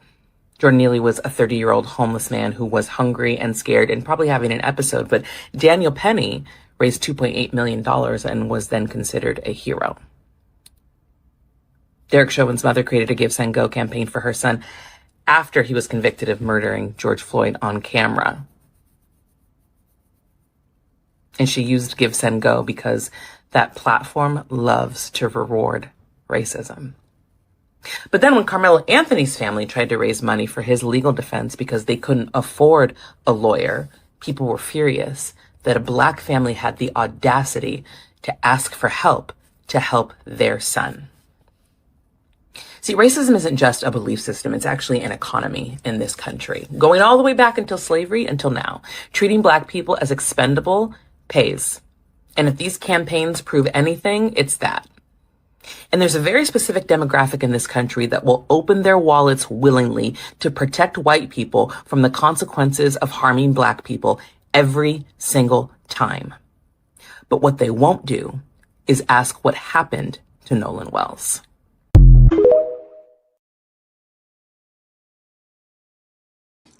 Jordan Neely was a 30-year-old homeless man who was hungry and scared and probably having an episode, but Daniel Penny raised $2.8 million and was then considered a hero. Derek Chauvin's mother created a Give, Send, Go campaign for her son after he was convicted of murdering George Floyd on camera. And she used Give, Send, Go because that platform loves to reward racism. But then when Carmelo Anthony's family tried to raise money for his legal defense because they couldn't afford a lawyer, people were furious that a black family had the audacity to ask for help to help their son. See, racism isn't just a belief system. It's actually an economy in this country. Going all the way back until slavery until now, treating black people as expendable pays. And if these campaigns prove anything, it's that. And there's a very specific demographic in this country that will open their wallets willingly to protect white people from the consequences of harming black people every single time. But what they won't do is ask what happened to Nolan Wells.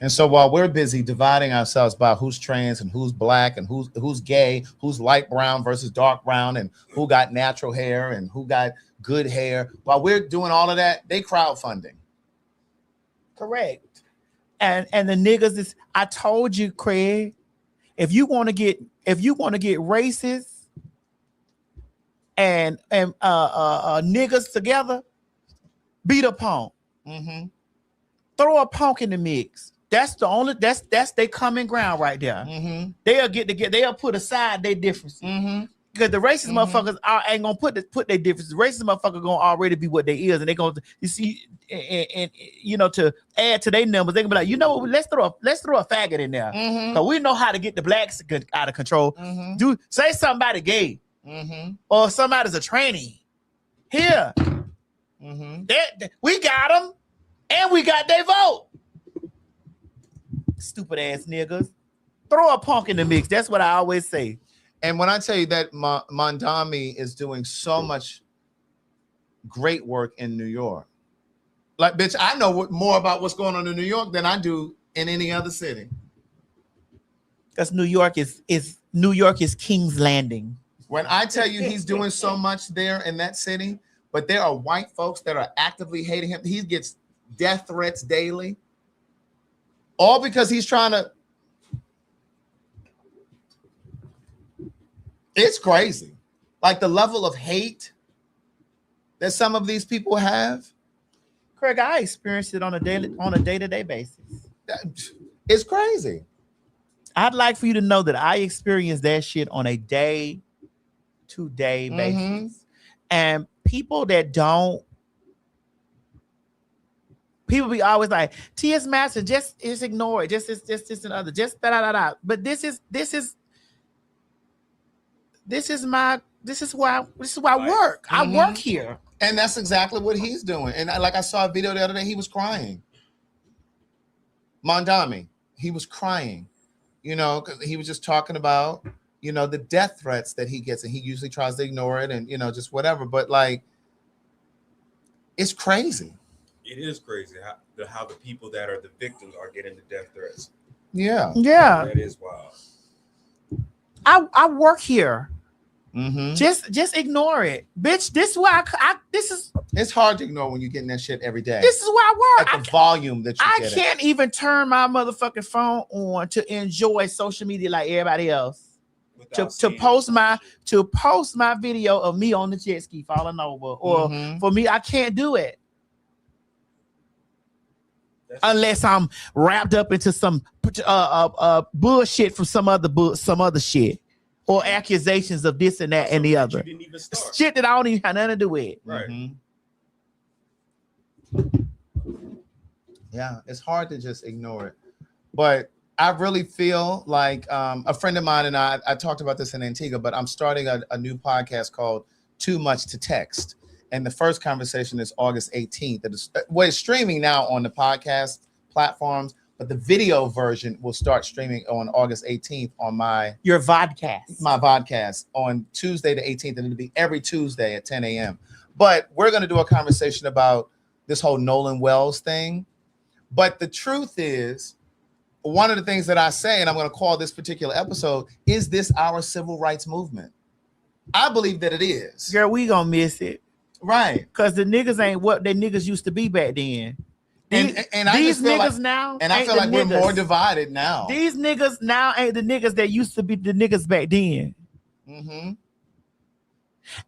And so while we're busy dividing ourselves by who's trans and who's black and who's gay, who's light brown versus dark brown, and who got natural hair and who got good hair, while we're doing all of that, they crowdfunding. Correct. And the niggas is, I told you, Craig, if you want to get racist and niggas together, beat a punk. Mm-hmm. Throw a punk in the mix. That's their common ground right there. Mm-hmm. They'll get together. They'll put aside their differences. Mm-hmm. Because the racist motherfuckers ain't gonna put their differences. The racist motherfuckers gonna already be what they is, and they gonna, you see, and you know, to add to their numbers, they gonna be like, you know what, let's throw a faggot in there, because we know how to get the blacks out of control. Do say somebody gay, or somebody's a tranny. Here, we got them, and we got their vote. Stupid ass niggas. Throw a punk in the mix. That's what I always say. And when I tell you that Mondami is doing so much great work in New York, like, bitch, I know more about what's going on in New York than I do in any other city. Because New York is King's Landing. When I tell you he's doing so much there in that city, but there are white folks that are actively hating him. He gets death threats daily, all because he's trying to. It's crazy. Like the level of hate that some of these people have. Craig, I experienced it on a day-to-day basis. It's crazy. I'd like for you to know that I experienced that shit on a day-to-day basis. And people that don't, people be always like, T.S. Master, just ignore it. Just and other. Just da-da-da-da. But this is why I work. I work here. And that's exactly what he's doing. And I saw a video the other day, he was crying. Mondami, he was crying, because he was just talking about, the death threats that he gets, and he usually tries to ignore it and, just whatever. But like, it's crazy. It is crazy how the people that are the victims are getting the death threats. Yeah. That is wild. I work here. Mm-hmm. Just ignore it, bitch. This is why this is. It's hard to ignore when you're getting that shit every day. This is where I work. At the volume that you I get can't even turn my motherfucking phone on to enjoy social media like everybody else. To post my video of me on the jet ski falling over, or for me, I can't do it unless I'm wrapped up into some bullshit from some other shit, or accusations of this and that and the other shit that I don't even have nothing to do with. Right. Yeah, it's hard to just ignore it, but I really feel like a friend of mine and I talked about this in Antigua, but I'm starting a new podcast called Too Much to Text. And the first conversation is August 18th. It's streaming now on the podcast platforms, but the video version will start streaming on August 18th on my vodcast on Tuesday the 18th. And it'll be every Tuesday at 10 a.m. But we're going to do a conversation about this whole Nolan Wells thing. But the truth is, one of the things that I say, and I'm going to call this particular episode, is this our civil rights movement? I believe that it is. Girl, we gonna miss it. Right. Because the niggas ain't what they niggas used to be back then. And I these just feel niggas like, now, and I feel like we're more divided now. These niggas now ain't the niggas that used to be the niggas back then. Mm-hmm.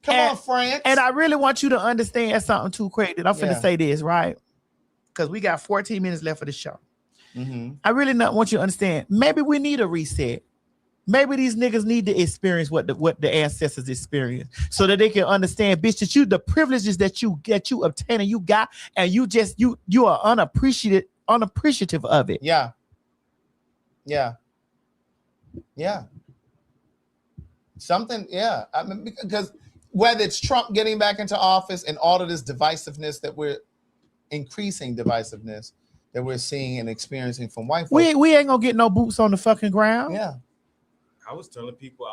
Come on, France. And I really want you to understand something too, Craig, that I'm finna say this, right? Because we got 14 minutes left for the show. Mm-hmm. I really not want you to understand. Maybe we need a reset. Maybe these niggas need to experience what the ancestors experienced, so that they can understand, bitch, that the privileges that you obtain and you got, and you are unappreciative of it. Yeah. Something. Yeah. I mean, because whether it's Trump getting back into office and all of this divisiveness that we're increasing divisiveness that we're seeing and experiencing from white folks. We ain't gonna get no boots on the fucking ground. Yeah. I was telling people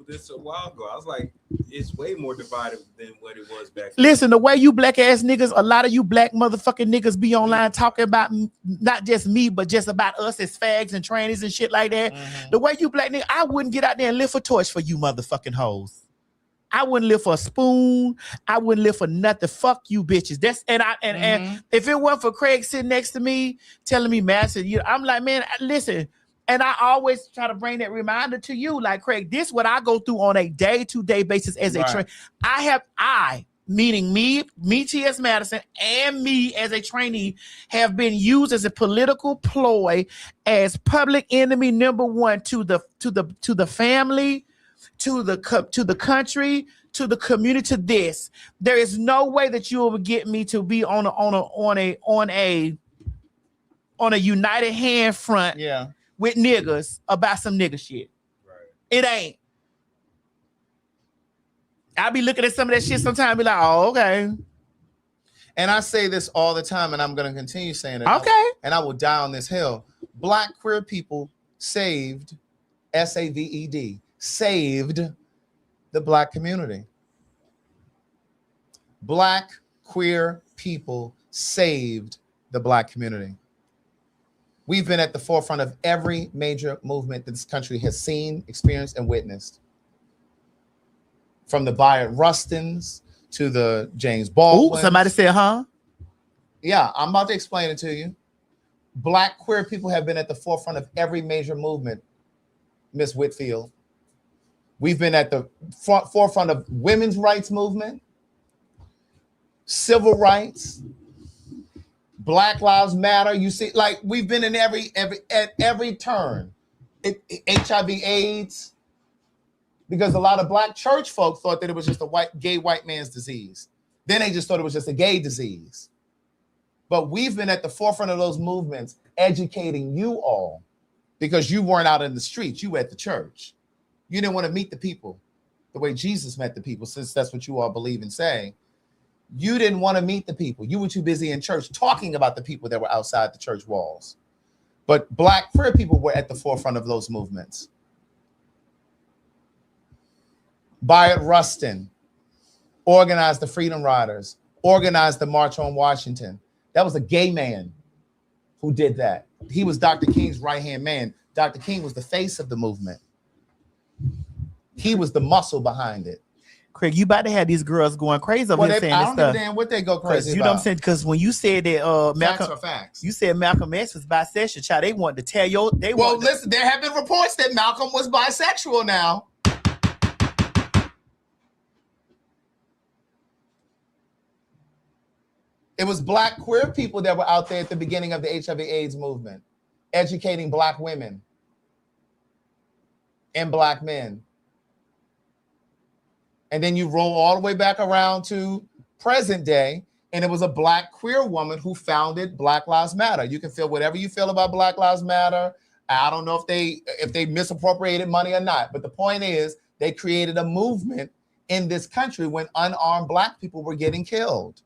this a while ago. I was like, it's way more divided than what it was back then. Listen, the way you black ass niggas, a lot of you black motherfucking niggas be online talking about not just me, but just about us as fags and trannies and shit like that. The way you black niggas, I wouldn't get out there and lift a torch for you motherfucking hoes. I wouldn't live for a spoon. I wouldn't live for nothing. Fuck you, bitches. And if it weren't for Craig sitting next to me, telling me, massive, I'm like, man, listen. And I always try to bring that reminder to you, like, Craig, this is what I go through on a day-to-day basis as a trainee. Meaning me, T.S. Madison, and me as a trainee, have been used as a political ploy, as public enemy number one to the family, to the country, to the community, to this. There is no way that you will get me to be on a united hand front with niggas about some nigga shit. Right. It ain't. I be looking at some of that shit sometimes and be like, oh, okay. And I say this all the time, and I'm going to continue saying it. Okay. And I will die on this hill. Black queer people saved, SAVED, saved the black community. Black queer people saved the black community. We've been at the forefront of every major movement that this country has seen, experienced, and witnessed. From the Bayard Rustins to the James Baldwin. Somebody said, huh? Yeah, I'm about to explain it to you. Black queer people have been at the forefront of every major movement, Miss Whitfield. We've been at the forefront of women's rights movement, civil rights, Black Lives Matter. You see, like, we've been in at every turn. HIV/AIDS, because a lot of black church folk thought that it was just a gay white man's disease. Then they just thought it was just a gay disease. But we've been at the forefront of those movements, educating you all, because you weren't out in the streets, you were at the church. You didn't want to meet the people the way Jesus met the people, since that's what you all believe and say. You didn't want to meet the people. You were too busy in church talking about the people that were outside the church walls. But black queer people were at the forefront of those movements. Bayard Rustin organized the Freedom Riders, organized the March on Washington. That was a gay man who did that. He was Dr. King's right-hand man. Dr. King was the face of the movement. He was the muscle behind it. Craig, you about to have these girls going crazy over Well, here saying I this don't give a stuff. damn what they go crazy You about. know what I'm saying? Because when you said that Facts are facts. you said Malcolm X was bisexual, child. They wanted to tell you. Listen, there have been reports that Malcolm was bisexual now. It was black queer people that were out there at the beginning of the HIV/AIDS movement, educating black women and black men. And then you roll all the way back around to present day, and it was a black queer woman who founded Black Lives Matter. You can feel whatever you feel about Black Lives Matter. I don't know if they misappropriated money or not, but the point is they created a movement in this country when unarmed black people were getting killed.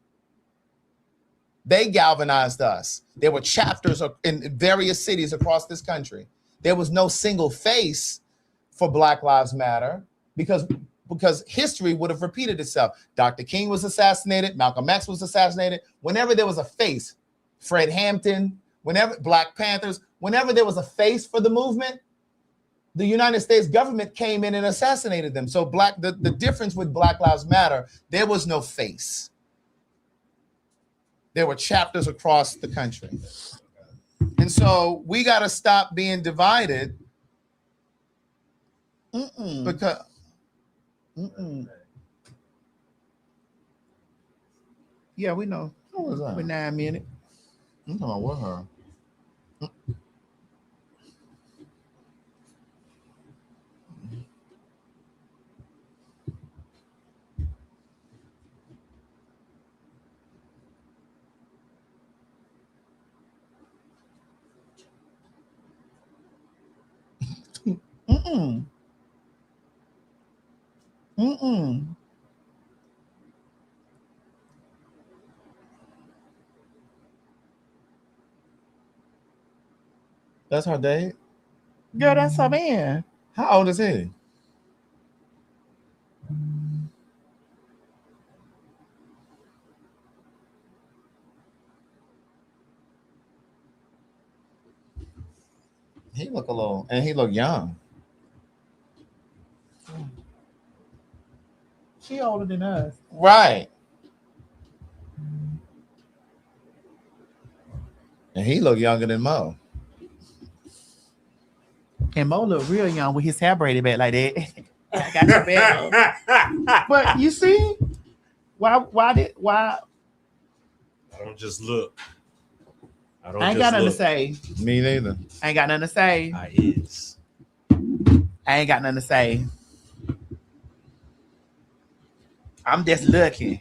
They galvanized us. There were chapters in various cities across this country. There was no single face for Black Lives Matter because history would have repeated itself. Dr. King was assassinated. Malcolm X was assassinated. Whenever there was a face, Fred Hampton, whenever Black Panthers, whenever there was a face for the movement, the United States government came in and assassinated them. So the difference with Black Lives Matter, there was no face. There were chapters across the country. And so we got to stop being divided because yeah, we know. What was that? With 9 minutes. I'm talking about with her. That's her date? Girl, that's her man. How old is he? He look a little, and he look young. She older than us. Right. And he look younger than Mo. And Mo look real young with his hair braided back like that. I got your back. But you see, why? I don't just look. I ain't got nothing to say. Me neither. I ain't got nothing to say. I ain't got nothing to say. I'm just looking.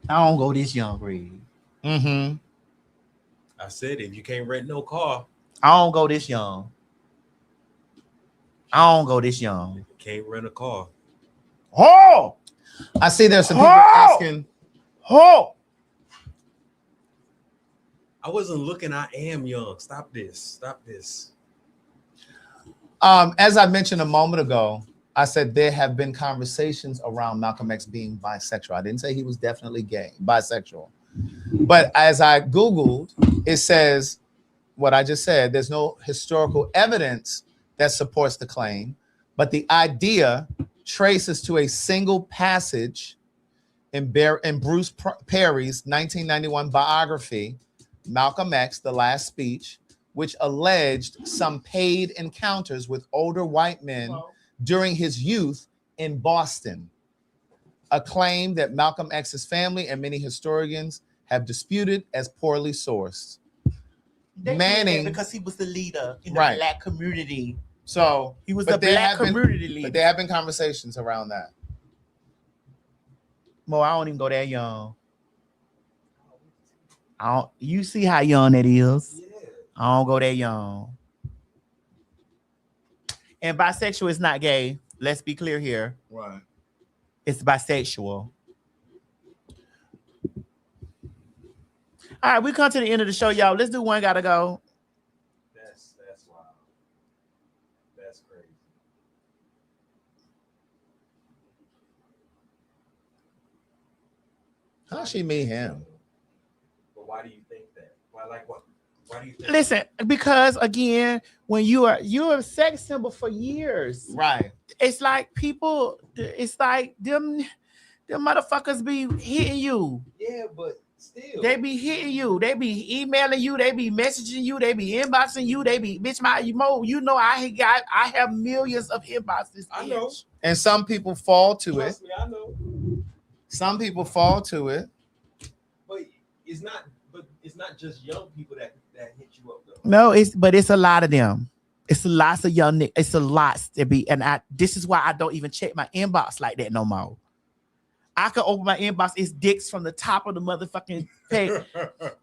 I don't go this young, Reed. Mm-hmm. I said if you can't rent no car, I don't go this young. I don't go this young. Can't rent a car. Oh! I see there's some people asking. Oh! I wasn't looking. I am young. Stop this. Stop this. As I mentioned a moment ago, I said there have been conversations around Malcolm X being bisexual. I didn't say he was definitely gay, bisexual. But as I Googled, it says what I just said. There's no historical evidence that supports the claim, but the idea traces to a single passage in Bruce Perry's 1991 biography, Malcolm X, The Last Speech, which alleged some paid encounters with older white men during his youth in Boston, a claim that Malcolm X's family and many historians have disputed as poorly sourced. Manning, because he was the leader in the black community. So he was the black community leader. But there have been conversations around that. Mo, I don't even go that young. You see how young that is? Yeah. I don't go that young. And bisexual is not gay. Let's be clear here. Right. It's bisexual. All right, we come to the end of the show, y'all. Let's do one gotta go. That's wild. That's crazy. How she meet him? But why do you think that? Why do you think Listen, because again, when you're a sex symbol for years, right? It's like people. It's like them motherfuckers be hitting you. Yeah, but still, they be hitting you. They be emailing you. They be messaging you. They be inboxing you. They be bitch. I have millions of inboxes. I know. And some people fall to Trust it. me, I know. Some people fall to it. But it's not just young people that hit you up though. No, it's a lot of them. It's lots of young niggas. It's a lot to be, and this is why I don't even check my inbox like that no more. I can open my inbox. It's dicks from the top of the motherfucking page.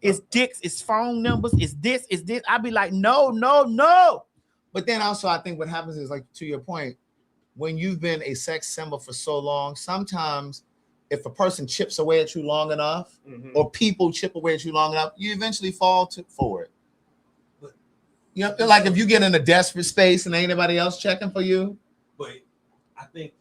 It's dicks. It's phone numbers. It's this. It's this. I be like, no. But then also, I think what happens is, like, to your point, when you've been a sex symbol for so long, sometimes if a person chips away at you long enough, or people chip away at you long enough, you eventually fall for it. You know, like if you get in a desperate space and ain't anybody else checking for you. But I think,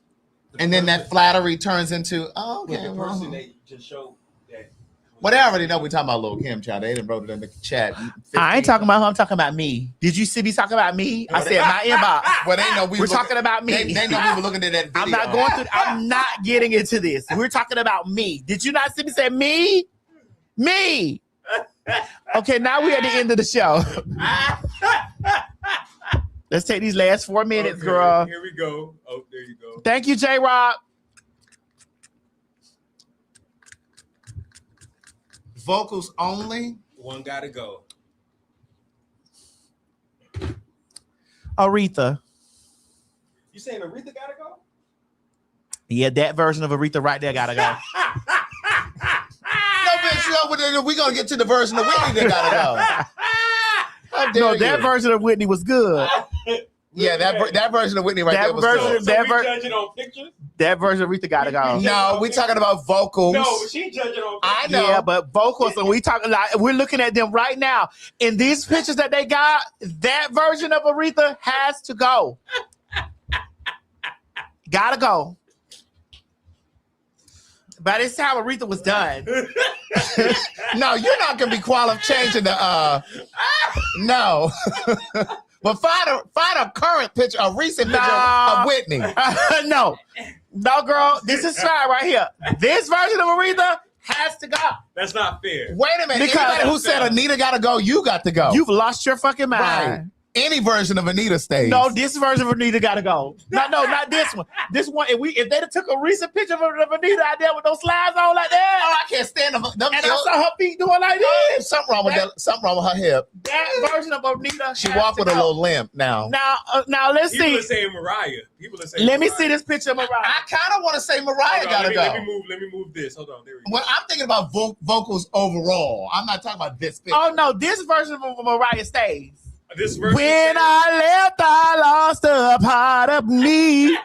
and then that flattery turns into, the person that you just showed that. Well, they already know we're talking about Lil Kim, child. They didn't wrote it in the chat. I ain't talking about her. I'm talking about me. Did you see me talking about me? I said my inbox. Well, they know we're talking about me. They know we were looking at that video. I'm not going through. I'm not getting into this. We're talking about me. Did you not see me say me? Me. Okay, now we're at the end of the show. Let's take these last 4 minutes, girl. Here we go. Oh, there you go. Thank you, J-Rob. Vocals only. One gotta go. Aretha. You saying Aretha gotta go? Yeah, that version of Aretha right there gotta go. We're gonna get to the version of Whitney that gotta go. No, that version of Whitney was good. Yeah, that version of Whitney there was good. Judging on pictures? That version of Aretha gotta go. No, we're talking about vocals. No, she judging on pictures. I know. Yeah, but vocals, and we're looking at them right now. In these pictures that they got, that version of Aretha has to go. Gotta go. By this time, Aretha was done. No, you're not gonna be qualified changing the no. But find a current picture, a recent picture of Whitney. No, girl, this is fine right here. This version of Aretha has to go. That's not fair. Wait a minute. Anybody who said Anita gotta go, you got to go. You've lost your fucking mind. Right. Any version of Anita stays. No, this version of Anita gotta go. No, not this one. This one, if they took a recent picture of Anita out there with those slides on like that, oh, I can't stand them. And I saw her feet doing like this. Something wrong with her hip. That version of Anita. She walked with a little limp now. Now let's see. People are saying Mariah. Let me see this picture of Mariah. I kind of want to say Mariah gotta go. Let me move this. Hold on. There we go. Well, I'm thinking about vocals overall. I'm not talking about this picture. Oh no, this version of Mariah stays. This version when I left, I lost a part of me.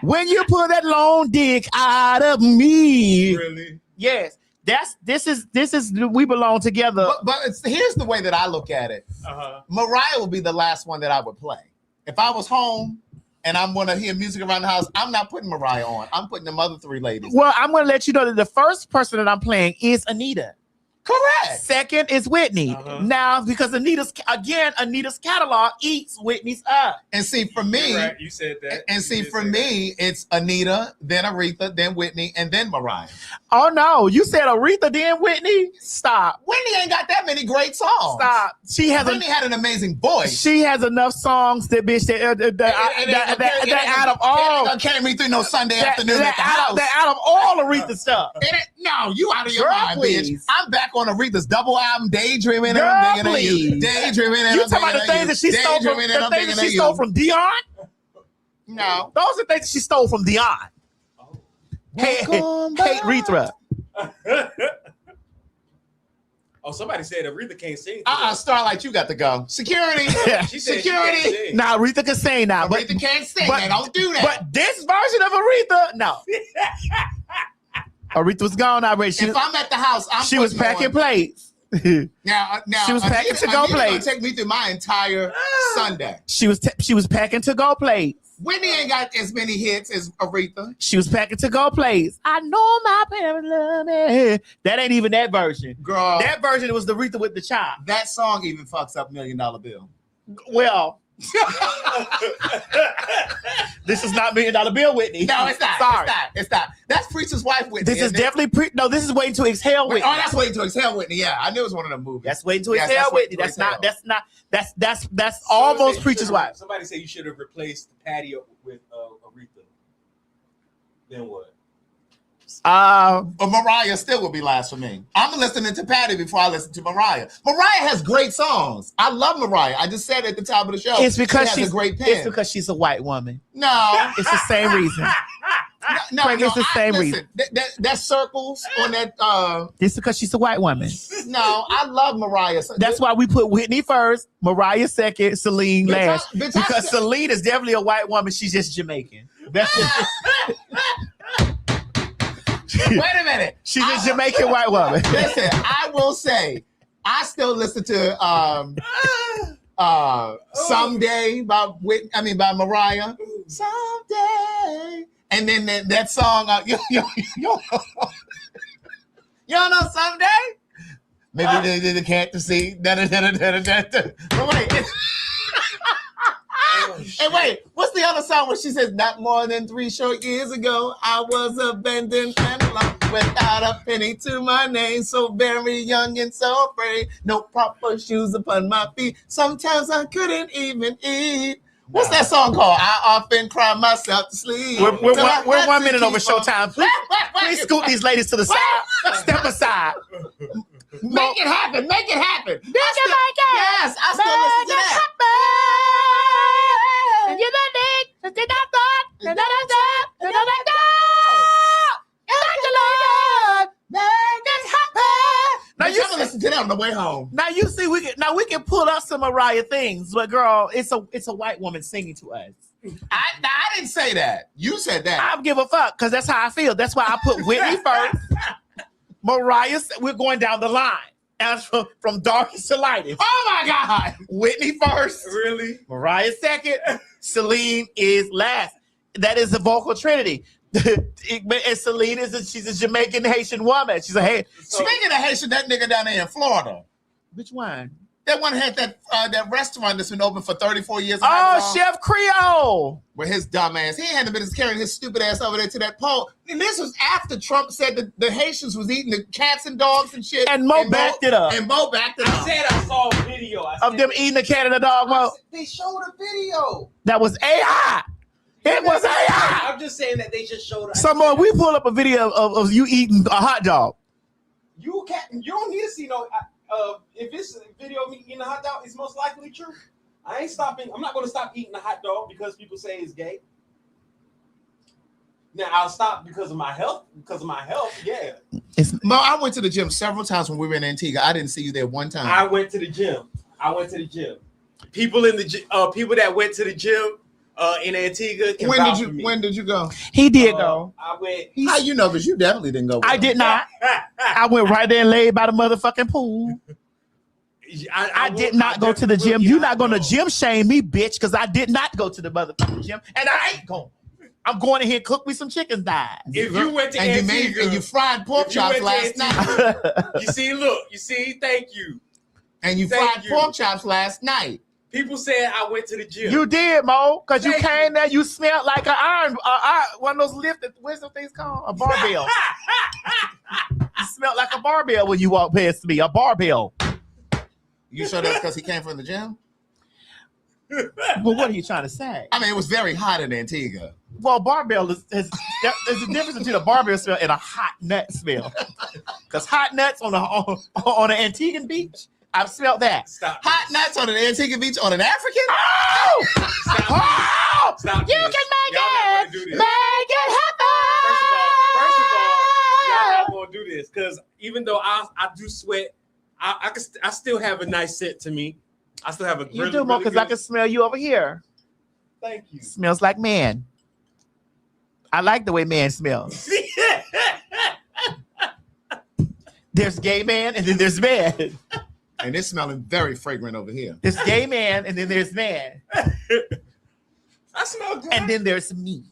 When you put that long dick out of me. Really? Yes. This is we belong together. But here's the way that I look at it. Mariah will be the last one that I would play. If I was home and I'm gonna hear music around the house, I'm not putting Mariah on. I'm putting them other three ladies. Well, I'm gonna let you know that the first person that I'm playing is Anita. Correct. Second is Whitney. Now, because Anita's catalog eats Whitney's up. And see, for me, you're right, you said that. And see, for me, it's Anita, then Aretha, then Whitney, and then Mariah. Oh no, you said Aretha, then Whitney? Stop. Whitney ain't got that many great songs. Stop. Whitney had an amazing voice. She has enough songs that bitch that out of all gonna carry me through no Sunday afternoon at the house. Out of all Aretha stuff. No, you out of your Girl, mind, please. bitch. I'm back on Aretha's double album, Daydreaming. Girl, And I'm thinking of please. you. Daydreaming. And You I'm talking about the thinking things of that she you. stole from Daydreaming and I'm the things that thinking she of stole you. from Dion? No. Those are things that she stole from Dion. Hey, Rethra. Oh, somebody said Aretha can't sing. Starlight, you got to go. Security. She said Security. she can't sing. Now Aretha can sing now. Aretha can't sing. Man, don't do that. But this version of Aretha, no. Aretha was gone already. If I'm at the house, she was packing plates. Now she was packing to-go plates. Take me through my entire Sunday. She was packing to-go plates. Whitney ain't got as many hits as Aretha. She was packing to go plays. I know my parents love me. That ain't even that version. Girl. That version was the Aretha with the chop. That song even fucks up $1 Million Bill. Well, this is not $1 Million Bill, Whitney. No, it's not. Sorry. It's not. That's Preacher's Wife, Whitney. This is definitely this is Waiting to Exhale, Whitney. Oh, that's Waiting to Exhale, Whitney. Yeah, I knew it was one of them movies. That's Waiting to Exhale, Whitney. That's almost Preacher's Wife. Somebody say you should have replaced Patty with Aretha. Then what? Mariah still would be last for me. I'm listening to Patty before I listen to Mariah. Mariah has great songs. I love Mariah. I just said at the top of the show. It's because she's a great pen. It's because she's a white woman. No, it's the same reason. It's the same reason. That circles on that. It's because she's a white woman. No, I love Mariah. That's why we put Whitney first, Mariah second, Celine last. Because Celine is definitely a white woman. She's just Jamaican. That's Wait a minute. She's a Jamaican white woman. Listen, I will say, I still listen to Someday by Mariah. Someday. And then that song, you know Someday? Maybe they can't see. But wait. Hey, wait, what's the other song where she says, not more than 3 short years ago, I was abandoned and alone without a penny to my name, so very young and so afraid, no proper shoes upon my feet. Sometimes I couldn't even eat. What's that song called? I often cry myself to sleep. We're 1 minute over showtime. Please scoot these ladies to the side. Step aside. Make it happen. Make it happen. Yes, I still listen to that. Now you listen to that on the way home. Now you see we can pull up some Mariah things, but girl, it's a white woman singing to us. I didn't say that. You said that. I don't give a fuck because that's how I feel. That's why I put Whitney first. Mariah, we're going down the line. As from darkest to lightest. Oh my God! Whitney first. Really? Mariah second. Celine is last. That is the vocal trinity. And Celine she's a Jamaican Haitian woman. She's a Speaking of Haitian, that nigga down there in Florida. Which one? That one had that restaurant that's been open for 34 years. Oh, Chef Creole. With his dumb ass. He had been carrying his stupid ass over there to that pole. And this was after Trump said that the Haitians was eating the cats and dogs and shit. And Mo backed it up. I said I saw a video. Of them eating the cat and the dog, Mo. They showed a video. That was AI. It was AI. I'm just saying that they just showed. Someone, we pull up a video of you eating a hot dog. You don't need to see no. If it's a video of me eating a hot dog, it's most likely true. I ain't stopping. I'm not going to stop eating a hot dog because people say it's gay. Now I'll stop because of my health. Yeah. Mo, I went to the gym several times when we were in Antigua. I didn't see you there one time. I went to the gym. People in the people that went to the gym in Antigua. When did you go? He did go. I went. How you know? Because you definitely didn't go. I did not. I went right there and laid by the motherfucking pool. I did not go to the gym. You're not going to gym shame me, bitch, because I did not go to the motherfucking gym, and I ain't going. I'm going in here and cook me some chicken thighs. If you went to Antigua and you fried pork chops last night. You see, thank you. And you fried pork chops last night. People said I went to the gym. You did, Mo, because you came there. You smelled like an iron, one of those lifted. What's those things called? A barbell. You smelled like a barbell when you walked past me. A barbell. You sure that's because he came from the gym? Well, what are you trying to say? I mean, it was very hot in Antigua. Well, barbell there's a difference between a barbell smell and a hot nut smell. Because hot nuts on an Antiguan beach, I've smelled that. Stop. Hot nuts on an Antigua beach on an African? Oh! Stop. Stop. You can make it! Make it happen! First of all, y'all not gonna do this because even though I do sweat, I still have a nice scent to me. I still have a You do more because I can smell you over here. Thank you. Smells like man. I like the way man smells. There's gay man and then there's man. And it's smelling very fragrant over here. There's gay man and then there's man. I smell good. And then there's me.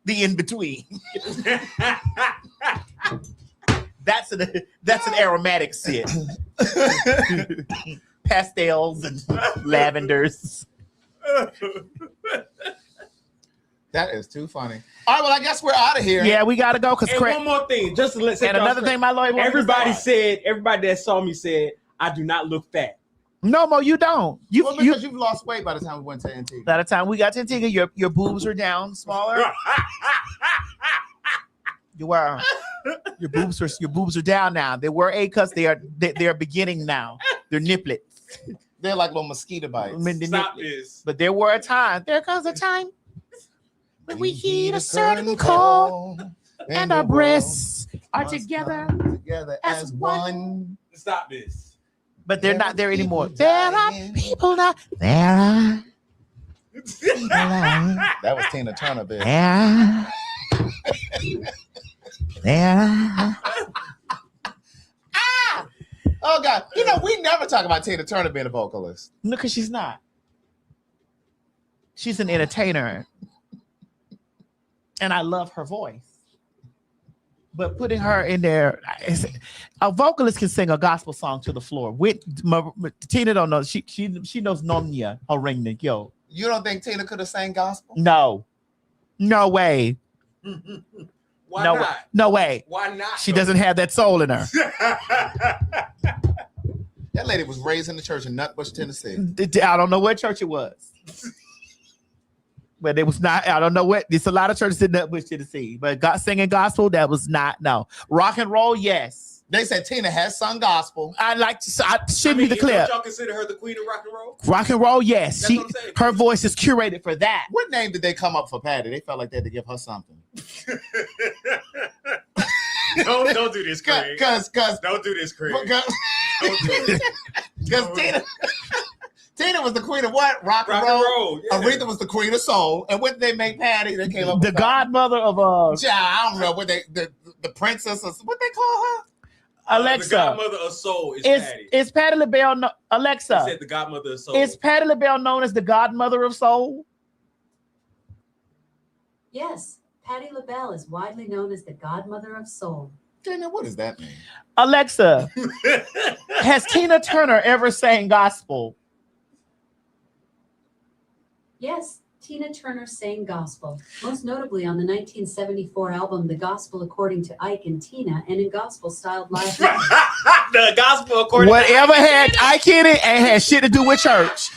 The in between. That's an aromatic scent. Pastels and lavenders. That is too funny. All right, well, I guess we're out of here. Yeah, we gotta go. And one more thing, just to let and another thing, my lawyer. Everybody that saw me said, I do not look fat. No, Mo, you don't. Because you've lost weight by the time we went to Antigua. By the time we got to Antigua, your boobs are down smaller. You were. Your boobs are down now. They were A cuts. They are beginning now. They're niplets. They're like little mosquito bites. Stop this. But there were a time. There comes a time when we heed a certain call, and our breasts are together as one. Stop this. But they're not there anymore. There are people now. There are people now. That was Tina Turner, bitch. There. Oh God! We never talk about Tina Turner being a vocalist. No, because she's not. She's an entertainer, and I love her voice. But putting her in there, a vocalist can sing a gospel song to the floor. Tina don't know. She knows Nomnia Haringnik, yo. You don't think Tina could have sang gospel? No way. Why not? No way. Why not? She doesn't have that soul in her. That lady was raised in the church in Nutbush, Tennessee. I don't know what church it was. But it was not, I don't know what, there's a lot of churches in Nutbush, Tennessee. But singing gospel, that was not, no. Rock and roll, yes. They said Tina has sung gospel. Should be the clip. Don't y'all consider her the queen of rock and roll? Rock and roll, yes. Her voice is curated for that. What name did they come up for Patty? They felt like they had to give her something. Don't do this, Craig. Don't do this, Craig. Because Tina was the queen of what? Rock and roll. Yeah. Aretha was the queen of soul. And what did they make Patty? They came up the godmother of I don't know what the princess, what they call her? Alexa. The godmother of soul is Patty. Is Patti LaBelle Alexa? He said the godmother of soul. Is Patti LaBelle known as the godmother of soul? Yes, Patti LaBelle is widely known as the godmother of soul. Dana, what does that mean? Alexa, has Tina Turner ever sang gospel? Yes, Tina Turner sang gospel, most notably on the 1974 album The Gospel According to Ike and Tina, and in gospel-styled live. The gospel according Whatever to had Ike in it ain't had shit to do with church.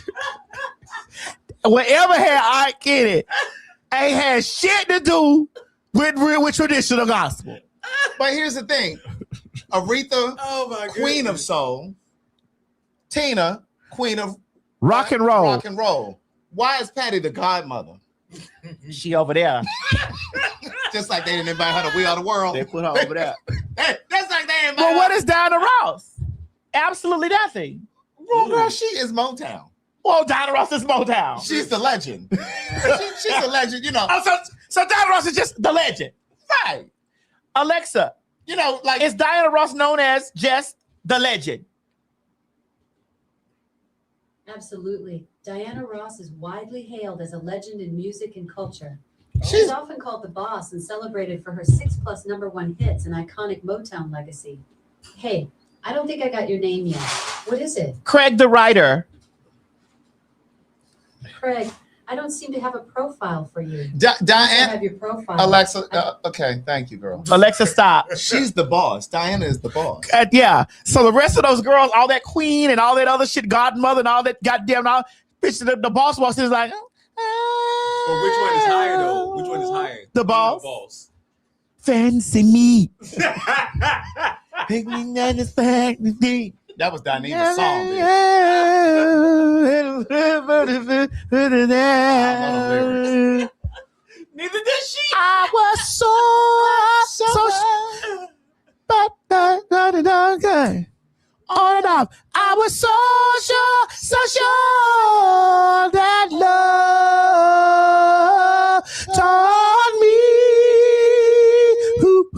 Whatever had Ike in it ain't had shit to do with traditional gospel. But here's the thing. Aretha, queen of soul. Tina, queen of rock and roll. Rock and roll. Why is Patty the godmother? She over there. Just like they didn't invite her to We Are the World. They put her over there. That's like they invite Well, her. what is Diana Ross? Absolutely nothing. Well, girl, she is Motown. Well, Diana Ross is Motown. She's the legend. She's the legend, Oh, so Diana Ross is just the legend. Right. Alexa, is Diana Ross known as just the legend? Absolutely. Diana Ross is widely hailed as a legend in music and culture. She's often called the boss and celebrated for her 6+ #1 hits and iconic Motown legacy. Hey, I don't think I got your name yet. What is it? Craig the writer. Craig, I don't seem to have a profile for you. Diana, have your profile. Alexa, okay, thank you, girl. Alexa, stop. She's the boss. Diana is the boss. Yeah. So the rest of those girls, all that queen and all that other shit, godmother and all that goddamn, bitch, the boss is like. Well, which one is higher though? Which one is higher? The boss. Fancy me. Pick me and it's fancy. That was Diana's song, bitch. Neither did she. I was so on and off. I was so sure that love taught me who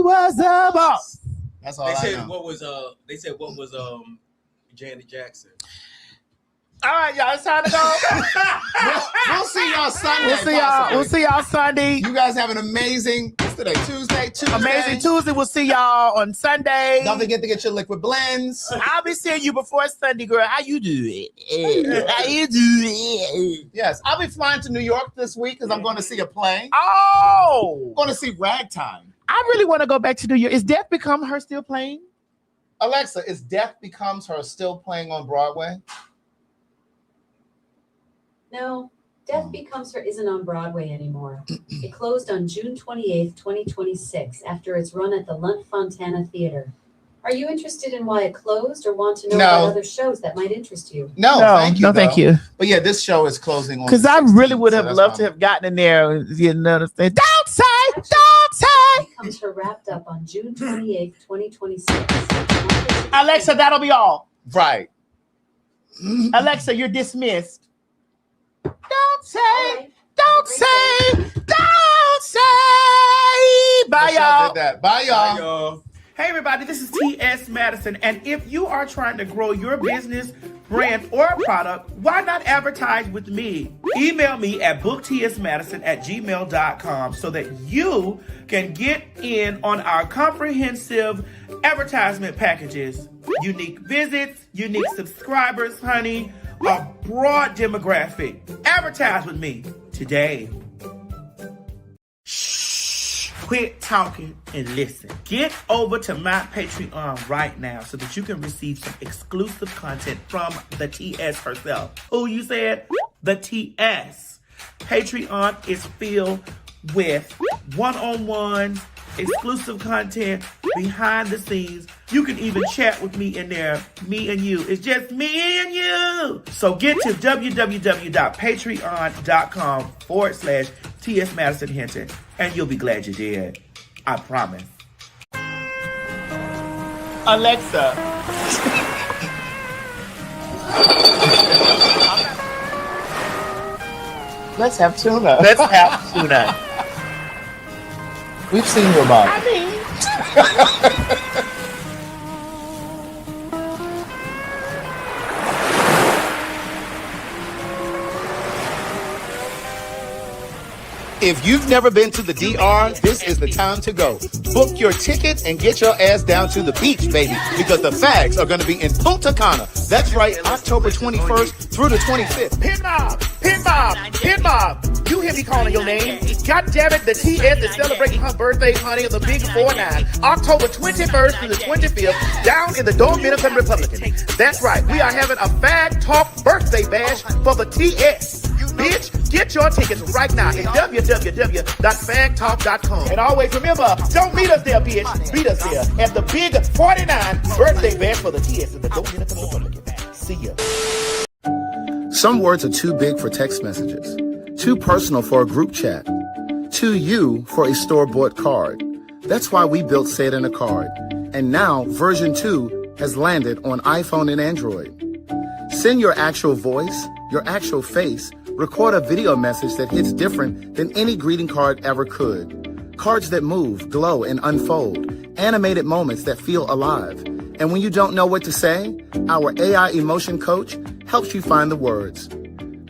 was the boss. That's all They I said know. what was Janet Jackson. All right, y'all. It's time to go. We'll see y'all Sunday. We'll see y'all Sunday. You guys have an amazing, what's today? Tuesday. Amazing Tuesday. We'll see y'all on Sunday. Don't forget to get your liquid blends. I'll be seeing you before Sunday, girl. How you do it? How you do it? Yes, I'll be flying to New York this week because I'm going to see a play. Oh, I'm going to see Ragtime. I really want to go back to New York. Is Death Become Her still playing? Alexa, is Death Becomes Her still playing on Broadway? No, Death Becomes Her isn't on Broadway anymore. It closed on June 28th, 2026, after its run at the Lunt Fontana Theater. Are you interested in why it closed, or want to know about other shows that might interest you? No, thank you. Thank you. But yeah, this show is closing on. Because I really would have loved to have gotten in there. You know, don't say, don't say. Becomes Her wrapped up on June 28th, 2026. Alexa, that'll be all. Right. Alexa, you're dismissed. Don't say, don't say, don't say. Bye, y'all. Bye, y'all. Hey, everybody, this is T.S. Madison. And if you are trying to grow your business, brand, or product, why not advertise with me? Email me at booktsmadison@gmail.com so that you can get in on our comprehensive advertisement packages. Unique visits, unique subscribers, honey, a broad demographic. Advertise with me today. Shh, quit talking and listen. Get over to my Patreon right now so that you can receive some exclusive content from the TS herself. Who you said? The TS. Patreon is filled with one-on-ones, exclusive content, behind the scenes. You can even chat with me in there, me and you. It's just me and you. So get to www.patreon.com/TS Madison Hinton, and you'll be glad you did. I promise. Alexa. Let's have tuna. Let's have tuna. We've seen your mom. If you've never been to the DR, this is the time to go. Book your ticket and get your ass down to the beach, baby, because the fags are going to be in Punta Cana. That's right, October 21st through the 25th. Pin mob, pin mob, pin mob. You hear me calling your name. God damn it, the TS is celebrating her birthday, honey, of the Big 4-9, October 21st through the 25th, down in the Dominican Republic. That's right, we are having a PhagTawlk birthday bash for the TS. Bitch, get your tickets right now at www.PhagTawlk.com. And always remember, don't meet us there, bitch. Meet us there at the Big 49 birthday bash for the TS in the Dominican Republic. See ya. Some words are too big for text messages, too personal for a group chat, too you for a store-bought card. That's why we built Say It in a Card. And now version 2 has landed on iPhone and Android. Send your actual voice, your actual face, record a video message that hits different than any greeting card ever could. Cards that move, glow, and unfold. Animated moments that feel alive. And when you don't know what to say, our AI emotion coach helps you find the words.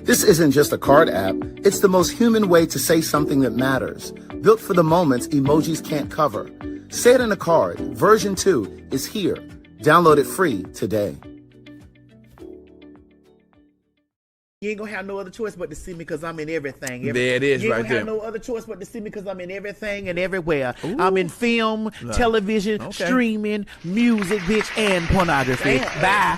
This isn't just a card app. It's the most human way to say something that matters. Built for the moments emojis can't cover. Say It in a Card, version 2 is here. Download it free today. You ain't gonna have no other choice but to see me because I'm in everything. There it is, you ain't right gonna have there. no other choice but to see me because I'm in everything and everywhere. I'm in film, television, Okay. streaming, music, bitch, and pornography. Bye.